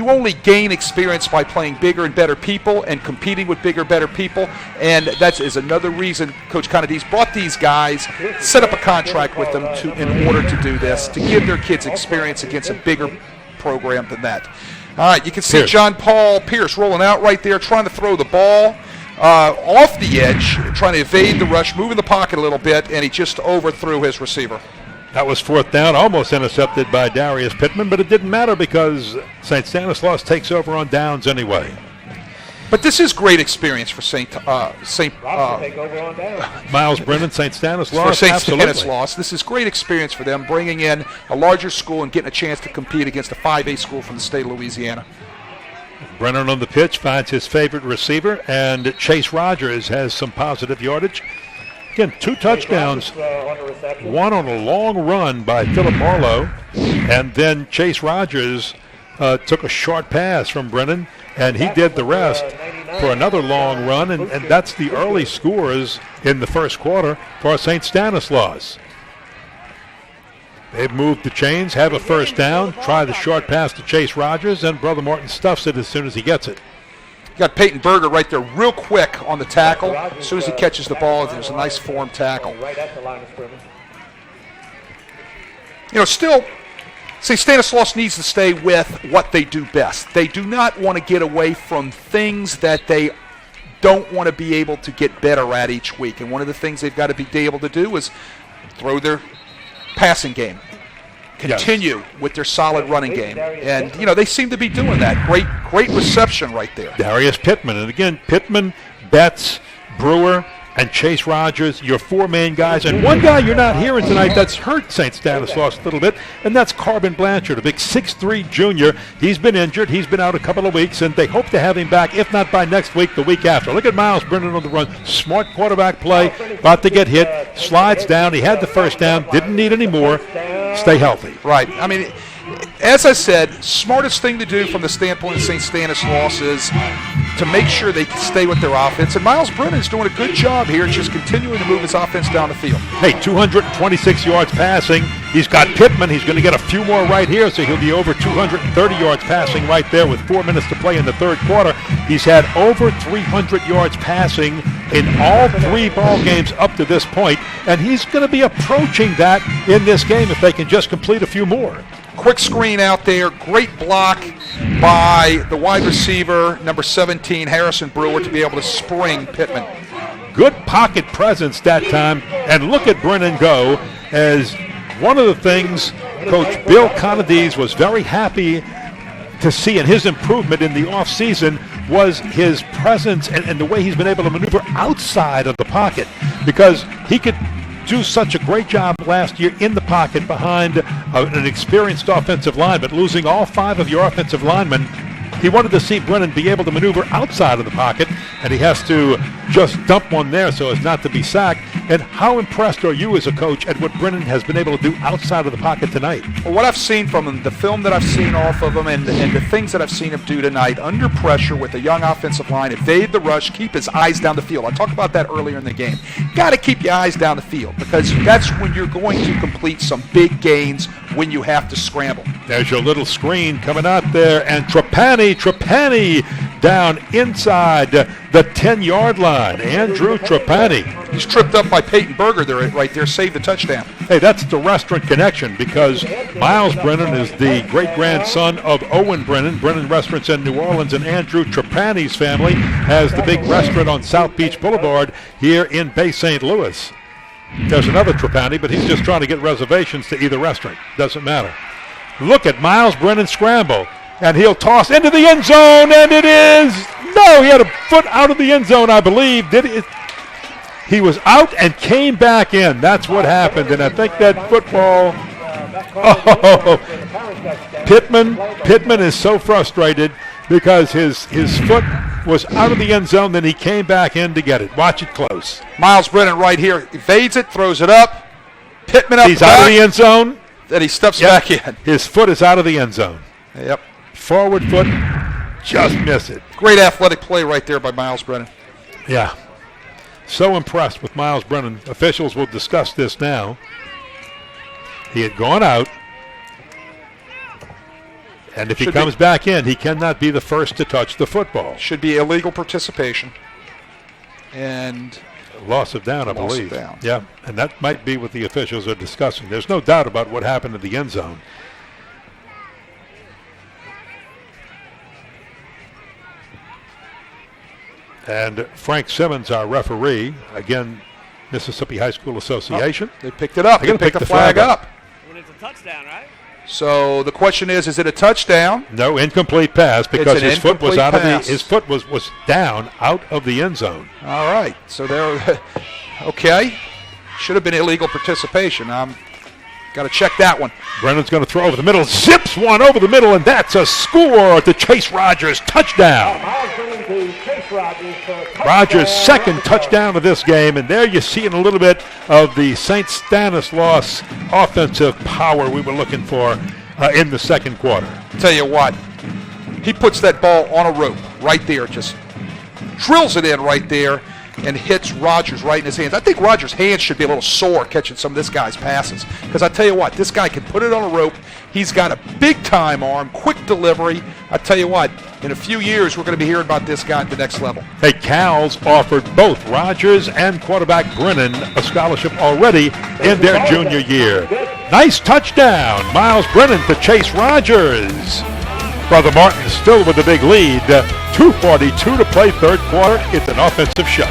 only gain experience by playing bigger and better people and competing with bigger, better people. And that is another reason Coach Conadi's brought these guys, set up a contract with them in order to do this, to give their kids experience against a bigger program than that. All right, you can see John Paul Pierce rolling out right there, trying to throw the ball off the edge, trying to evade the rush, move in the pocket a little bit, and he just overthrew his receiver.
That was 4th down, almost intercepted by Darius Pittman, but it didn't matter because St. Stanislaus takes over on downs anyway.
But this is great experience for
Miles Brennan, St. Stanislaus.
For St. Stanislaus, this is great experience for them, bringing in a larger school and getting a chance to compete against a 5A school from the state of Louisiana.
Brennan on the pitch finds his favorite receiver, and Chase Rogers has some positive yardage. Again, 2 touchdowns, one on a long run by Philip Marlowe, and then Chase Rogers took a short pass from Brennan, and he did the rest for another long run, and that's the early scores in the first quarter for St. Stanislaus. They've moved the chains, have a first down, try the short pass to Chase Rogers, and Brother Martin stuffs it as soon as he gets it.
You got Peyton Berger right there real quick on the tackle. As soon as he catches the ball, there's a nice form tackle. Still, St. Stanislaus needs to stay with what they do best. They do not want to get away from things that they don't want to be able to get better at each week. And one of the things they've got to be able to do is throw their passing game. Continue with their solid running game. And, they seem to be doing that. Great reception right there.
Darius Pittman. And again, Pittman, Betts, Brewer, and Chase Rogers, your 4 main guys. And one guy you're not hearing tonight that's hurt St. Stanislaus a little bit, and that's Carbon Blanchard, a big 6'3 junior. He's been injured. He's been out a couple of weeks, and they hope to have him back, if not by next week, the week after. Look at Miles Brennan on the run. Smart quarterback play. About to get hit. Slides down. He had the first down. Didn't need any more. Stay healthy.
Right. I mean, as I said, smartest thing to do from the standpoint of St. Stanislaus is to make sure they can stay with their offense. And Miles Brennan's doing a good job here, just continuing to move his offense down the field.
Hey, 226 yards passing. He's got Pittman. He's going to get a few more right here, so he'll be over 230 yards passing right there with 4 minutes to play in the third quarter. He's had over 300 yards passing in all 3 ball games up to this point, and he's going to be approaching that in this game if they can just complete a few more.
Quick screen out there. Great block by the wide receiver, number 17, Harrison Brewer, to be able to spring Pittman.
Good pocket presence that time, and look at Brennan go, as one of the things Coach Bill Conadies was very happy to see in his improvement in the offseason was his presence and the way he's been able to maneuver outside of the pocket, because he could do such a great job last year in the pocket behind an experienced offensive line, but losing all 5 of your offensive linemen, he wanted to see Brennan be able to maneuver outside of the pocket, and he has to just dump one there so as not to be sacked. And how impressed are you as a coach at what Brennan has been able to do outside of the pocket tonight?
Well, what I've seen from him, the film that I've seen off of him, and the things that I've seen him do tonight, under pressure with a young offensive line, evade the rush, keep his eyes down the field. I talked about that earlier in the game. Got to keep your eyes down the field, because that's when you're going to complete some big gains when you have to scramble.
There's your little screen coming out there, and Trapani down inside the 10-yard line. Andrew Trapani.
He's tripped up by Peyton Berger there, right there, saved the touchdown.
Hey, that's the restaurant connection, because Miles Brennan is the great-grandson of Owen Brennan, Brennan Restaurants in New Orleans, and Andrew Trapani's family has the big restaurant on South Beach Boulevard here in Bay St. Louis. There's another Trapani, but he's just trying to get reservations to either restaurant. Doesn't matter. Look at Miles Brennan scramble, and he'll toss into the end zone, and it is, no, he had a foot out of the end zone, I believe. Did he? He was out and came back in. That's what happened, and I think that football, Pittman is so frustrated because his foot was out of the end zone, then he came back in to get it. Watch it close.
Miles Brennan right here evades it, throws it up. Pittman up.
He's out of the end zone.
Then he steps back in.
His foot is out of the end zone.
Yep.
Forward foot, just miss it.
Great athletic play right there by Miles Brennan.
Yeah. So impressed with Miles Brennan. Officials will discuss this now. He had gone out, and if he comes back in, he cannot be the first to touch the football.
Should be illegal participation. And
loss of down, I believe.
Loss of down.
Yeah, and that might be what the officials are discussing. There's no doubt about what happened in the end zone. And Frank Simmons, our referee, again, Mississippi High School Association.
They picked it up. They picked the flag up.
When it's a touchdown, right?
So the question is it a touchdown?
No, incomplete pass, because his foot was out
pass.
of the his foot was down out of the end zone.
All right. So there, okay. Should have been illegal participation. Got to check that one.
Brennan's going to throw over the middle, zips one over the middle, and that's a score to Chase Rogers. Touchdown. Rogers' second touchdown of this game, and there you see a little bit of the St. Stanislaus offensive power we were looking for in the second quarter.
Tell you what, he puts that ball on a rope right there, just drills it in right there, and hits Rogers right in his hands. I think Rogers' hands should be a little sore catching some of this guy's passes, because I tell you what, this guy can put it on a rope. He's got a big-time arm, quick delivery. I tell you what, in a few years, we're going to be hearing about this guy at the next level.
Hey, Cal's offered both Rogers and quarterback Brennan a scholarship already in their junior year. Nice touchdown, Miles Brennan to Chase Rogers. Brother Martin still with a big lead. 2:42 to play third quarter. It's an offensive show.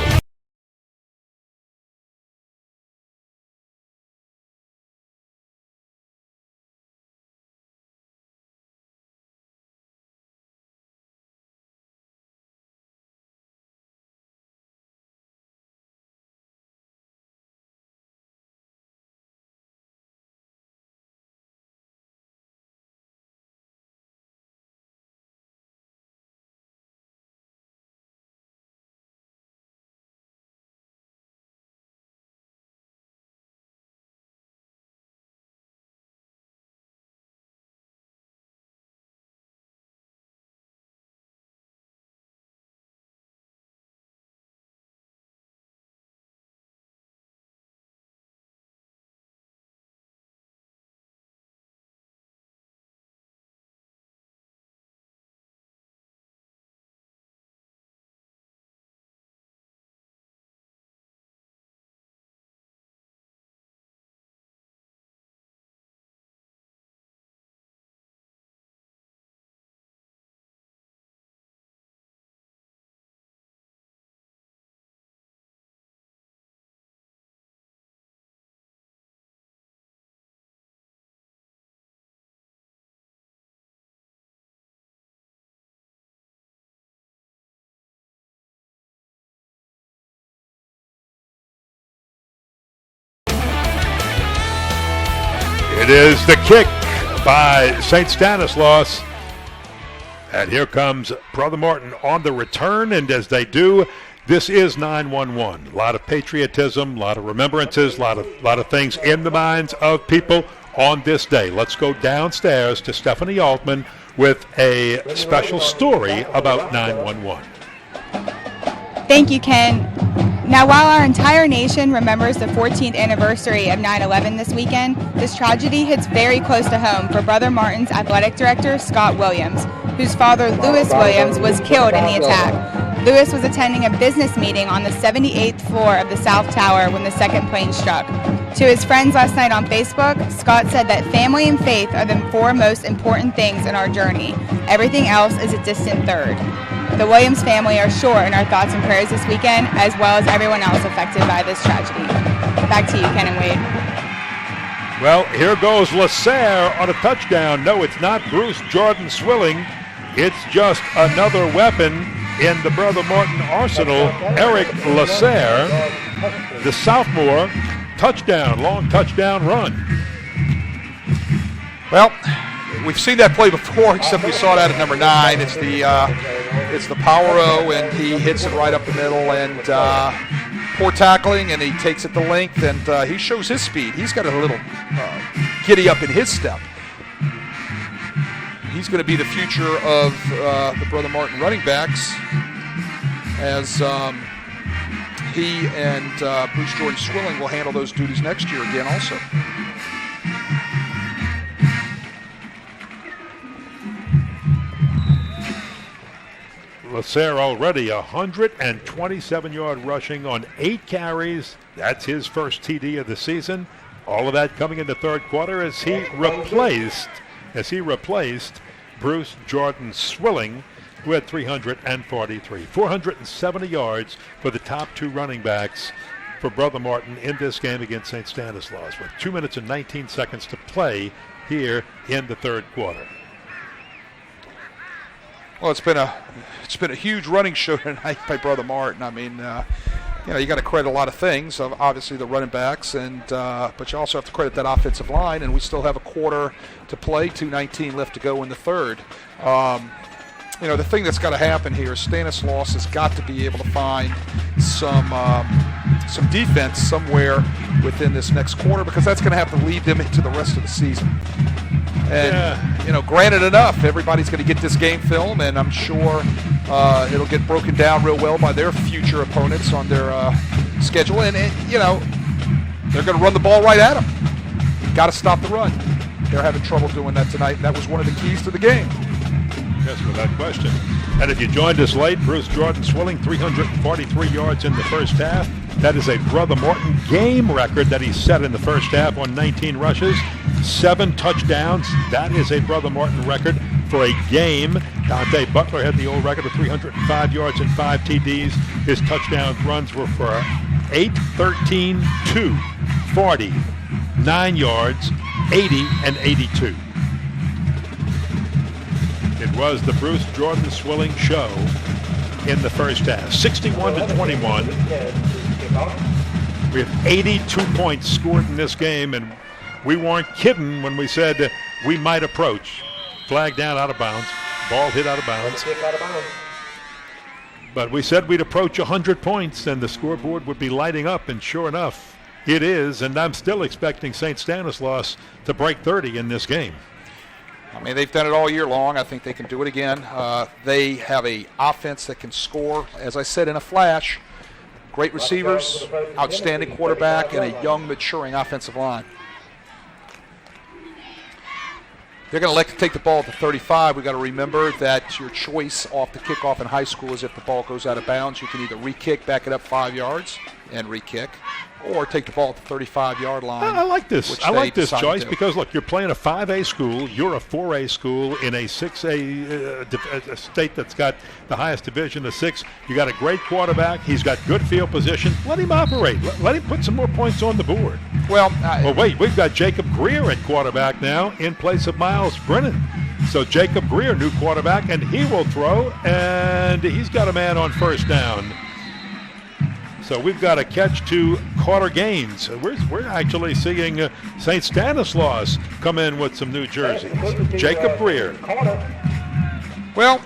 It is the kick by St. Stanislaus. And here comes Brother Martin on the return, and as they do, this is 911. A lot of patriotism, a lot of remembrances, a lot of things in the minds of people on this day. Let's go downstairs to Stephanie Altman with a special story about 911.
Thank you, Ken. Now, while our entire nation remembers the 14th anniversary of 9/11 this weekend, this tragedy hits very close to home for Brother Martin's athletic director, Scott Williams, whose father, Lewis Williams, was killed in the attack. Lewis was attending a business meeting on the 78th floor of the South Tower when the second plane struck. To his friends last night on Facebook, Scott said that family and faith are the four most important things in our journey. Everything else is a distant third. The Williams family are sure in our thoughts and prayers this weekend, as well as everyone else affected by this tragedy. Back to you, Ken and Wade.
Well, here goes Lasaire on a touchdown. No, it's not Bruce Jordan Swilling. It's just another weapon in the Brother Martin arsenal. Eric Lasaire, the sophomore, touchdown, long touchdown run.
Well, we've seen that play before, except we saw that at number 9. It's the power O, and he hits it right up the middle, and poor tackling, and he takes it the length, and he shows his speed. He's got a little giddy up in his step. He's going to be the future of the Brother Martin running backs, as he and Bruce Jordan Swilling will handle those duties next year again also.
Lasaire already 127-yard rushing on 8 carries. That's his first TD of the season. All of that coming in the third quarter as he replaced Bruce Jordan Swilling, who had 343. 470 yards for the top 2 running backs for Brother Martin in this game against St. Stanislaus, with 2 minutes and 19 seconds to play here in the third quarter.
Well, it's been a huge running show tonight by Brother Martin. I mean, you got to credit a lot of things. Obviously, the running backs, but you also have to credit that offensive line. And we still have a quarter to play. 2:19 left to go in the third. The thing that's got to happen here is Stanislaus has got to be able to find some defense somewhere within this next quarter, because that's going to have to lead them into the rest of the season. And, granted enough, everybody's going to get this game film, and I'm sure it'll get broken down real well by their future opponents on their schedule. And they're going to run the ball right at them. Got to stop the run. They're having trouble doing that tonight, and that was one of the keys to the game.
Yes, without question. And if you joined us late, Bruce Jordan Swilling, 343 yards in the first half. That is a Brother Martin game record that he set in the first half on 19 rushes. 7 touchdowns. That is a Brother Martin record for a game. Dante Butler had the old record of 305 yards and 5 TDs. His touchdown runs were for 8, 13, 2, 40, 9 yards, 80, and 82. It was the Bruce Jordan Swilling show in the first half. 61-21. We have 82 points scored in this game, and we weren't kidding when we said we might approach. Flag down out of bounds. Ball hit out of bounds. But we said we'd approach 100 points, and the scoreboard would be lighting up, and sure enough, it is. And I'm still expecting St. Stanislaus to break 30 in this game.
I mean, they've done it all year long. I think they can do it again. They have an offense that can score, as I said, in a flash. Great receivers, outstanding quarterback, and a young, maturing offensive line. They're going to like to take the ball at the 35. We've got to remember that your choice off the kickoff in high school is if the ball goes out of bounds, you can either re-kick, back it up 5 yards, and re-kick, or take the ball at the 35-yard line.
I like this. I like this choice because, look, you're playing a 5A school. You're a 4A school in a 6A a state that's got the highest division of 6. You got a great quarterback. He's got good field position. Let him operate. Let him put some more points on the board.
Well,
wait. We've got Jacob Greer at quarterback now in place of Miles Brennan. So Jacob Greer, new quarterback, and he will throw, and he's got a man on first down. So we've got a catch to three-quarter gains. We're actually seeing St. Stanislaus come in with some new jerseys. Jacob Greer.
Well,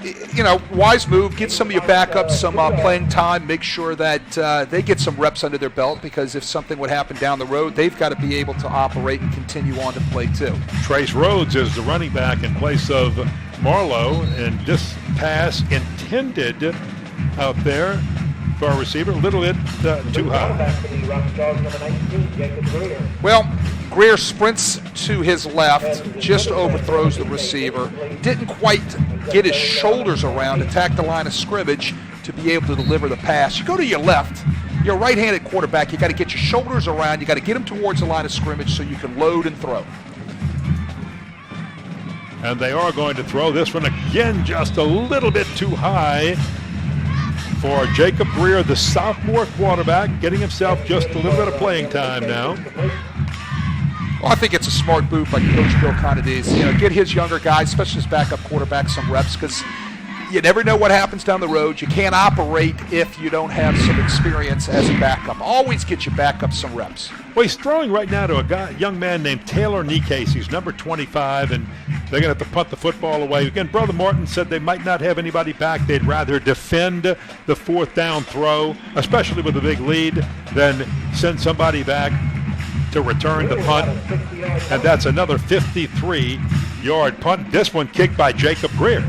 wise move. Get some of your backups some playing time. Make sure that they get some reps under their belt, because if something would happen down the road, they've got to be able to operate and continue on to play too.
Trace Rhodes is the running back in place of Marlowe, and this pass intended out there for a receiver, a little bit too high.
Well, Greer sprints to his left, just overthrows the receiver. Didn't quite get his shoulders around, attack the line of scrimmage to be able to deliver the pass. You go to your left, you're a right-handed quarterback. You got to get your shoulders around. You got to get them towards the line of scrimmage so you can load and throw.
And they are going to throw this one again, just a little bit too high for Jacob Greer, the sophomore quarterback, getting himself just a little bit of playing time now.
Well, I think it's a smart move by Coach Bill Conadese. Get his younger guys, especially his backup quarterback, some reps, because you never know what happens down the road. You can't operate if you don't have some experience as a backup. Always get your backup some reps.
Well, he's throwing right now to a young man named Taylor Nikase. He's number 25, and they're going to have to punt the football away. Again, Brother Martin said they might not have anybody back. They'd rather defend the fourth down throw, especially with a big lead, than send somebody back to return the punt. And that's another 53-yard punt. This one kicked by Jacob Greer.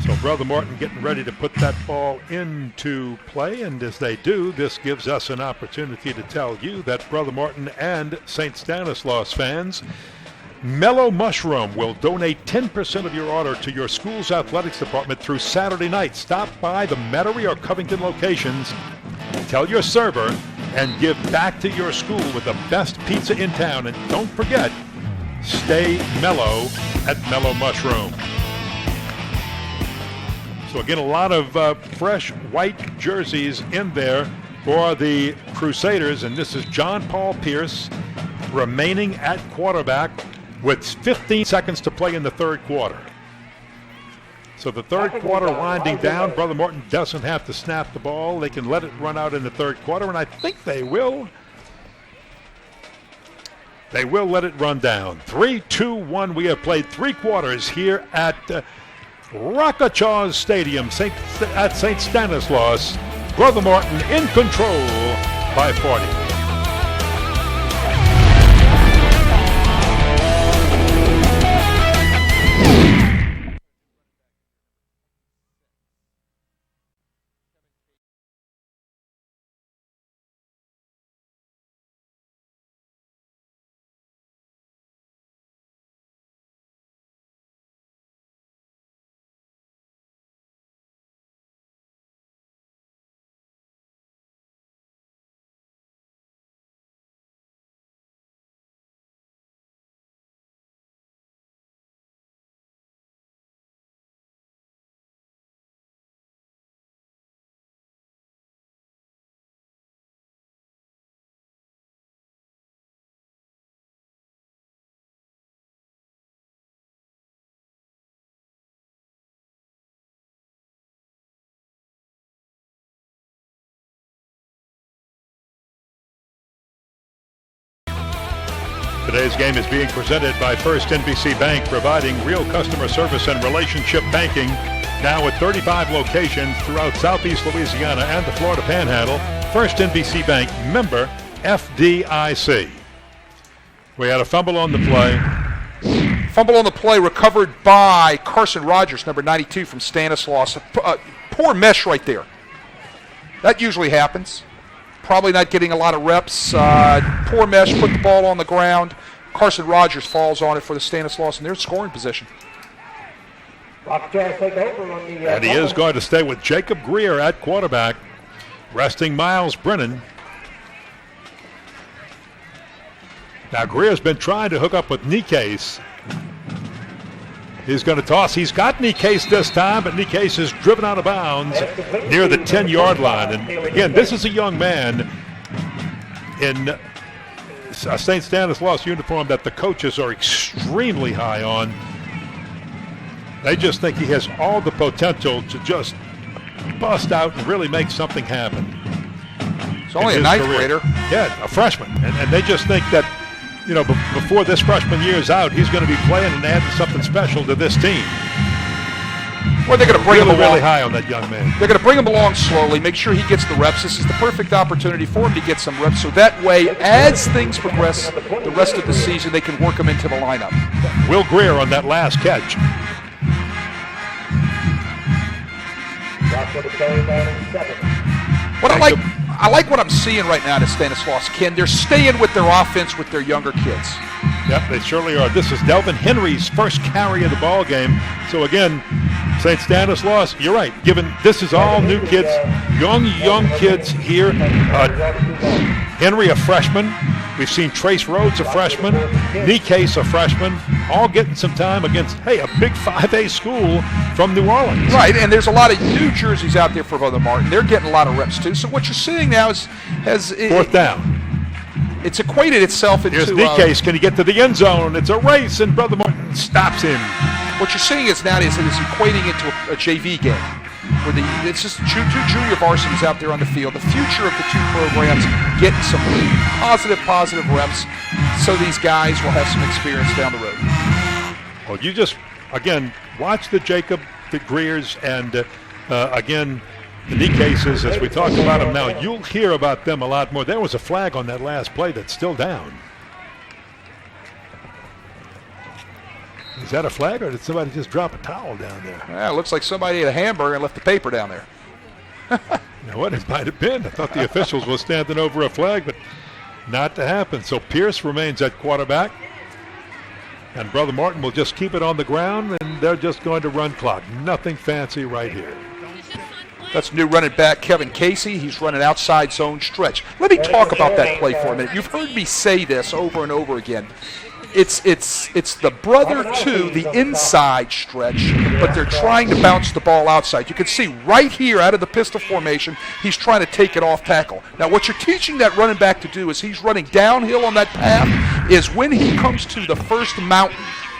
So Brother Martin getting ready to put that ball into play, and as they do, this gives us an opportunity to tell you that Brother Martin and St. Stanislaus fans, Mellow Mushroom will donate 10% of your order to your school's athletics department through Saturday night. Stop by the Metairie or Covington locations, tell your server, and give back to your school with the best pizza in town. And don't forget, stay mellow at Mellow Mushroom. So again, a lot of fresh white jerseys in there for the Crusaders, and this is John Paul Pierce remaining at quarterback with 15 seconds to play in the third quarter. So the third quarter winding down. Brother Martin doesn't have to snap the ball. They can let it run out in the third quarter, and I think they will. They will let it run down. 3-2-1. We have played three quarters here at Rock-a-Chaws Stadium at St. Stanislaus. Brother Martin in control by 40. Today's game is being presented by First NBC Bank, providing real customer service and relationship banking now at 35 locations throughout Southeast Louisiana and the Florida Panhandle. First NBC Bank, member FDIC. We had a fumble on the play.
Fumble on the play recovered by Carson Rogers, number 92 from Stanislaus. Poor mesh right there. That usually happens. Probably not getting a lot of reps. Poor mesh, put the ball on the ground. Carson Rogers falls on it for the Stanislaus, and they're in scoring position.
And he is going to stay with Jacob Greer at quarterback, resting Miles Brennan. Now Greer's been trying to hook up with Nikase. He's going to toss. He's got Nikase this time, but Nikase is driven out of bounds near the 10-yard line. And again, this is a young man in a St. Stanislaus uniform that the coaches are extremely high on. They just think he has all the potential to just bust out and really make something happen.
It's only a ninth grader.
Yeah, a freshman. And they just think that, before this freshman year's out, he's going to be playing and adding something special to this team.
Well, they're going to bring him along.
Really high on that young man.
They're going to bring him along slowly, make sure he gets the reps. This is the perfect opportunity for him to get some reps, so that way, as things progress the rest of the season, they can work him into the lineup.
Will Greer on that last catch.
What I like what I'm seeing right now to Stanislaus, Ken. They're staying with their offense with their younger kids.
Yep, they surely are. This is Delvin Henry's first carry of the ball game. So again, St. Stanislaus, you're right. Given this is all new kids, young kids here. Henry, a freshman. We've seen Trace Rhodes, a freshman. Nikes, a freshman. All getting some time against, a big 5A school from New Orleans.
Right, and there's a lot of new jerseys out there for Brother Martin. They're getting a lot of reps too. So what you're seeing now is
fourth down.
It's equated itself into...
Here's Nikes. Can he get to the end zone? It's a race, and Brother Martin stops him.
What you're seeing is now is equating into a JV game. Where it's just two junior varsities out there on the field. The future of the two programs getting some positive reps so these guys will have some experience down the road.
Well, you just, again, watch the Greers, and again, the knee cases, as we talk about them now. You'll hear about them a lot more. There was a flag on that last play that's still down. Is that a flag, or did somebody just drop a towel down there?
It looks like somebody ate a hamburger and left the paper down there.
You know what? It might have been. I thought the officials were standing over a flag, but not to happen. So Pierce remains at quarterback, and Brother Martin will just keep it on the ground, and they're just going to run clock. Nothing fancy right here.
That's new running back Kevin Casey. He's running outside zone stretch. Let me talk about that play for a minute. You've heard me say this over and over again. It's the brother to the inside stretch, but they're trying to bounce the ball outside. You can see right here out of the pistol formation, he's trying to take it off tackle. Now what you're teaching that running back to do is he's running downhill on that path, is when he comes to the first mountain,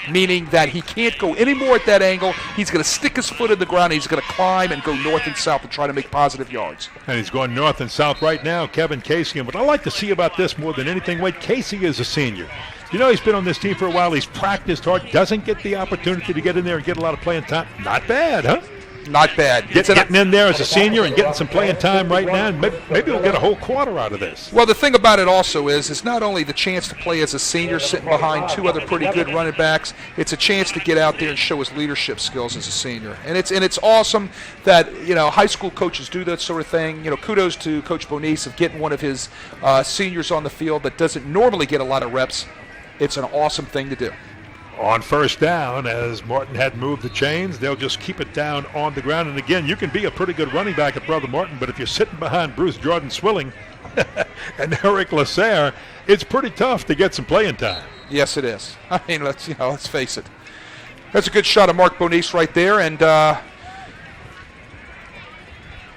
meaning that he can't go any more at that angle, he's going to stick his foot in the ground, he's going to climb and go north and south and try to make positive yards.
And he's going north and south right now, Kevin Casey. And what I like to see about this more than anything, Wade, Casey is a senior. He's been on this team for a while. He's practiced hard, doesn't get the opportunity to get in there and get a lot of playing time. Not bad, huh?
Not bad.
Getting in there as a senior and getting some playing time right now, and maybe we'll get a whole quarter out of this.
Well, the thing about it also is not only the chance to play as a senior sitting behind two other pretty good running backs, it's a chance to get out there and show his leadership skills as a senior. And it's awesome that, high school coaches do that sort of thing. Kudos to Coach Bonice of getting one of his seniors on the field that doesn't normally get a lot of reps. It's an awesome thing to do.
On first down, as Martin had moved the chains, they'll just keep it down on the ground. And again, you can be a pretty good running back at Brother Martin, but if you're sitting behind Bruce Jordan Swilling and Eric Lasaire, it's pretty tough to get some playing time.
Yes, it is. I mean, let's face it. That's a good shot of Mark Bonice right there, and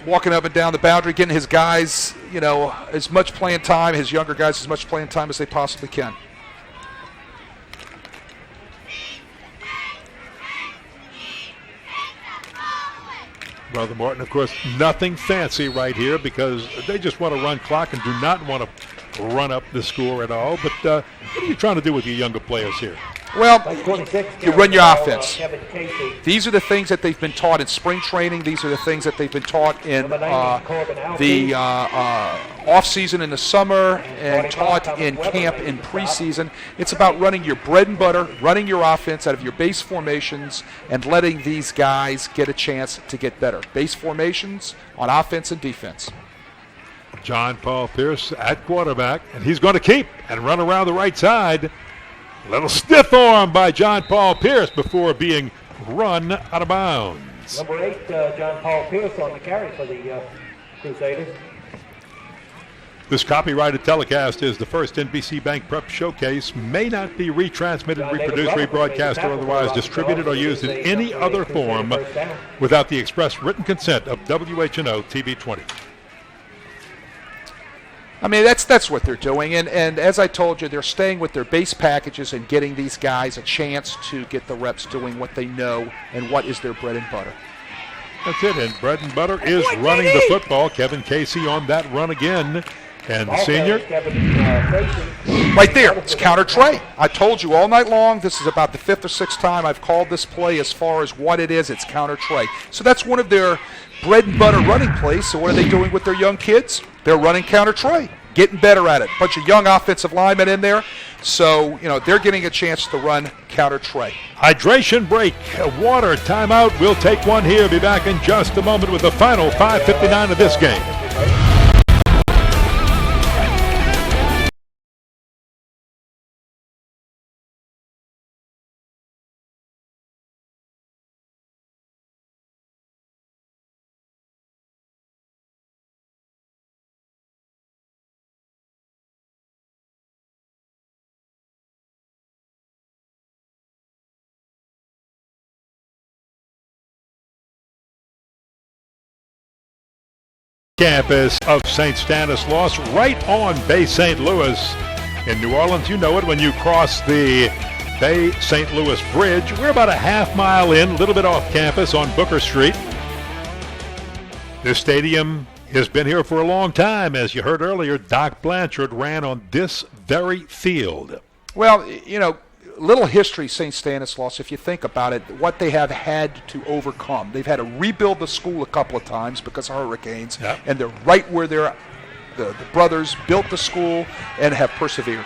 walking up and down the boundary, getting his guys, as much playing time, his younger guys as much playing time as they possibly can.
Brother Martin, of course, nothing fancy right here because they just want to run clock and do not want to run up the score at all. But what are you trying to do with your younger players here?
Well, you run your offense. These are the things that they've been taught in spring training. These are the things that they've been taught in the off-season in the summer and taught in camp in preseason. It's about running your bread and butter, running your offense out of your base formations, and letting these guys get a chance to get better. Base formations on offense and defense.
John Paul Pierce at quarterback, and he's going to keep and run around the right side. A little stiff arm by John Paul Pierce before being run out of bounds.
Number 8, John Paul Pierce on the carry for the Crusaders.
This copyrighted telecast is the first NBC Bank Prep Showcase. May not be retransmitted, reproduced, rebroadcast, or otherwise distributed or used in any other form without the express written consent of WHNO TV 20.
I mean, that's what they're doing, and as I told you, they're staying with their base packages and getting these guys a chance to get the reps doing what they know and what is their bread and butter.
That's it, and Bread and Butter is running the football. Kevin Casey on that run again. And the senior.
Right there, it's counter Trey. I told you all night long, this is about the 5th or 6th time I've called this play as far as what it is. It's counter Trey. So that's one of their bread and butter running plays. So what are they doing with their young kids? They're running counter Trey, getting better at it. Bunch of young offensive linemen in there. So, they're getting a chance to run counter Trey.
Hydration break, water, timeout. We'll take one here. Be back in just a moment with the final 5:59 of this game. Campus of St. Stanislaus, right on Bay St. Louis in New Orleans. You know it when you cross the Bay St. Louis Bridge. We're about a half mile in, a little bit off campus on Booker Street. This stadium has been here for a long time. As you heard earlier, Doc Blanchard ran on this very field.
Well, little history, St. Stanislaus, if you think about it, what they have had to overcome. They've had to rebuild the school a couple of times because of hurricanes, and they're right where the brothers built the school and have persevered.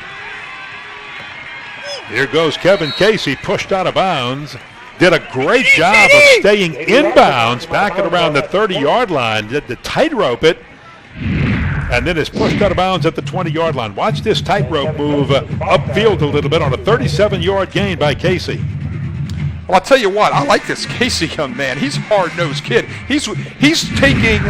Here goes Kevin Casey, pushed out of bounds. Did a great job of staying inbounds back at around the 30-yard line. Did the tightrope it, and then is pushed out of bounds at the 20-yard line. Watch this tightrope move upfield a little bit on a 37-yard gain by Casey.
Well, I'll tell you what, I like this Casey young man. He's a hard-nosed kid. He's taking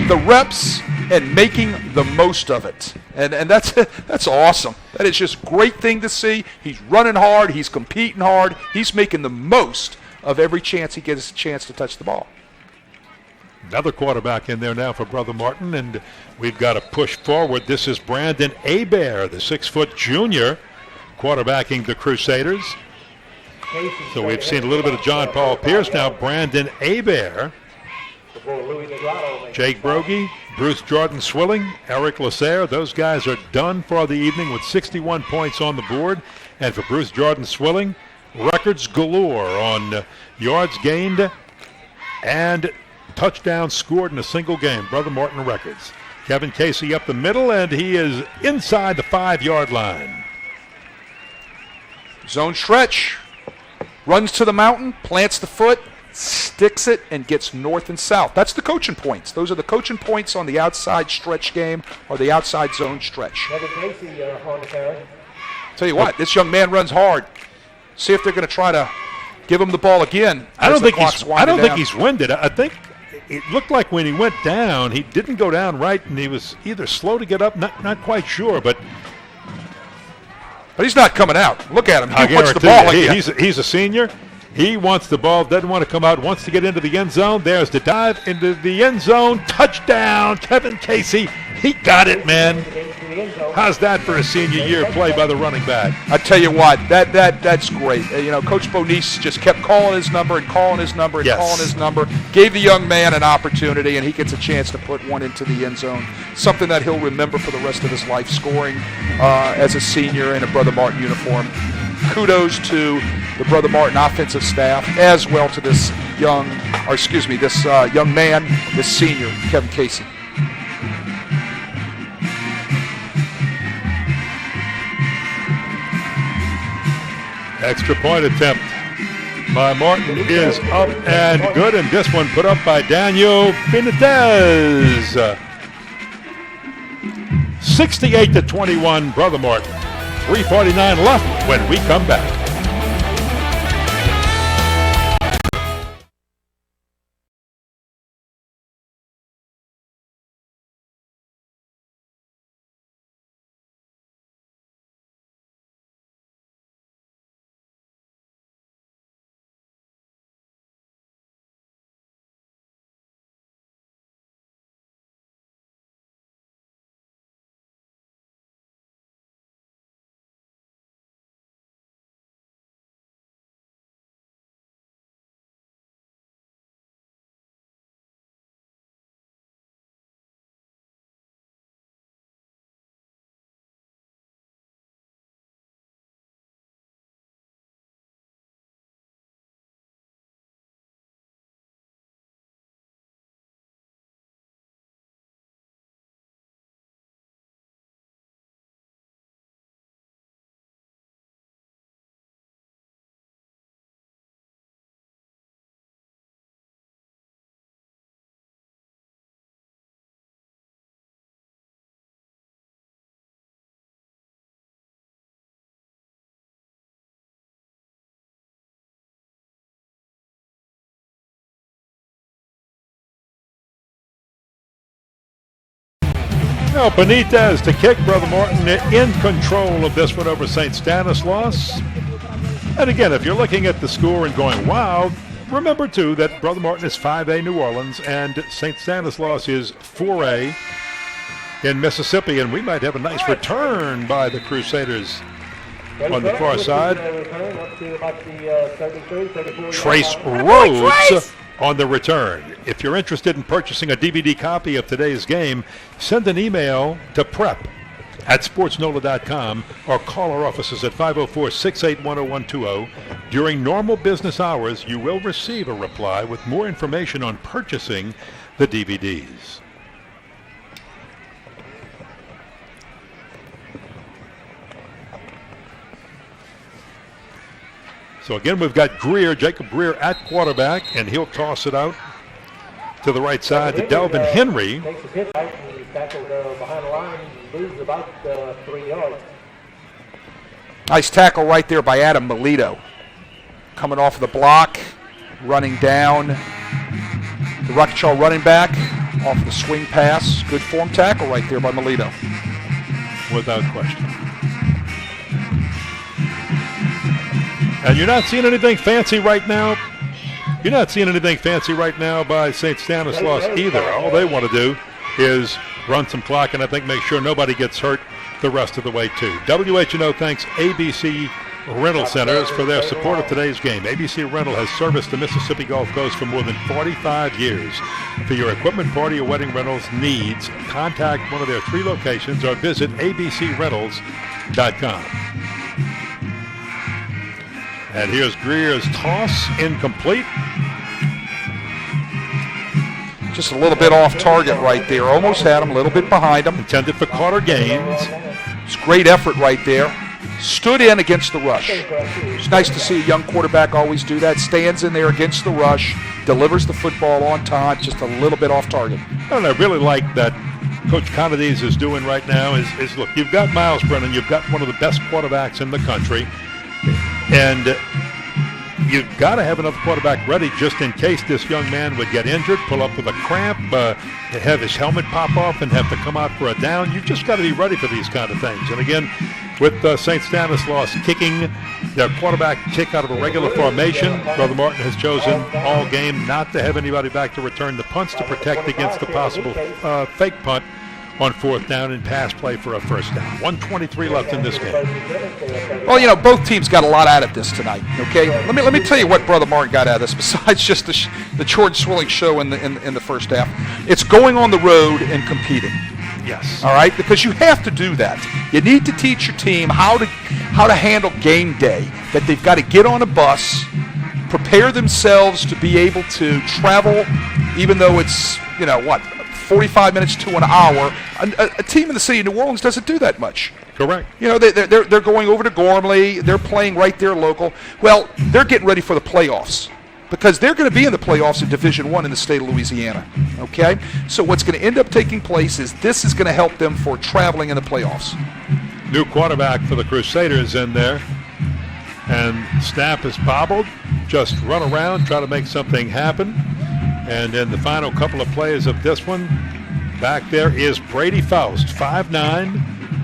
the reps and making the most of it. And that's awesome. That is just a great thing to see. He's running hard. He's competing hard. He's making the most of every chance he gets a chance to touch the ball.
Another quarterback in there now for Brother Martin, and we've got to push forward. This is Brandon Hebert, the 6-foot junior, quarterbacking the Crusaders. So we've seen a little bit of John Paul Pierce now. Brandon Hebert, Jake Brogy, Bruce Jordan Swilling, Eric Lasaire. Those guys are done for the evening with 61 points on the board. And for Bruce Jordan Swilling, records galore on yards gained and touchdowns scored in a single game. Brother Martin records. Kevin Casey up the middle, and he is inside the 5-yard line.
Zone stretch. Runs to the mountain, plants the foot, sticks it, and gets north and south. That's the coaching points. Those are the coaching points on the outside stretch game or the outside zone stretch.
Kevin Casey on the carry.
Tell you what, this young man runs hard. See if they're going to try to give him the ball again.
I don't think he's winded. I think it looked like when he went down, he didn't go down right, and he was either slow to get up, not quite sure, but
he's not coming out. Look at him. He puts the ball again.
He's a senior. He wants the ball, doesn't want to come out, wants to get into the end zone. There's the dive into the end zone. Touchdown, Kevin Casey. He got it, man. How's that for a senior year play by the running back?
I tell you what, that's great. Coach Bonice just kept calling his number and calling his number and calling his number. Gave the young man an opportunity, and he gets a chance to put one into the end zone. Something that he'll remember for the rest of his life, scoring as a senior in a Brother Martin uniform. Kudos to the Brother Martin offensive staff, as well to this young man, this senior, Kevin Casey.
Extra point attempt by Martin is up and good, and this one put up by Daniel Benitez. 68-21, Brother Martin. 3:49 left when we come back. Now, Benitez to kick. Brother Martin in control of this one over St. Stanislaus. And again, if you're looking at the score and going, wow, remember, too, that Brother Martin is 5A New Orleans and St. Stanislaus is 4A in Mississippi. And we might have a nice return by the Crusaders on the far side. Trace Rhodes on the return. If you're interested in purchasing a DVD copy of today's game, send an email to prep@sportsnola.com or call our offices at 504-681-0120. During normal business hours, you will receive a reply with more information on purchasing the DVDs. So again, we've got Jacob Greer at quarterback, and he'll toss it out to the right side to Delvin Henry.
Takes a hit right, and he's tackled behind the line, loses about 3 yards.
Nice tackle right there by Adam Melito. Coming off of the block, running down the Rockachaw running back, off the swing pass. Good form tackle right there by Melito.
Without question. And you're not seeing anything fancy right now. You're not seeing anything fancy right now by St. Stanislaus either. All they want to do is run some clock and I think make sure nobody gets hurt the rest of the way too. WHNO thanks ABC Rental Centers for their support of today's game. ABC Rental has serviced the Mississippi Gulf Coast for more than 45 years. For your equipment, party, or wedding rentals needs, contact one of their 3 locations or visit abcrentals.com. And here's Greer's toss, incomplete.
Just a little bit off target right there. Almost had him, a little bit behind him.
Intended for Carter Gaines.
It's great effort right there. Stood in against the rush. It's nice to see a young quarterback always do that. Stands in there against the rush, delivers the football on time, just a little bit off target.
And I really like that Coach Conades is doing right now is look, you've got Miles Brennan, you've got one of the best quarterbacks in the country. And you've got to have another quarterback ready just in case this young man would get injured, pull up with a cramp, have his helmet pop off and have to come out for a down. You've just got to be ready for these kind of things. And again, with St. Stanislaus kicking their quarterback kick out of a regular formation, Brother Martin has chosen all game not to have anybody back to return the punts to protect against the possible fake punt on 4th down and pass play for a first down. 1:23 left in this game.
Well, you know, both teams got a lot out of this tonight. Okay, let me tell you what Brother Martin got out of this. Besides just the George Swilling show in the first half, it's going on the road and competing.
Yes.
All right, because you have to do that. You need to teach your team how to handle game day. That they've got to get on a bus, prepare themselves to be able to travel, even though it's 45 minutes to an hour. A team in the city of New Orleans doesn't do that much.
Correct.
You know, they're going over to Gormley. They're playing right there local. Well, they're getting ready for the playoffs because they're going to be in the playoffs in Division I in the state of Louisiana. Okay? So what's going to end up taking place is this is going to help them for traveling in the playoffs.
New quarterback for the Crusaders in there. And snap is bobbled. Just run around, try to make something happen. And in the final couple of plays of this one, back there is Brady Faust, 5'9",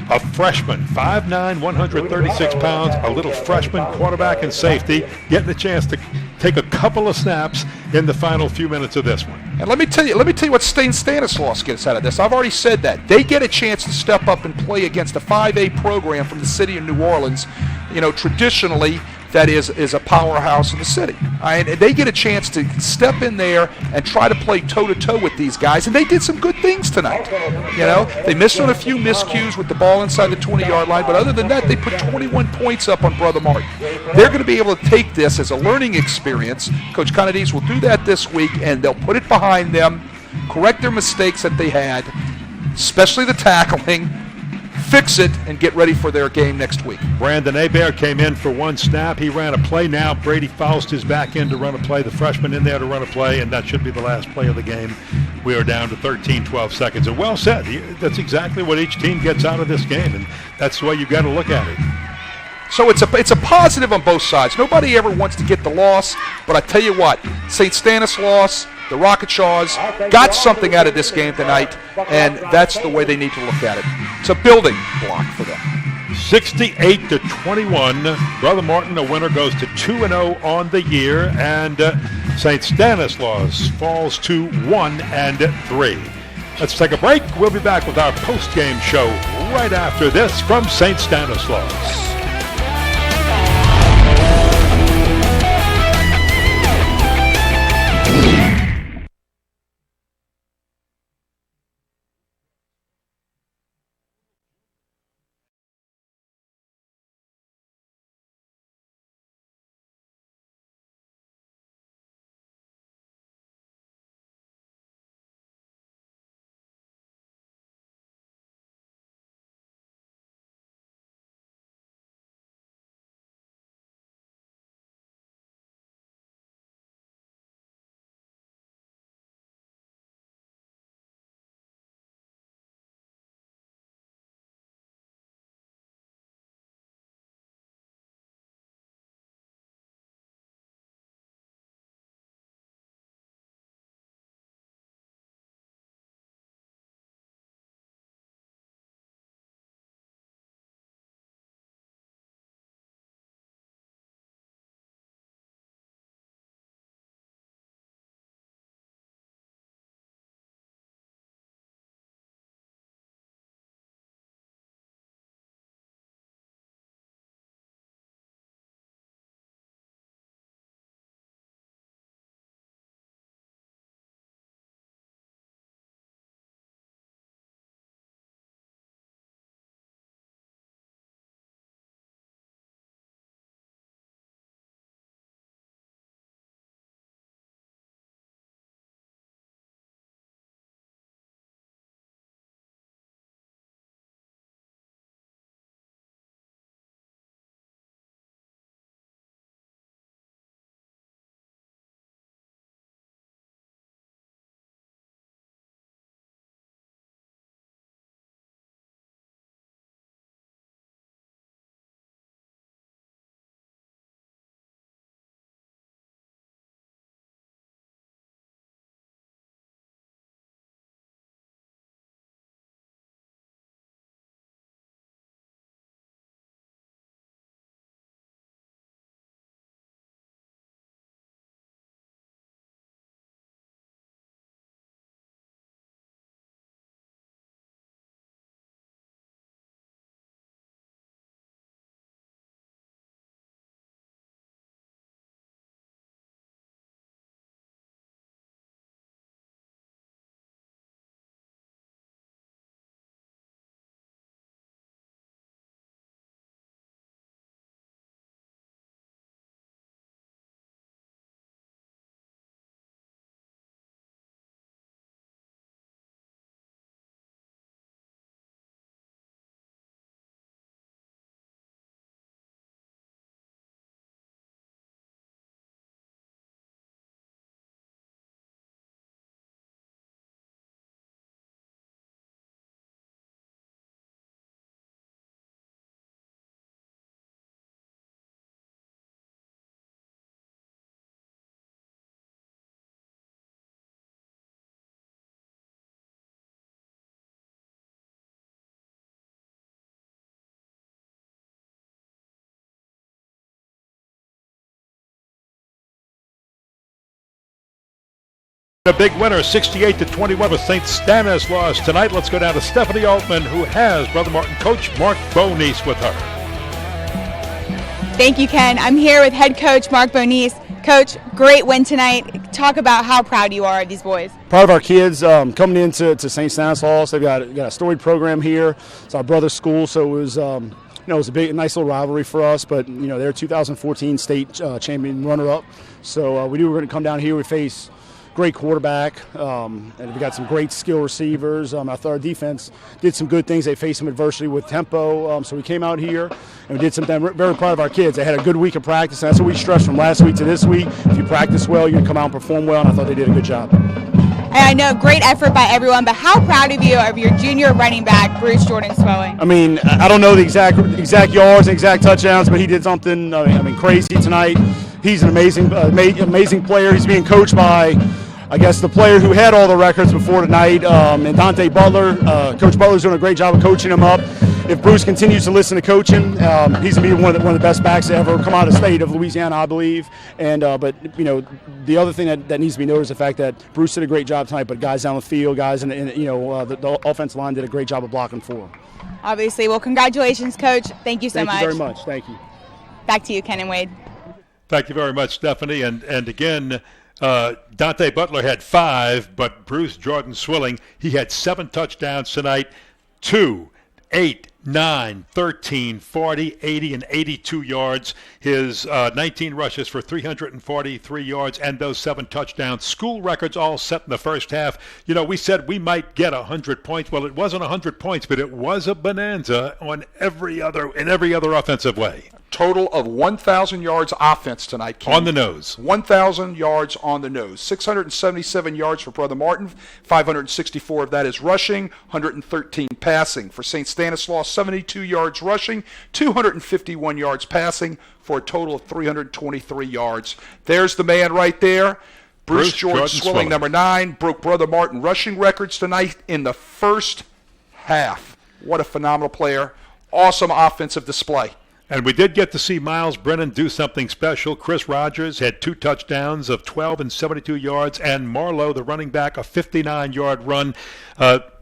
a freshman, 5'9", 136 pounds, a little freshman quarterback and safety, getting a chance to take a couple of snaps in the final few minutes of this one.
And let me tell you what St. Stanislaus gets out of this. I've already said that. They get a chance to step up and play against a 5A program from the city of New Orleans. You know, traditionally, that is a powerhouse in the city. And they get a chance to step in there and try to play toe-to-toe with these guys, and they did some good things tonight. You know, they missed on a few miscues with the ball inside the 20-yard line, but other than that, they put 21 points up on Brother Martin. They're going to be able to take this as a learning experience. Coach Conades will do that this week, and they'll put it behind them, correct their mistakes that they had, especially the tackling, fix it, and get ready for their game next week.
Brandon Hebert came in for one snap. He ran a play. Now Brady Faust is back in to run a play. The freshman in there to run a play, and that should be the last play of the game. We are down to 12 seconds. And well said. That's exactly what each team gets out of this game, and that's the way you've got to look at it.
So it's a positive on both sides. Nobody ever wants to get the loss, but I tell you what, St. Stanislaus The Rock-a-Chaws got something out of this game tonight, and that's the way they need to look at it. It's a building block for them.
68-21. Brother Martin, the winner, goes to 2-0 on the year, and St. Stanislaus falls to 1-3. Let's take a break. We'll be back with our post-game show right after this from St. Stanislaus. A big winner, 68-21 with St. Stanislaus tonight. Let's go down to Stephanie Altman, who has Brother Martin coach Mark Bonice with her.
Thank you, Ken. I'm here with head coach Mark Bonice. Coach, great win tonight. Talk about how proud you are of these boys.
Proud of our kids coming into St. Stanislaus. They've got a storied program here. It's our brother's school, so it was it was a nice little rivalry for us. But they're 2014 state champion runner-up, so we knew we were going to come down here. We face great quarterback, and we got some great skill receivers. Our defense did some good things. They faced some adversity with tempo, so we came out here and we did something. Very proud of our kids. They had a good week of practice. That's what we stressed from last week to this week. If you practice well, you can come out and perform well, and I thought they did a good job.
And I know great effort by everyone, but how proud of you of your junior running back, Bruce Jordan Swilling?
I mean, I don't know the exact yards and exact touchdowns, but he did something crazy tonight. He's an amazing player. He's being coached by I guess the player who had all the records before tonight, and Dante Butler. Coach Butler's doing a great job of coaching him up. If Bruce continues to listen to coaching, he's going to be one of the best backs to ever come out of the state of Louisiana, I believe. And but the other thing that needs to be noted is the fact that Bruce did a great job tonight, but guys down the field, guys in the offensive line did a great job of blocking for him.
Obviously. Well, congratulations, Coach. Thank you so much.
Thank you very much. Thank you.
Back to you, Ken and Wade.
Thank you very much, Stephanie. And again, Dante Butler had 5, but Bruce Jordan Swilling, he had 7 touchdowns tonight, 2, 8, 9, 13, 40, 80, and 82 yards. His 19 rushes for 343 yards and those 7 touchdowns. School records all set in the first half. We said we might get 100 points. Well, it wasn't 100 points, but it was a bonanza in every other offensive way.
Total of 1,000 yards offense tonight, Ken.
On the nose.
1,000 yards on the nose. 677 yards for Brother Martin. 564 of that is rushing. 113 passing. For St. Stanislaus, 72 yards rushing. 251 yards passing for a total of 323 yards. There's the man right there. Bruce Jordan Swilling, number 9, broke Brother Martin rushing records tonight in the first half. What a phenomenal player. Awesome offensive display.
And we did get to see Miles Brennan do something special. Chris Rogers had 2 touchdowns of 12 and 72 yards, and Marlowe, the running back, a 59-yard run.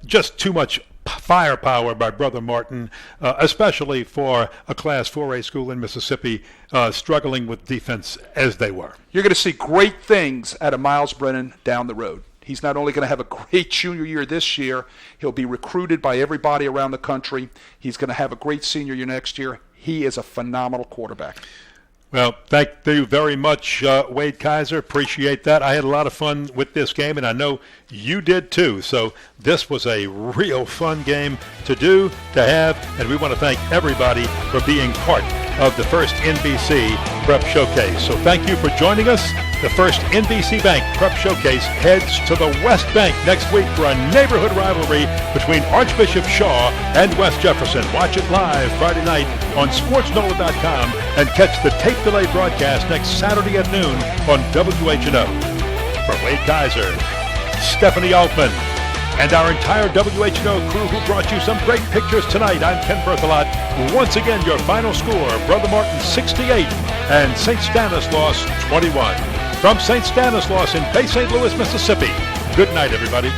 Just too much firepower by Brother Martin, especially for a Class 4A school in Mississippi, struggling with defense as they were.
You're going to see great things out of Miles Brennan down the road. He's not only going to have a great junior year this year, he'll be recruited by everybody around the country. He's going to have a great senior year next year. He is a phenomenal quarterback.
Well, thank you very much, Wade Kaiser. Appreciate that. I had a lot of fun with this game, and I know you did too. So this was a real fun game to do, to have, and we want to thank everybody for being part of the first NBC Prep Showcase. So thank you for joining us. The first NBC Bank Prep Showcase heads to the West Bank next week for a neighborhood rivalry between Archbishop Shaw and West Jefferson. Watch it live Friday night on SportsNola.com and catch the tape delay broadcast next Saturday at noon on WHNO. For Wade Kaiser, Stephanie Altman, and our entire WHNO crew who brought you some great pictures tonight, I'm Ken Berthelot. Once again, your final score, Brother Martin 68 and St. Stanislaus 21. From St. Stanislaus in Bay St. Louis, Mississippi, good night, everybody.